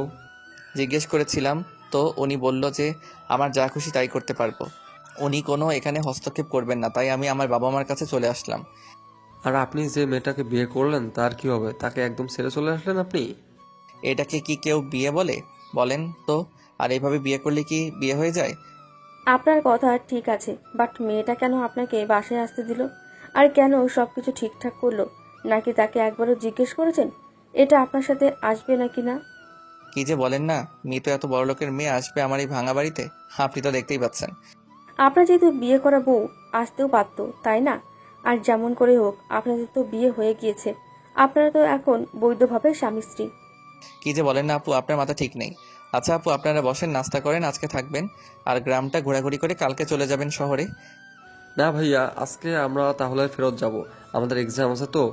জিজ্ঞেস করেছিলাম তো উনি বলল যে আমার যা খুশি তাই করতে পারবো, উনি কোনো এখানে হস্তক্ষেপ করবেন না। তাই আমি আমার বাবা মার কাছে চলে আসলাম। আর আপনি যে মেয়েটাকে বিয়ে করলেন তার কি হবে? তাকে একদম ছেড়ে চলে আসলেন আপনি? এটাকে কি কেউ বিয়ে বলে বলেন তো? আর এইভাবে বিয়ে করলে কি বিয়ে হয়ে যায়? আপনার কথা ঠিক আছে, বাট মেয়েটা কেন আপনাকে বাসায় আসতে দিল? আর কেন সবকিছু ঠিকঠাক করলো? নাকি তাকে একবারও জিজ্ঞেস করেছেন এটা আপনার সাথে আসবে নাকি না? কি যে বলেন না, মিতু এত বড় লোকের মেয়ে আসবে আমার এই ভাঙা বাড়িতে? আপনি তো দেখতেই পাচ্ছেন। আপনার যেহেতু বিয়ে করা বউ আসতেও পারতো, তাই না? আর যেমন করে হোক আপনাদের তো বিয়ে হয়ে গিয়েছে, আপনারা তো এখন বৈধভাবে স্বামী স্ত্রী। কি যে বলেন না আপু, আপনার মাথা ঠিক নেই। আচ্ছা আপু, আপনারা বসেন, নাস্তা করেন, আজকে থাকবেন আর গ্রামটা ঘোরাঘুরি করে কালকে চলে যাবেন শহরে। না ভাইয়া, আজকে আমরা তাহলে ফেরত যাব, আমাদের এক্সাম আছে তো।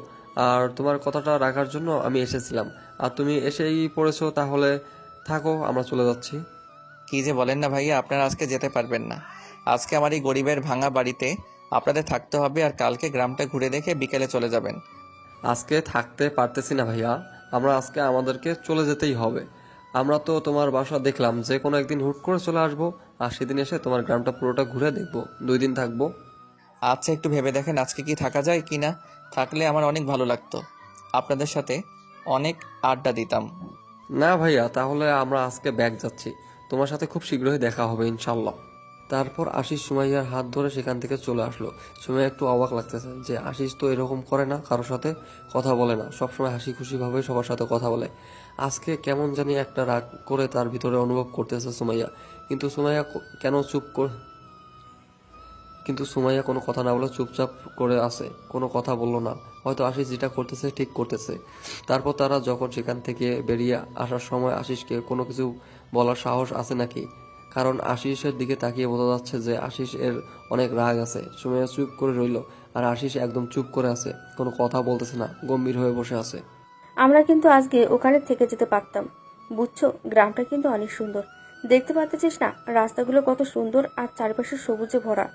আর তোমার কথাটা রাখার জন্য আমি এসেছিলাম, আর তুমি এসেই পড়েছো, তাহলে থাকো, আমরা চলে যাচ্ছি। কি যে বলেন না ভাইয়া, আপনারা আজকে যেতে পারবেন না। আজকে আমার এই গরিবের ভাঙা বাড়িতে আপনাদের থাকতে হবে আর কালকে গ্রামটা ঘুরে দেখে বিকেলে চলে যাবেন। আজকে থাকতে পারতেছি না ভাইয়া, আমরা আজকে আমাদেরকে চলে যেতেই হবে। আমরা তো তোমার বাসা দেখলাম, যে কোনো একদিন হুট করে চলে আসবো, আর সেদিন এসে তোমার গ্রামটা পুরোটা ঘুরে দেখবো, 2 দিন থাকবো। আচ্ছা একটু ভেবে দেখেন আজকে কি থাকা যায় কি না। থাকলে আমার অনেক ভালো লাগতো, আপনাদের সাথে অনেক আড্ডা দিতাম। না ভাইয়া, তাহলে আমরা আজকে ব্যাগ যাচ্ছি, তোমার সাথে খুব শীঘ্রই দেখা হবে ইনশাল্লাহ। তারপর আশিস সুমাইয়ার হাত ধরে সেখান থেকে চলে আসলো। সুমাইয়া একটু অবাক লাগতেছে যে আশিস তো এরকম করে না, কারোর সাথে কথা বলে না, সবসময় হাসি খুশি ভাবে সবার সাথে কথা বলে। আজকে কেমন জানি একটা রাগ করে তার ভিতরে অনুভব করতেছে সুমাইয়া। কিন্তু সুমাইয়া কোনো কথা না বলে চুপচাপ করে আছে, কোনো কথা বললো না। হয়তো আশিস যেটা করতেছে ঠিক করতেছে। তারপর তারা যখন সেখান থেকে বেরিয়ে আসার সময় আশিসকে কোনো কিছু বলার সাহস আছে নাকি, কারণ আশিসের দিকে তাকিয়ে বোঝা যাচ্ছে যে আশিস এর অনেক রাগ আছে। সুমাইয়া চুপ করে রইল, আর আশিস একদম চুপ করে আছে, কোনো কথা বলতেছে না, গম্ভীর হয়ে বসে আছে। আমরা কিন্তু আজকে ওখানে থেকে যেতে পারতাম, বুঝছো? গ্রামটা কিন্তু অনেক সুন্দর, দেখতে পাচ্ছিস না রাস্তাগুলো কত সুন্দর, আর চারপাশে সবুজে ভরা।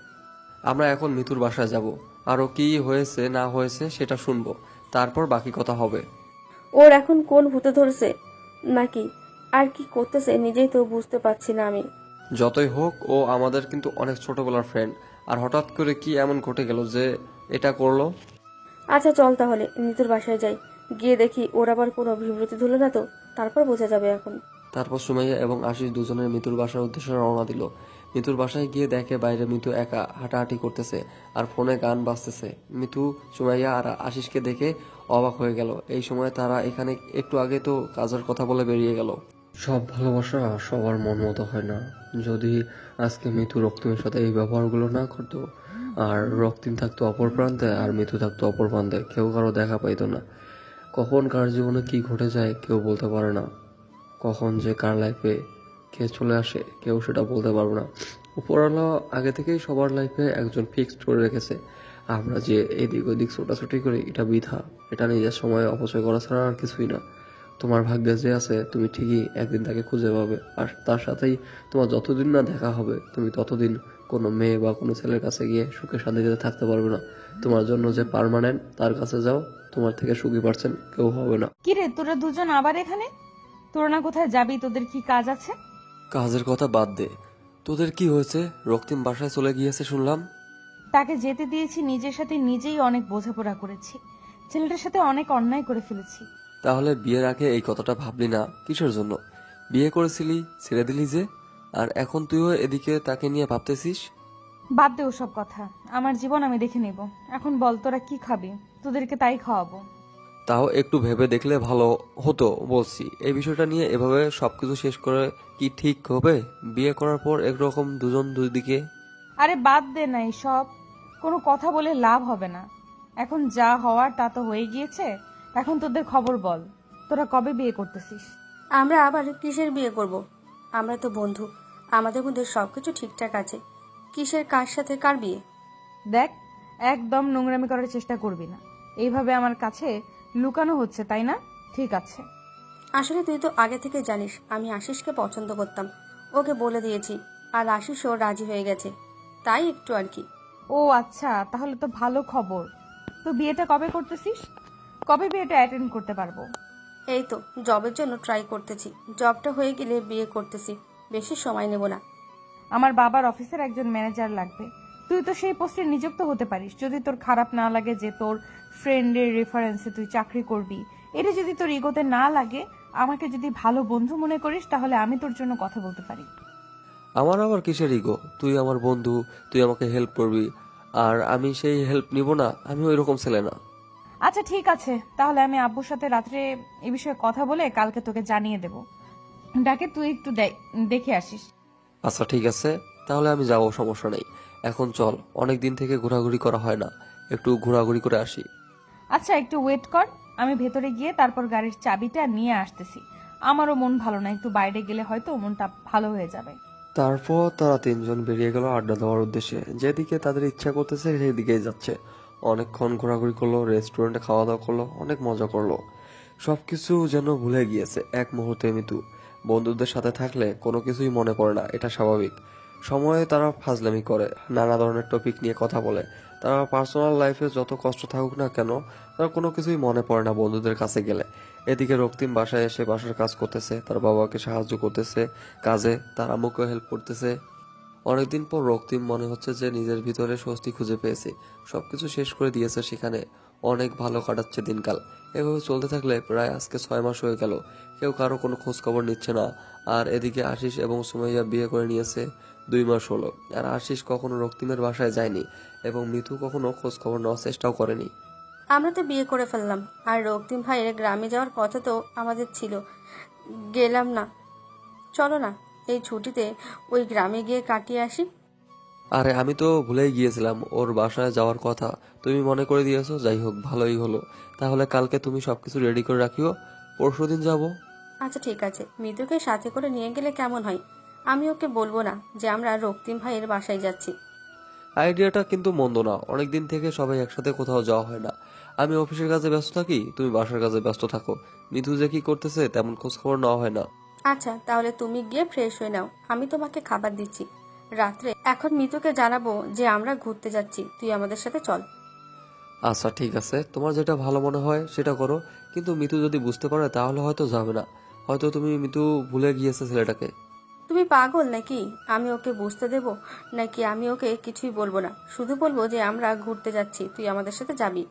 আমরা এখন মিতুর বাসায় যাব, আরো কি হয়েছে না হয়েছে সেটা শুনবো, তারপর বাকি কথা হবে। ওর এখন কোন ভূতে ধরেছে নাকি আর কি করতেছে নিজেই তো বুঝতে পারছি না আমি। যতই হোক, ও আমাদের কিন্তু অনেক ছোটবেলার ফ্রেন্ড, আর হঠাৎ করে কি এমন ঘটে গেল যে এটা করলো? আচ্ছা চল তাহলে নিতুর বাসায় যাই, গিয়ে দেখি ওর আবার কোনো বিব্রতি ধরলো না তো, তারপর বোঝা যাবে এখন। তারপর সুমাইয়া এবং আশিস দুজনের মিতুর বাসার উদ্দেশ্যে রওনা দিল। মিতুর বাসায় গিয়ে দেখে বাইরে মিতু একা হাঁটাহাঁটি করতেছে আর ফোনে গান বাজতেছে। মিতু সুমাইয়া আর আশিসকে দেখে অবাক হয়ে গেল। এই সময় তারা এখানে একটু আগে তো কাজের কথা বলে বেরিয়ে গেল। সব ভালোবাসা সবার মন মতো হয় না। যদি আজকে মিতু রক্তিমের সাথে এই ব্যবহারগুলো না করতো, আর রক্তিম থাকতো অপর প্রান্তে আর মিতু থাকতো অপর প্রান্তে, কেউ কারো দেখা পাইতো না। কখন কার জীবনে কি ঘটে যায় কেউ বলতে পারে না। কখন যে কার লাইফে কে চলে আসে কেউ সেটা বলতে পারবো না। উপরওয়ালা আগে থেকেই সবার লাইফে একজন ফিক্সড করে রেখেছে। আমরা যে এদিক ওদিক ছোটাছুটি করি এটা বৃথা, এটা নিজের সময় অপচয় করা ছাড়া আর কিছুই না। তোমার ভাগ্যে যে আছে তুমি ঠিকই একদিন তাকে খুঁজে পাবে, আর তার সাথেই তোমার যতদিন না দেখা হবে তুমি ততদিন কোনো মেয়ে বা কোনো ছেলের কাছে গিয়ে সুখে শান্তিতে থাকতে পারবে না। তোমার জন্য যে পার্মানেন্ট তার কাছে যাও, তোমার থেকে সুখী পারছেন কেউ হবে না। কিরে তোরা দুজন আবার এখানে? তোরা না কোথায় যাবি? তোদের কি কাজ আছে? কাজের কথা বাদ দে, তোদের কি হয়েছে? রক্তিম বাসায় চলে গিয়েছে শুনলাম। তাকে যেতে দিয়েছি, নিজের সাথে নিজেই অনেক বোঝাপড়া করেছি। ছেলেটার সাথে অনেক অন্যায় করে ফেলেছি। তাহলে বিয়ের আগে এই কথাটা ভাবলি না কিসের জন্য? বিয়ে করেছিলি, ছেড়ে দিলি যে, আর এখন তুইও এদিকে তাকে নিয়ে ভাবতেছিস। বাদ দে ওসব কথা, আমার জীবন আমি দেখে নেব। এখন বল তোরা কি খাবি? তোদেরকে তাই খাওয়াবো। তাও একটু ভেবে দেখলে ভালো হতো বলছি। এই বিষয়টা নিয়ে এভাবে সবকিছু শেষ করে কি ঠিক হবে? বিয়ে করার পর একরকম দুজন দুই দিকে। আরে বাদ দে না সব, কোনো কথা বলে লাভ হবে না। এখন যা হওয়ার তা তো হয়ে গিয়েছে। এখন তোদের খবর বল, তোরা কবে বিয়ে করতেছিস? আমরা আবার কিসের বিয়ে করব? আমরা তো বন্ধু, আমাদের মধ্যে সবকিছু ঠিকঠাক আছে। কিসের কার সাথে কার বিয়ে? দেখ, একদম নোংরামি করার চেষ্টা করবি না। এইভাবে আমার কাছে লুকানো হচ্ছে, তাই না? ঠিক আছে। আসলে তুই তো আগে থেকে জানিস আমি আশিসকে পছন্দ করতাম, ওকে বলে দিয়েছি, আর আশিসও রাজি হয়ে গেছে, তাই একটু আর কি। ও আচ্ছা, তাহলে তো ভালো খবর। তো বিয়েটা কবে করতেছিস? কবে বিয়েটা অ্যাটেন্ড করতে পারবো? এই তো জবের জন্য ট্রাই করতেছি, জবটা হয়ে গেলে বিয়ে করতেছি, বেশি সময় নেব না। আমার বাবার অফিসের একজন ম্যানেজার লাগবে। তুই তো সেই পোস্টে নিযুক্ত হতে পারিস, যদি তোর খারাপ না লাগে যে তোর ফ্রেন্ডের রেফারেন্সে তুই চাকরি করবি। এটা যদি তোর ইগোতে না লাগে, আমাকে যদি ভালো বন্ধু মনে করিস, তাহলে আমি তোর জন্য কথা বলতে পারি। আমার আবার কিসের ইগো? তুই আমার বন্ধু, তুই আমাকে হেল্প করবি, আর আমি সেই হেল্প নিব না? আমি ওই রকম ছেলে না। আচ্ছা ঠিক আছে, তাহলে আমি আব্বুর সাথে রাত্রে এ বিষয়ে কথা বলে কালকে তোকে জানিয়ে দেব। ডাকে তুই একটু দেখে আসিস। আচ্ছা ঠিক আছে, তাহলে আমি যাবো, সমস্যা নেই। এখন চল, অনেক দিন থেকে ঘোরাঘুরি করা হয় না, একটু ঘোরাঘুরি করে আসি। আচ্ছা একটু ওয়েট কর, আমি ভেতরে গিয়ে তারপর গাড়ির চাবিটা নিয়ে আসতেছি। আমারও মন ভালো না, একটু বাইরে গেলে হয়তো মনটা ভালো হয়ে যাবে। তারপর তারা তিনজন বেরিয়ে গেল আড্ডা দেওয়ার উদ্দেশ্যে। যেদিকে তাদের ইচ্ছা করতেছে সেদিকেই যাচ্ছে। অনেকক্ষণ ঘোরাঘুরি করলো, রেস্টুরেন্টে খাওয়া দাওয়া করলো, অনেক মজা করলো। সবকিছু যেন ভুলে গিয়েছে এক মুহূর্তে মিতু। বন্ধুদের সাথে থাকলে কোনো কিছুই মনে পড়ে না, এটা স্বাভাবিক। সময়ে তারা ফাজলামি করে, নানা ধরনের টপিক নিয়ে কথা বলে। তারা পার্সোনাল লাইফে যত কষ্ট থাকুক না কেন, তার কোনো কিছুই মনে পড়ে না বন্ধুদের কাছে গেলে। এদিকে রক্তিম বাসায় এসে বাসার কাজ করতেছে, তার বাবাকে সাহায্য করতেছে কাজে, তার আম্মুকে হেল্প করতেছে। অনেকদিন পর রক্তিম মনে হচ্ছে যে নিজের ভিতরে স্বস্তি খুঁজে পেয়েছে, সবকিছু শেষ করে দিয়েছে সেখানে। অনেক ভালো কাটাচ্ছে দিনকাল। এভাবে চলতে থাকলে প্রায় আজকে 6 মাস হয়ে গেল, কেউ কারো কোনো খোঁজ খবর নিচ্ছে না। আর এদিকে আশিস এবং সুমাইয়া বিয়ে করে নিয়েছে, 2 মাস হলো। আর আশিস কখনো রক্তিমের বাসায় যায়নি এবং মিতু কখনো খোঁজ খবর নেওয়ার চেষ্টাও করেনি। আমরা তো বিয়ে করে ফেললাম, আর রক্তিম ভাইয়ের গ্রামে যাওয়ার কথা তো আমাদের ছিল, গেলাম না। চলো না এই ছুটিতে ওই গ্রামে গিয়ে কাটিয়ে আসি। আরে আমি তো ভুলেই গিয়েছিলাম ওর বাসায় যাওয়ার কথা, তুমি মনে করে দিয়েছো। যাই হোক, ভালোই হলো। তাহলে কালকে তুমি সবকিছু রেডি করে রাখিও, পরশুদিন যাব। আচ্ছা ঠিক আছে, মিতুকে সাথে করে নিয়ে গেলে কেমন হয়? আমি ওকে বলবো না যে আমরা রক্তিম ভাইয়ের বাসায় যাচ্ছি। আইডিয়াটা কিন্তু মন্দ না, অনেকদিন থেকে সবাই একসাথে কোথাও যাওয়া হয় না। আমি অফিসের কাজে ব্যস্ত থাকি, তুমি বাসার কাজে ব্যস্ত থাকো। মিতু যে কি করতেছে তেমন খোঁজ খবর নেওয়া হয় না। আচ্ছা তাহলে তুমি গিয়ে ফ্রেশ হয়ে নাও, আমি তোমাকে খাবার দিচ্ছি রাত্রে। এখন মিতুকে জানাবো যে আমরা ঘুরতে যাচ্ছি, তুই আমাদের সাথে চল। আচ্ছা ঠিক আছে, তোমার যেটা ভালো মনে হয় সেটা করো, কিন্তু মিতু যদি বুঝতে পারে তাহলে হয়তো যাবে না। হয়তো তুমি মিতু ভুলে গিয়েছে ছেলেটাকে। তুমি পাগল নাকি? আমি ওকে বুঝতে দেব নাকি? আমি ওকে কিছুই বলবো না, শুধু বলবো যে আমরা ঘুরতে যাচ্ছি, তুই আমাদের সাথে যাবি।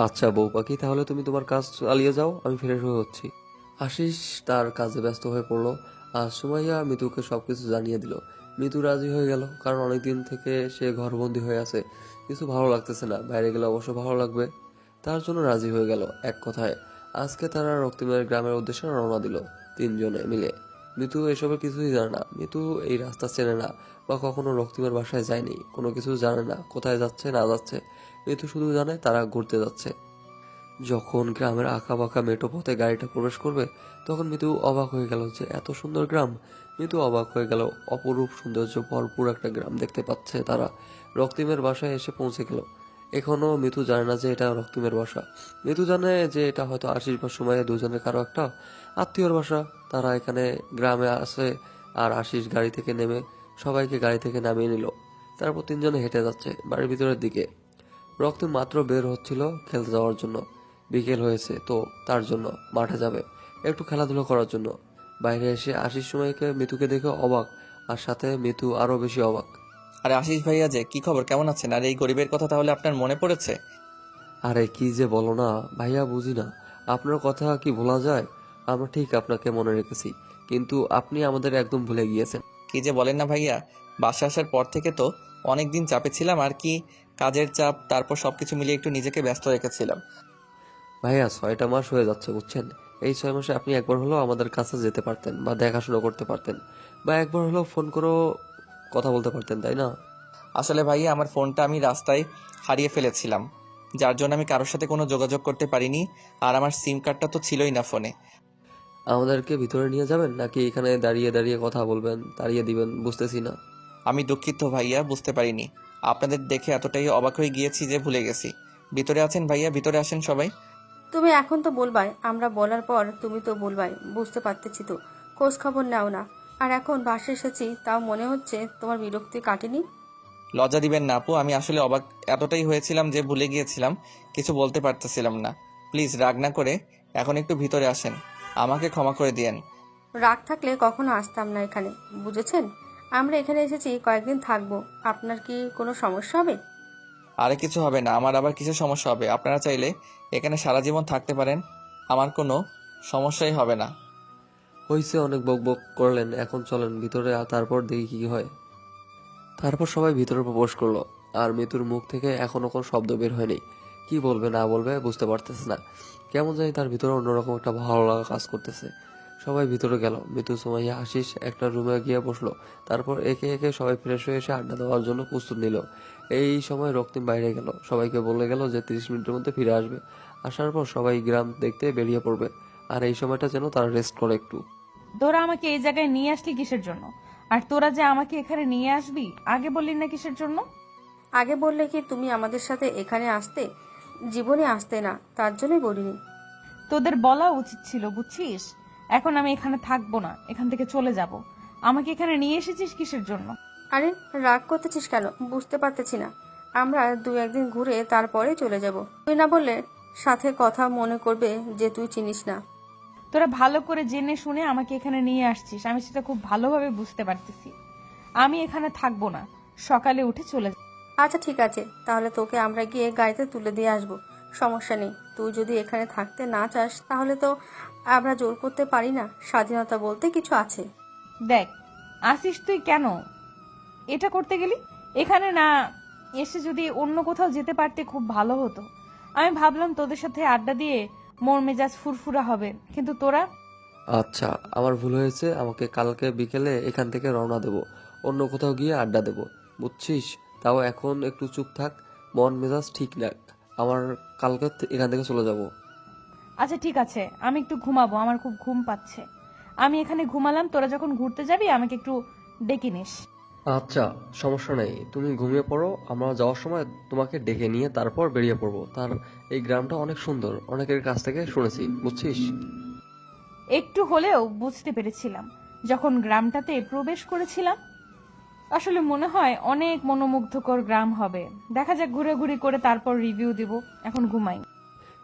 আচ্ছা বউ পাখি, তাহলে তুমি তোমার কাজ চালিয়ে যাও, আমি ফ্রেশ হয়ে হচ্ছি। আশিস তার কাজে ব্যস্ত হয়ে পড়লো, আর সুমাইয়া মিতুকে সবকিছু জানিয়ে দিল। মিতু রাজি হয়ে গেল, কারণ অনেকদিন থেকে সে ঘরবন্দি হয়ে আছে, কিছু ভালো লাগতেছে না। বাইরে গেলে অবশ্য ভালো লাগবে, তার জন্য রাজি হয়ে গেল। এক কথায় আজকে তারা রক্তিমের গ্রামের উদ্দেশ্যে রওনা দিল, তিনজনে মিলে। মিতু এসবের কিছুই জানে না, মিতু এই রাস্তা চেনে না বা কখনো রক্তিমের বাসায় যায়নি, কোনো কিছু জানে না কোথায় যাচ্ছে না যাচ্ছে। মিতু শুধু জানে তারা ঘুরতে যাচ্ছে। যখন গ্রামের আঁকা বাঁকা মেঠো পথে গাড়িটা প্রবেশ করবে, তখন মিতু অবাক হয়ে গেল যে এত সুন্দর গ্রাম। মিতু অবাক হয়ে গেল, অপরূপ সৌন্দর্য ভরপুর একটা গ্রাম দেখতে পাচ্ছে তারা। রক্তিমের বাসায় এসে পৌঁছে গেল। এখনো মিতু জানে না যে এটা রক্তিমের বাসা। মিতু জানে যে এটা হয়তো আশিস বা সময়ে দুজনের কারো একটা আত্মীয়র বাসা। তারা এখানে গ্রামে আসে আর আশিস গাড়ি থেকে নেমে সবাইকে গাড়ি থেকে নামিয়ে নিল। তারপর তিনজনে হেঁটে যাচ্ছে বাড়ির ভিতরের দিকে। রক্তিম মাত্র বের হচ্ছিল খেলতে যাওয়ার জন্য। বিকেল হয়েছে তো তার জন্য মাঠে যাবে একটু খেলাধুলা করার জন্য। বাইরে এসে আশিস সময়কে মিতুকে দেখে অবাক, আর সাথে মিতু আরো বেশি অবাক। আরে আশিস ভাইয়া, যে কি খবর, কেমন আছেন? আর এই গরিবের কথা তাহলে আপনার মনে পড়েছে? আরে কি যে বলো না ভাইয়া, বুঝি না আপনার কথা কি ভোলা যায়? আমরা ঠিক আপনাকে মনে রেখেছি, কিন্তু আপনি আমাদের একদম ভুলে গিয়েছেন। কি যে বলেন না ভাইয়া, বাসা আসার পর থেকে তো অনেকদিন চাপে ছিলাম আর কি, কাজের চাপ, তারপর সবকিছু মিলিয়ে একটু নিজেকে ব্যস্ত রেখেছিলাম। ভাইয়া 6টা মাস হয়ে যাচ্ছে বুঝছেন। এই 6 মাসে আপনি একবার হলেও আমাদের কাছে যেতে পারতেন বা দেখাশোনা করতে পারতেন, বা একবার হলেও ফোন করেও কথা বলতে পারতেন, তাই না? আসলে ভাইয়া আমার ফোনটা আমি রাস্তায় হারিয়ে ফেলেছিলাম, যার জন্য আমি কারোর সাথে কোনো যোগাযোগ করতে পারিনি। আর আমার সিম কার্ডটা তো ছিলই না ফোনে। আমাদেরকে ভিতরে নিয়ে যাবেন নাকি এখানে দাঁড়িয়ে দাঁড়িয়ে কথা বলবেন, তাড়িয়ে দিবেন, বুঝতেছি না। আমি দুঃখিত ভাইয়া, বুঝতে পারিনি। আপনাদের দেখে এতটাই অবাক হয়ে গিয়েছি যে ভুলে গেছি। ভিতরে আছেন ভাইয়া, ভিতরে আসেন সবাই। তুমি এখন তো বলবাই, আমরা বলার পর তুমি তো বলবাই, বুঝতে পারতেছি তো। খোঁজ খবর নাও না। আর এখন বাসে এসেছি তাও মনে হচ্ছে তোমার বিরক্তি কাটেনি। লজ্জা দিবেন না আপু, আমি আসলে অবাক এতটাই হয়েছিলাম যে ভুলে গিয়েছিলাম, কিছু বলতে পারতেছিলাম না। প্লিজ রাগ না করে এখন একটু ভিতরে আসেন, আমাকে ক্ষমা করে দিয়েন। রাগ থাকলে কখনো আসতাম না এখানে, বুঝেছেন? আমরা এখানে এসেছি কয়েকদিন থাকবো। আপনার কি কোনো সমস্যা হবে? আরে কিছু হবে না, আমার আবার কিছু সমস্যা হবে? আপনারা চাইলে এখানে সারা জীবন থাকতে পারেন, আমার কোনো সমস্যাই হবে না। হইছে, অনেক বক বক করলেন, এখন চলেন ভিতরে, তারপর দেখি কি হয়। তারপর সবাই ভিতরে প্রবেশ করলো, আর মিতুর মুখ থেকে এখনো কোনো শব্দ বের হয়নি। কি বলবে না বলবে বুঝতে পারতেছে না। কেমন জানি তার ভিতরে অন্যরকম একটা ভালো লাগা কাজ করতেছে। সবাই ভিতরে গেল। মিতু, সুমাইয়া, আশিস একটা রুমে গিয়ে বসলো। তারপর একে একে সবাই ফ্রেশ হয়ে এসে আড্ডা দেওয়ার জন্য প্রস্তুত নিল। এই সময় রক্তিম বাইরে গেল, সবাইকে বলে গেল যে 30 মিনিটের মধ্যে ফিরে আসবে। আসার পর সবাই গ্রাম দেখতে বেরিয়ে পড়বে, আর এই সময়টা যেন তারা রেস্ট করে একটু। তোরা আমাকে এই জায়গায় নিয়ে আসলি কিসের জন্য? আর তোরা যে আমাকে এখানে নিয়ে আসবি আগে বললি না কিসের জন্য? আগে বললে কি তুমি আমাদের সাথে এখানে আসতে? জীবনে আসতে না, তার জন্যই বলিনি। তোদের বলা উচিত ছিল, বুঝছিস? এখন আমি এখানে থাকবো না, এখান থেকে চলে যাব। আমাকে এখানে নিয়ে এসেছিস কিসের জন্য? আরে রাগ করতেছিস কেন? বুঝতে পারতেছি না। আমরা 2-1 দিন ঘুরে তারপরে চলে যাব। তুই না বললে সাথে কথা মনে করবে যে তুই চিনিস না। তোরা ভালো করে জেনে শুনে আমাকে এখানে নিয়ে আসছিস, আমি সেটা খুব ভালোভাবে বুঝতে পারতেছি। আমি এখানে থাকবো না, সকালে উঠে চলে যাব। আচ্ছা ঠিক আছে, তাহলে তোকে আমরা গিয়ে গাড়িতে তুলে দিয়ে আসবো। সমস্যা নেই। তুই যদি এখানে থাকতে না চাস তাহলে তো আমরা জোর করতে পারি না। স্বাধীনতা বলতে কিছু আছে। দেখ আসিস, তুই কেন এটা করতে গেলি? এখানে না এসে যদি অন্য কোথাও যেতে পারতে খুব ভালো হতো। আমি ভাবলাম তোদের সাথে আড্ডা দিয়ে মোর মেজাজ ফুরফুরা হবে, কিন্তু তোরা। আচ্ছা, আমার ভুল হয়েছে। আমাকে কালকে বিকেলে এখান থেকে রওনা দেব, অন্য কোথাও গিয়ে আড্ডা দেব, বুঝছিস? তাও এখন একটু চুপ থাক, মন মেজাজ ঠিক রাখ। আমার কালকে এখান থেকে চলে যাব। আচ্ছা ঠিক আছে, আমি একটু ঘুমাবো, আমার খুব ঘুম পাচ্ছে। আমি এখানে ঘুমালাম, তোরা যখন ঘুরতে যাবি আমাকে একটু ডেকে নিস। আচ্ছা, সমস্যা নেই, তুমি ঘুমিয়ে পড়ো। আমরা যাওয়ার সময় তোমাকে ডেকে নিয়ে তারপর বেরিয়ে পড়বো। এই গ্রামটা অনেক সুন্দর, অনেকের কাছ থেকে শুনেছি, বুঝছিস? একটু হলেও বুঝতে পেরেছিলাম যখন গ্রামটাতে প্রবেশ করেছিলাম। আসলে মনে হয় অনেক মনোমুগ্ধকর গ্রাম হবে। দেখা যাক, ঘুরে করে তারপর রিভিউ দিব। এখন ঘুমাই।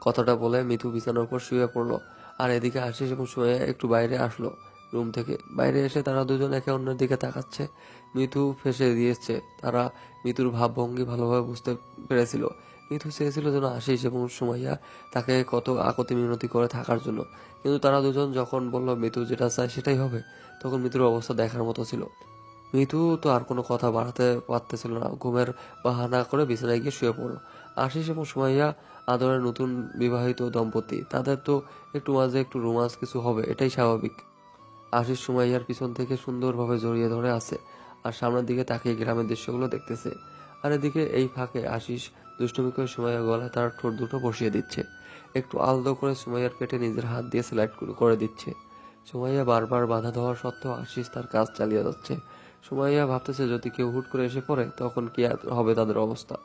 কথাটা বলে মিতু বিছানার উপর শুয়ে পড়লো, আর এদিকে আশিস এবং সুমাইয়া একটু বাইরে আসলো রুম থেকে। বাইরে এসে তারা দুজন একে অন্যের দিকে তাকাচ্ছে। মিতু ফেঁসে দিয়েছে। তারা মিতুর ভাবভঙ্গি ভালোভাবে বুঝতে পেরেছিল। মিতু চেয়েছিল যেন আশিস এবং সুমাইয়া তাকে কত আকতি মিনতি করে থাকার জন্য, কিন্তু তারা দুজন যখন বলল মিতু যেটা চায় সেটাই হবে, তখন মিতুর অবস্থা দেখার মতো ছিল। মিতু তো আর কোনো কথা বাড়াতে পারতেছিল না, ঘুমের বাহানা করে বিছানায় গিয়ে শুয়ে পড়ল। আশিস এবং সুমাইয়া আদরের নতুন বিবাহিত দম্পতি, তাদের তো একটু মাঝে একটু রোমান্স কিছু হবে, এটাই স্বাভাবিক। আশিস সুমাইয়ার পিছন থেকে সুন্দরভাবে জড়িয়ে ধরে আছে, আর সামনের দিকে তাকিয়ে গ্রামের দৃশ্যগুলো দেখতেছে। আর এদিকে এই ফাঁকে আশিস দুষ্টুমি করে সুমাইয়ার গলায় তার ঠোঁট দুটো বসিয়ে দিচ্ছে, একটু আলতো করে সুমাইয়ার পেটে নিজের হাত দিয়ে স্লাইড করে দিচ্ছে। সুমাইয়া বারবার বাধা দেওয়া সত্ত্বেও আশিস তার কাজ চালিয়ে যাচ্ছে। সুমাইয়া ভাবতেছে যদি কেউ হুট করে এসে পড়ে তখন কি হবে তাদের অবস্থা।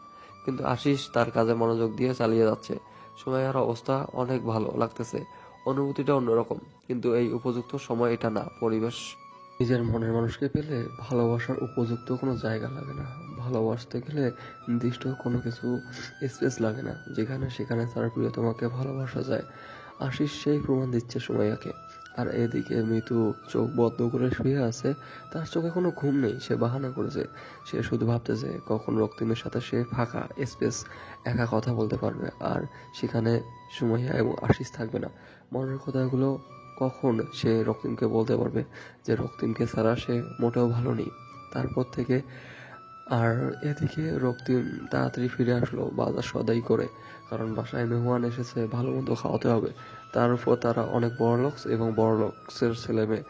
কিন্তু আশিস তার কাজে মনোযোগ দিয়ে চালিয়ে যাচ্ছে। সুমাইয়ার অবস্থা অনেক ভালো লাগতেছে, অনুভূতিটা অন্যরকম, কিন্তু এই উপযুক্ত সময় এটা না, পরিবেশ। নিজের মনের মানুষকে পেলে ভালোবাসার উপযুক্ত কোনো জায়গা লাগে না। ভালোবাসতে গেলে নির্দিষ্ট কোনো কিছু স্পেস লাগে না, যেখানে সেখানে তার প্রিয়তমাকে ভালোবাসা যায়। আশিস সেই প্রমাণ দিচ্ছে সুমাইয়াকে। আর এদিকে মিতু চোখ বদ্ধ করে শুয়ে আছে। তার চোখে কোনো ঘুম নেই, সে বাহানা করেছে। সে শুধু ভাবতেছে কখন রক্তিমের সাথে সে ফাঁকা স্পেস একা কথা বলতে পারবে, আর সেখানে সুমাইয়া এবং আশিস থাকবে না। মনের কথাগুলো কখন সে রক্তিমকে বলতে পারবে যে রক্তিমকে ছাড়া সে মোটেও ভালো নেই। তারপর থেকে আর এদিকে রক্তিম তাড়াতাড়ি ফিরে আসলো বাজার সদাই করে, কারণ বাসায় মেহমান এসেছে, ভালো মন্দ খাওয়াতে হবে। তার উপর তারা অনেক বড়লোক এবং বড়লোকের ছেলে মেয়ে।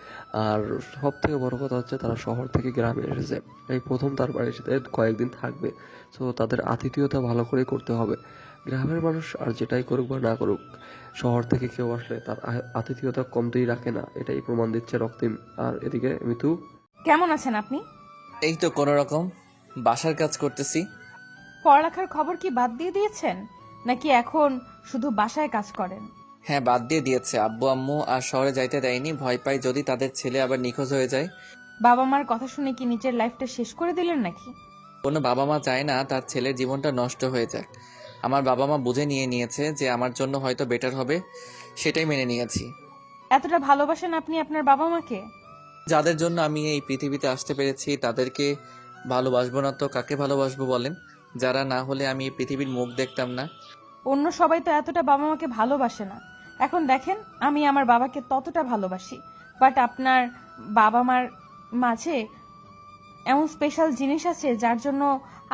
আর সব থেকে বড় কথা হচ্ছে তারা শহর থেকে গ্রামে এসেছে, এই প্রথম তার বাড়ির সাথে কয়েকদিন থাকবে। তো তাদের আতিথেয়তা ভালো করে করতে হবে। গ্রামের মানুষ আর যেটাই করুক বা না করুক, শহর থেকে কেউ আসলে তার আতিথেয়তা কমতেই রাখে না, এটাই প্রমাণ দিচ্ছে রক্তিম। আর এদিকে মিতু। কেমন আছেন আপনি? এই তো কোনো রকম বাসার কাজ করতেছি। পড়ালেখার খবর কি বাদ দিয়ে দিয়েছেন, নাকি এখন শুধু বাসায় কাজ করেন? হ্যাঁ, বাদ দিয়ে দিয়েছে। আব্বু আম্মু আর শহরে যাইতে দেয়নি, ভয় পাই যদি তাদের ছেলে আবার নিখোঁজ হয়ে যায়। বাবা মার কথা শুনে কি নিজের লাইফটা শেষ করে দিলেন নাকি? কোনো বাবা মা চায় না তার ছেলের জীবনটা নষ্ট হয়ে যাক। আমার বাবা মা বুঝে নিয়েছে যে আমার জন্য হয়তো বেটার হবে, সেটাই মেনে নিয়েছি। এতটা ভালোবাসেন আপনি আপনার বাবা মাকে? যাদের জন্য আমি এই পৃথিবীতে আসতে পেরেছি তাদেরকে ভালোবাসবো না তো কাকে ভালোবাসবো বলেন? যারা না হলে আমি এই পৃথিবীর মুখ দেখতাম না। অন্য সবাই তো এতটা বাবা মাকে ভালোবাসে না। এখন দেখেন, আমি আমার বাবাকে ততটা ভালোবাসি, বাট আপনার বাবা মার মাঝে এমন স্পেশাল জিনিস আছে যার জন্য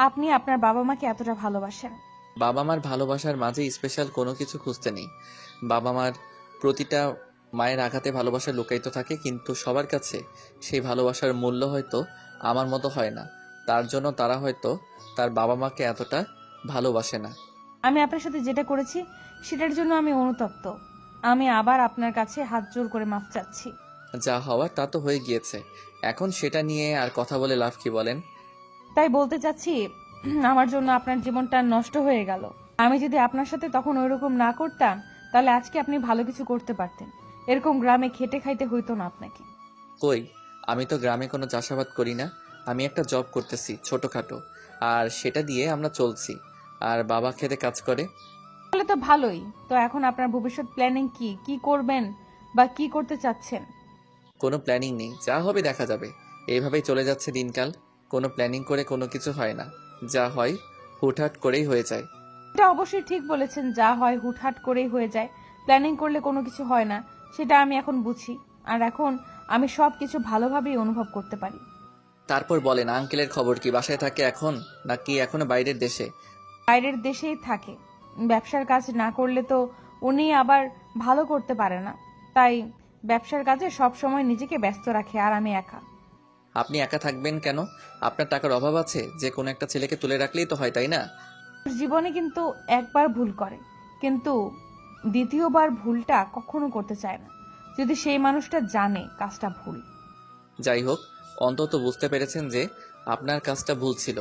আপনি আপনার বাবা মাকে এতটা ভালোবাসেন। বাবা মার ভালোবাসার মাঝে স্পেশাল কোনো কিছু খুঁজতে নেই। বাবা মার প্রতিটা মায়ের আঘাতে ভালোবাসা লুকায়িত থাকে, কিন্তু সবার কাছে সেই ভালোবাসার মূল্য হয়তো আমার মতো হয় না। তার জন্য তারা হয়তো তার বাবা মাকে এতটা ভালোবাসে না। আমি আপনার সাথে যেটা করেছি সেটার জন্য আমি অনুতপ্ত। আমি আবার আপনার কাছে হাত জোর করে মাফ চাচ্ছি। যা হওয়ার তা তো হয়ে গিয়েছে, এখন সেটা নিয়ে আর কথা বলে লাভ কি বলেন? তাই বলতে চাচ্ছি, আমার জন্য আপনার জীবনটা নষ্ট হয়ে গেল। আমি যদি আপনার সাথে তখন ওইরকম না করতাম, তাহলে আজকে আপনি ভালো কিছু করতে পারতেন। এরকম গ্রামে খেটে খাইতে হইতো না আপনাকে। কই, আমি তো গ্রামে কোনো চাষাবাদ করি না। আমি একটা জব করতেছি ছোটখাটো, আর সেটা দিয়ে আমরা চলছি। আর বাবা খেতে কাজ করে। তাহলে তো ভালোই। তো এখন আপনার ভবিষ্যৎ প্ল্যানিং কি? কি করবেন বা কি করতে চাচ্ছেন? কোনো প্ল্যানিং নেই, যা হবে দেখা যাবে। এইভাবেই চলে যাচ্ছে দিনকাল। কোনো প্ল্যানিং করে কোনো কিছু হয় না, যা হয় হুটহাট করেই হয়ে যায়। এটা অবশ্যই ঠিক বলেছেন, যা হয় হুটহাট করেই হয়ে যায়। প্ল্যানিং করলে কোনো কিছু হয় না, সেটা আমি এখন বুঝি। আর এখন আমি সবকিছু ভালোভাবেই অনুভব করতে পারি। তারপর বলেন, আঙ্কেলের খবর কি? বাসায় থাকে এখন নাকি এখনো বাইরের দেশে? বাইরের দেশেই থাকে। ব্যবসার কাজ না করলে তো উনি আবার ভালো করতে পারে না, তাই ব্যবসার কাজে সব সময় নিজেকে ব্যস্ত রাখে। আর আমি একা। আপনি একা থাকবেন কেন? আপনার টাকার অভাব আছে? যে কোনো একটা ছেলেকে তুলে রাখলেই তো হয়, তাই না? জীবনে কিন্তু একবার ভুল করে, কিন্তু দ্বিতীয়বার ভুলটা কখনো করতে চায় না, যদি সেই মানুষটা জানে কাজটা ভুল। যাই হোক, অন্তত বুঝতে পেরেছেন যে আপনার কাজটা ভুল ছিল,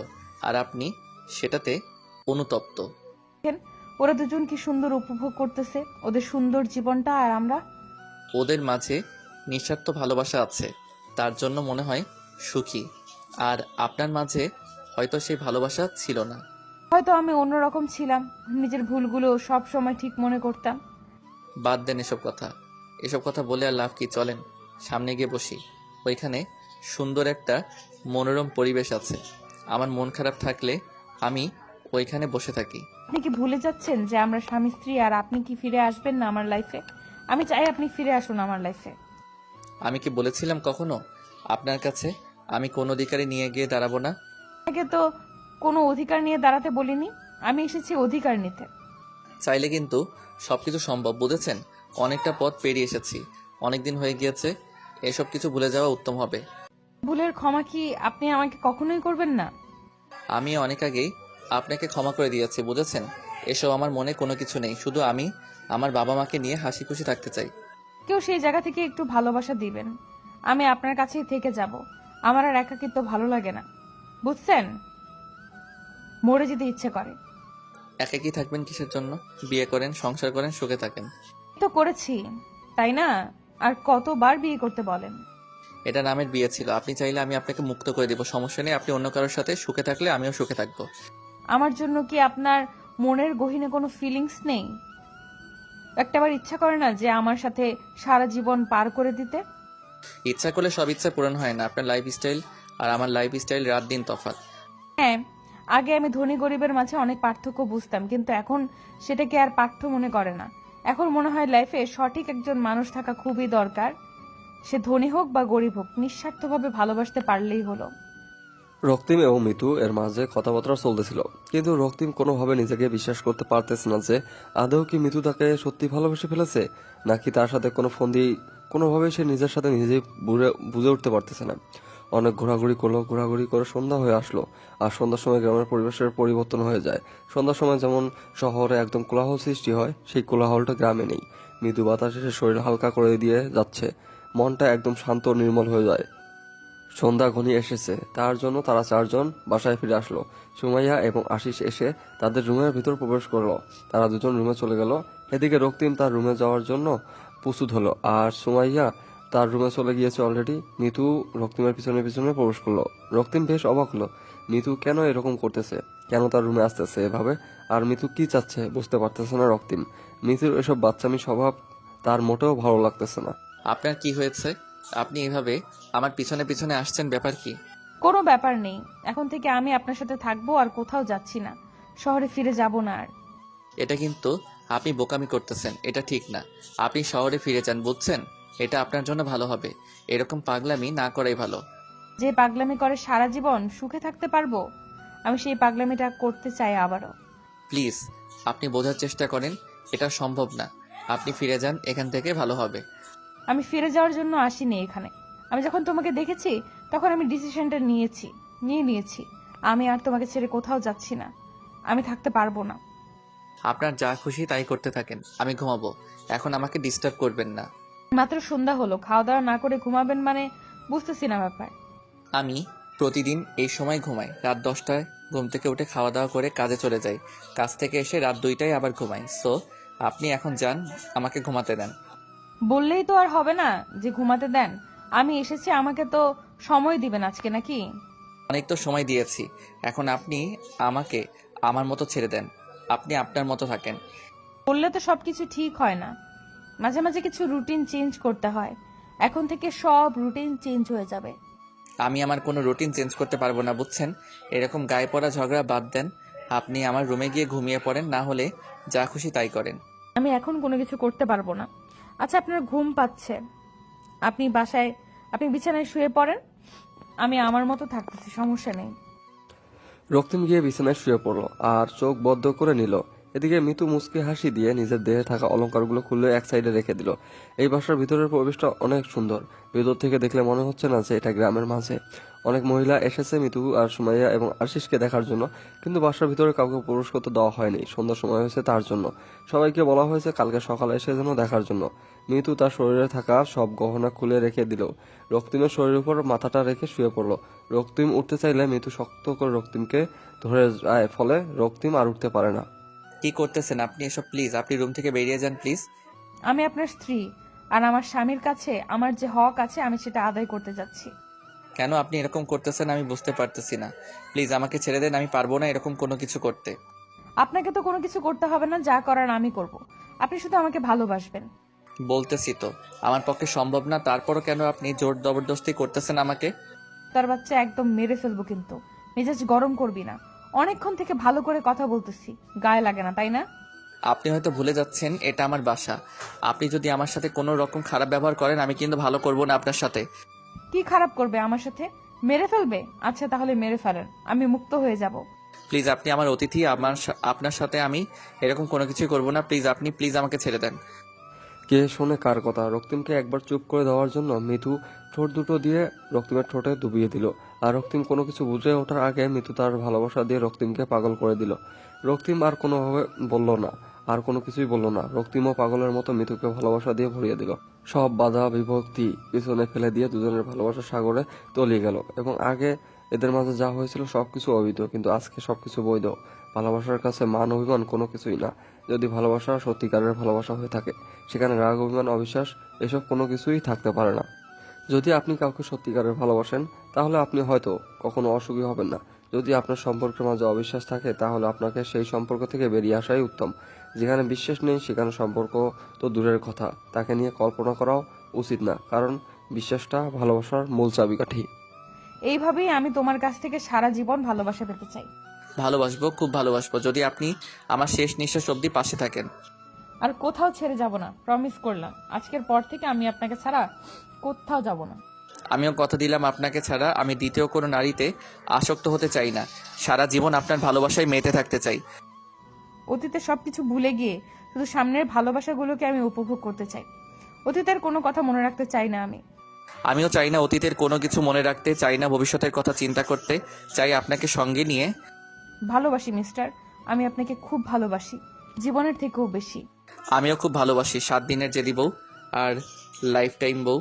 আর আপনি সেটাতে অনুতপ্ত। দেখেন, ওরা দুজন কি সুন্দর উপভোগ করতেছে ওদের সুন্দর জীবনটা, আর আমরা। ওদের মাঝে নিঃস্বার্থ ভালোবাসা আছে, তার জন্য মনে হয় সুখী। আর আপনার মাঝে হয়তো সেই ভালোবাসা ছিল না। হয়তো আমি অন্যরকম ছিলাম, নিজের ভুলগুলো সব সময় ঠিক মনে করতাম। বাদ দেন এসব কথা বলে আর লাভ কি? চলেন সামনে গিয়ে বসি। ওইখানে সুন্দর একটা মনোরম পরিবেশ আছে। আমার মন খারাপ থাকলে আমি ওইখানে বসে থাকি। আপনি কি ভুলে যাচ্ছেন যে আমরা স্বামী স্ত্রী, আর আপনি কি ফিরে আসবেন না আমার লাইফে? আমি চাই আপনি ফিরে আসুন আমার লাইফে। আমি কি বলেছিলাম কখনো আপনার কাছে আমি কোন অধিকারে নিয়ে গিয়ে দাঁড়াবো না? আগে তো কোনো অধিকার নিয়ে দাঁড়াতে বলিনি, আমি এসেছি অধিকার নিতে। চাইলে কিন্তু সবকিছু সম্ভব, বুঝেছেন? অনেকটা পথ পেরিয়ে এসেছি, অনেকদিন হয়ে গিয়েছে। এসব কিছু ভুলে যাওয়া উত্তম হবে। ভুলের ক্ষমা কি আপনি আমাকে কখনোই করবেন না? আমি অনেক আগেই আপনাকে ক্ষমা করে দিয়েছি, বুঝেছেন? এসব আমার মনে কোনো কিছু নেই, শুধু আমি আমার বাবা মাকে নিয়ে হাসি খুশি থাকতে চাই। কেউ সেই জায়গা থেকে একটু ভালোবাসা দিবেন। আমি আপনার কাছেই থেকে যাব। আমার আর একাকিত্ব ভালো লাগে না, বুঝছেন? মরে যেতে ইচ্ছে করে। একাকী থাকবেন কিসের জন্য? বিয়ে করেন, সংসার করেন, সুখে থাকেন। তো করেছি, তাই না? আর কতবার বিয়ে করতে বলেন? এটা নামের বিয়ে ছিল। আপনি চাইলে আমি আপনাকে মুক্ত করে দিব, সমস্যা নেই। আপনি অন্য কারোর সাথে সুখে থাকলে আমিও সুখে থাকবো। আমার জন্য কি আপনার মনের গহীনে কোনো ফিলিংস নেই? একটাবার ইচ্ছা করে না যে আমার সাথে সারা জীবন পার করে দিতে? ইচ্ছা করলে সব ইচ্ছা পূরণ হয় না। আপনার লাইফস্টাইল আর আমার লাইফস্টাইল রাত দিন তফাৎ। হ্যাঁ, আগে আমি ধনী গরিবের মাঝে অনেক পার্থক্য বুঝতাম, কিন্তু এখন সেটাকে আর পাঠ্য মনে করে না। এখন মনে হয় লাইফে সঠিক একজন মানুষ থাকা খুবই দরকার। সে ধনী হোক বা গরিব হোক, নিঃস্বার্থভাবে ভালোবাসতে পারলেই হলো। রক্তিম এবং মিতু এর মাঝে কথাবার্তা চলতেছিল, কিন্তু রক্তিম কোনোভাবে নিজেকে বিশ্বাস করতে পারতেছে না যে আদৌ কি মিতু তাকে সত্যি ভালোবেসে ফেলেছে, নাকি তার সাথে কোনো ফোন দিয়ে কোনোভাবে সে নিজের সাথে নিজেই বুঝে উঠতে পারতেছে না। অনেক ঘোরাঘুরি করলো, ঘোরাঘুরি করে সন্ধ্যা হয়ে আসলো। আর সন্ধ্যার সময় গ্রামের পরিবেশের পরিবর্তন হয়ে যায়। সন্ধ্যার সময় যেমন শহরে একদম কোলাহল সৃষ্টি হয়, সেই কোলাহলটা গ্রামে নেই। মৃদু বাতাস এসে শরীর হালকা করে দিয়ে যাচ্ছে, মনটা একদম শান্ত ও নির্মল হয়ে যায়। সন্ধ্যা ঘনিয়ে এসেছে, তার জন্য তারা চারজন বাসায় ফিরে আসলো। সুমাইয়া এবং আশিস এসে তাদের রুমের ভিতর প্রবেশ করলো। তারা দুজন রুমে চলে গেল। এদিকে রক্তিম তার রুমে যাওয়ার জন্য প্রস্তুত হলো, আর সুমাইয়া তার রুমে চলে গিয়েছে অলরেডি। মিতু রক্তিমের পিছনে পিছনে প্রবেশ করলো। রক্তিম বেশ অবাক হলো, মিতু কেন এরকম করতেছে, কেন তার রুমে আসতেছে এভাবে, আর মিতু কি চাচ্ছে বুঝতে পারতেছে না রক্তিম। মিতুর এসব বাচ্চামি স্বভাব তার মোটেও ভালো লাগতেছে না। আপনার কি হয়েছে? আপনি এভাবে আমার পিছনে পিছনে আসছেন, ব্যাপার কি? কোনো ব্যাপার নেই, এখন থেকে আমি আপনার সাথে থাকবো, আর কোথাও যাচ্ছি না, শহরে ফিরে যাব না আর। এটা কিন্তু আপনি বোকামি করতেছেন, এটা ঠিক না। আপনি শহরে ফিরে যান, বুঝছেন? এটা আপনার জন্য ভালো হবে। এরকম পাগলামি না করাই ভালো। যে পাগলামি করে সারা জীবন সুখে থাকতে পারবো, আমি সেই পাগলামিটা করতে চাই আবারও। প্লিজ, আপনি বোঝার চেষ্টা করেন, এটা সম্ভব না। আপনি ফিরে যান এখান থেকে, ভালো হবে। আমি ফিরে যাওয়ার জন্য আসিনি এখানে। আমি যখন তোমাকে দেখেছি তখন আমি ডিসিশনটা নিয়েছি। আমি আর তোমাকে ছেড়ে কোথাও যাচ্ছি না, আমি থাকতে পারবো না। আপনার যা খুশি তাই করতে থাকেন, আমি ঘুমাবো। এখন আমাকে ডিস্টার্ব করবেন না। মাত্র সন্ধ্যা হলো, খাওয়া দাওয়া না করে ঘুমাবেন মানে বুঝতেছি না ব্যাপার। আমি প্রতিদিন এই সময় ঘুমাই। রাত 10টায় ঘুম থেকে উঠে খাওয়া দাওয়া করে কাজে চলে যাই। কাজ থেকে এসে রাত 2টায় আবার ঘুমাই। সো আপনি এখন যান, আমাকে ঘুমাতে দেন। বললেই তো আর হবে না যে ঘুমাতে দেন। আমি এসেছি, আমাকে তো সময় দিবেন আজকে নাকি? অনেক তো সময় দিয়েছি, এখন আপনি আমাকে আমার মতো ছেড়ে দেন। আপনি আপনার মতো থাকেন। বললে তো সবকিছু ঠিক হয় না, মাঝে মাঝে কিছু রুটিন চেঞ্জ করতে হয়। এখন থেকে সব রুটিন চেঞ্জ হয়ে যাবে। আমি আমার কোনো রুটিন চেঞ্জ করতে পারবো না, বুঝছেন? এরকম গায়ে পড়া ঝগড়া বাদ দেন। আপনি আমার রুমে গিয়ে ঘুমিয়ে পড়েন, না হলে যা খুশি তাই করেন। আমি এখন কোনো কিছু করতে পারবো না। আচ্ছা, আপনার ঘুম পাচ্ছে, আপনি বিছানায় শুয়ে পড়েন, আমি আমার মতো থাকতেছি, সমস্যা নেই। রক্তিম গিয়ে বিছানায় শুয়ে পড়ল আর চোখ বদ্ধ করে নিল। এদিকে মিতু মুচকি হাসি দিয়ে নিজের দেহে থাকা অলংকারগুলো খুলে এক সাইডে রেখে দিল। এই বাসার ভিতরের পরিবেশটা অনেক সুন্দর। ভিতর থেকে দেখলে মনে হচ্ছে না যে এটা গ্রামের মাঝে। অনেক মহিলা এসেছে মিতু আর সুমাইয়া এবং আশিসকে দেখার জন্য, কিন্তু বাসার ভিতরে কাউকে প্রবেশ করতে দেওয়া হয়নি। সন্ধ্যার সময় হয়েছে তার জন্য। সবাইকে বলা হয়েছে কালকে সকালে এসে যেন দেখার জন্য। মিতু তার শরীরে থাকা সব গহনা খুলে রেখে দিল। রক্তিমের শরীরের উপর মাথাটা রেখে শুয়ে পড়ল। রক্তিম উঠতে চাইলে মিতু শক্ত করে রক্তিমকে ধরে যায়, ফলে রক্তিম আর উঠতে পারে না। কি করতেছেন আপনি এসব? প্লিজ আপনি রুম থেকে বেরিয়ে যান, প্লিজ। আমি আপনার স্ত্রী, আর আমার স্বামীর কাছে আমার যে হক আছে আমি সেটা আদায় করতে যাচ্ছি। কেন আপনি এরকম করতেছেন আমি বুঝতে পারতেছি না। প্লিজ আমাকে ছেড়ে দেন, আমি পারবো না এরকম কোনো কিছু করতে। আপনাকে তো কোনো কিছু করতে হবে না, যা করার আমি করব। আপনি শুধু আমাকে ভালোবাসবেন। বলতেছি তো আমার পক্ষে সম্ভব না, তারপরও কেন আপনি জোর জবরদস্তি করতেছেন আমাকে? তার বাচ্চা একদম মেরে ফেলবো, কিন্তু মেজাজ গরম করবি না। অনেকক্ষণ থেকে ভালো করে কথা বলতেছি, গায়ে লাগে না তাই না? আপনি হয়তো ভুলে যাচ্ছেন এটা আমার বাসা। আপনি যদি আমার সাথে কোনো রকম খারাপ ব্যবহার করেন আমি কিন্তু ভালো করব না আপনার সাথে। কি খারাপ করবে আমার সাথে? মেরে ফেলবে? আচ্ছা তাহলে মেরে ফেলেন, আমি মুক্ত হয়ে যাব। প্লিজ আপনি আমার অতিথি, আপনার সাথে আমি এরকম কোনো কিছুই করব না। প্লিজ আপনি প্লিজ আমাকে ছেড়ে দেন। কে শোনে কার কথা? রক্তিমকে একবার চুপ করে দেওয়ার জন্য মিতু ঠোঁট দুটো দিয়ে রক্তিমের ঠোঁটে ডুবিয়ে দিল। আর রক্তিম কোনো কিছু বুঝে ওঠার আগে মিতু তার ভালোবাসা দিয়ে রক্তিমকে পাগল করে দিল। রক্তিম আর কোনোভাবে বলল না, আর কোনো কিছুই বলল না। রক্তিমও পাগলের মতো মিতুকে ভালোবাসা দিয়ে ভরিয়ে দিল। সব বাধা বিভক্তি পিছনে ফেলে দিয়ে দুজনের ভালোবাসার সাগরে তলিয়ে গেল এবং আগে এদের মাঝে যা হয়েছিল সবকিছু অবৈধ, কিন্তু আজকে সবকিছু বৈধ। ভালোবাসার কাছে মান অভিমান কোনো কিছুই না। যদি ভালোবাসা সত্যিকারের ভালোবাসা হয়ে থাকে, সেখানে রাগ অভিমান অবিশ্বাস এসব কোনো কিছুই থাকতে পারে না। যদি আপনি কাউকে সত্যিকারের ভালোবাসেন, তাহলে আপনি হয়তো কখনো অসুখী হবেন না। যদি আপনার সম্পর্কের মাঝে অবিশ্বাস থাকে, তাহলে আপনাকে সেই সম্পর্ক থেকে বেরিয়ে আসাই উত্তম। যেখানে বিশ্বাস নেই সেখানে সম্পর্ক তো দূরের কথা, তাকে নিয়ে কল্পনা করাও উচিত না, কারণ বিশ্বাসটা ভালোবাসার মূল চাবিকাঠি। এইভাবেই আমি তোমার কাছ থেকে সারা জীবন ভালোবাসা পেতে চাই। ভালোবাসবো, খুব ভালোবাসবো, যদি আপনি আমার শেষ নিঃশ্বাস অবধি পাশে থাকেন। আর কোথাও ছেড়ে যাব না, প্রমিস করলাম। আজকের পর থেকে আমি আপনাকে ছাড়া কোথাও যাব না। আমিও কথা দিলাম, আপনাকে ছাড়া আমি দ্বিতীয় কোনো নারীতে আসক্ত হতে চাই না। সারা জীবন আপনার ভালোবাসায় মেতে থাকতে চাই। অতীতে সবকিছু ভুলে গিয়ে শুধু সামনের ভালোবাসাগুলোকে আমি উপভোগ করতে চাই। অতীতের কোনো কথা মনে রাখতে চাই না আমি। আমিও চাই না অতীতের কোনো কিছু মনে রাখতে, চাই না ভবিষ্যতের কথা চিন্তা করতে, চাই আপনাকে সঙ্গে নিয়ে। ভালোবাসি মিস্টার, আমি আপনাকে খুব ভালোবাসি, জীবনের থেকেও বেশি। আমিও খুব ভালোবাসি, 7 দিনের জেদি বউ আর লাইফ টাইম বউ।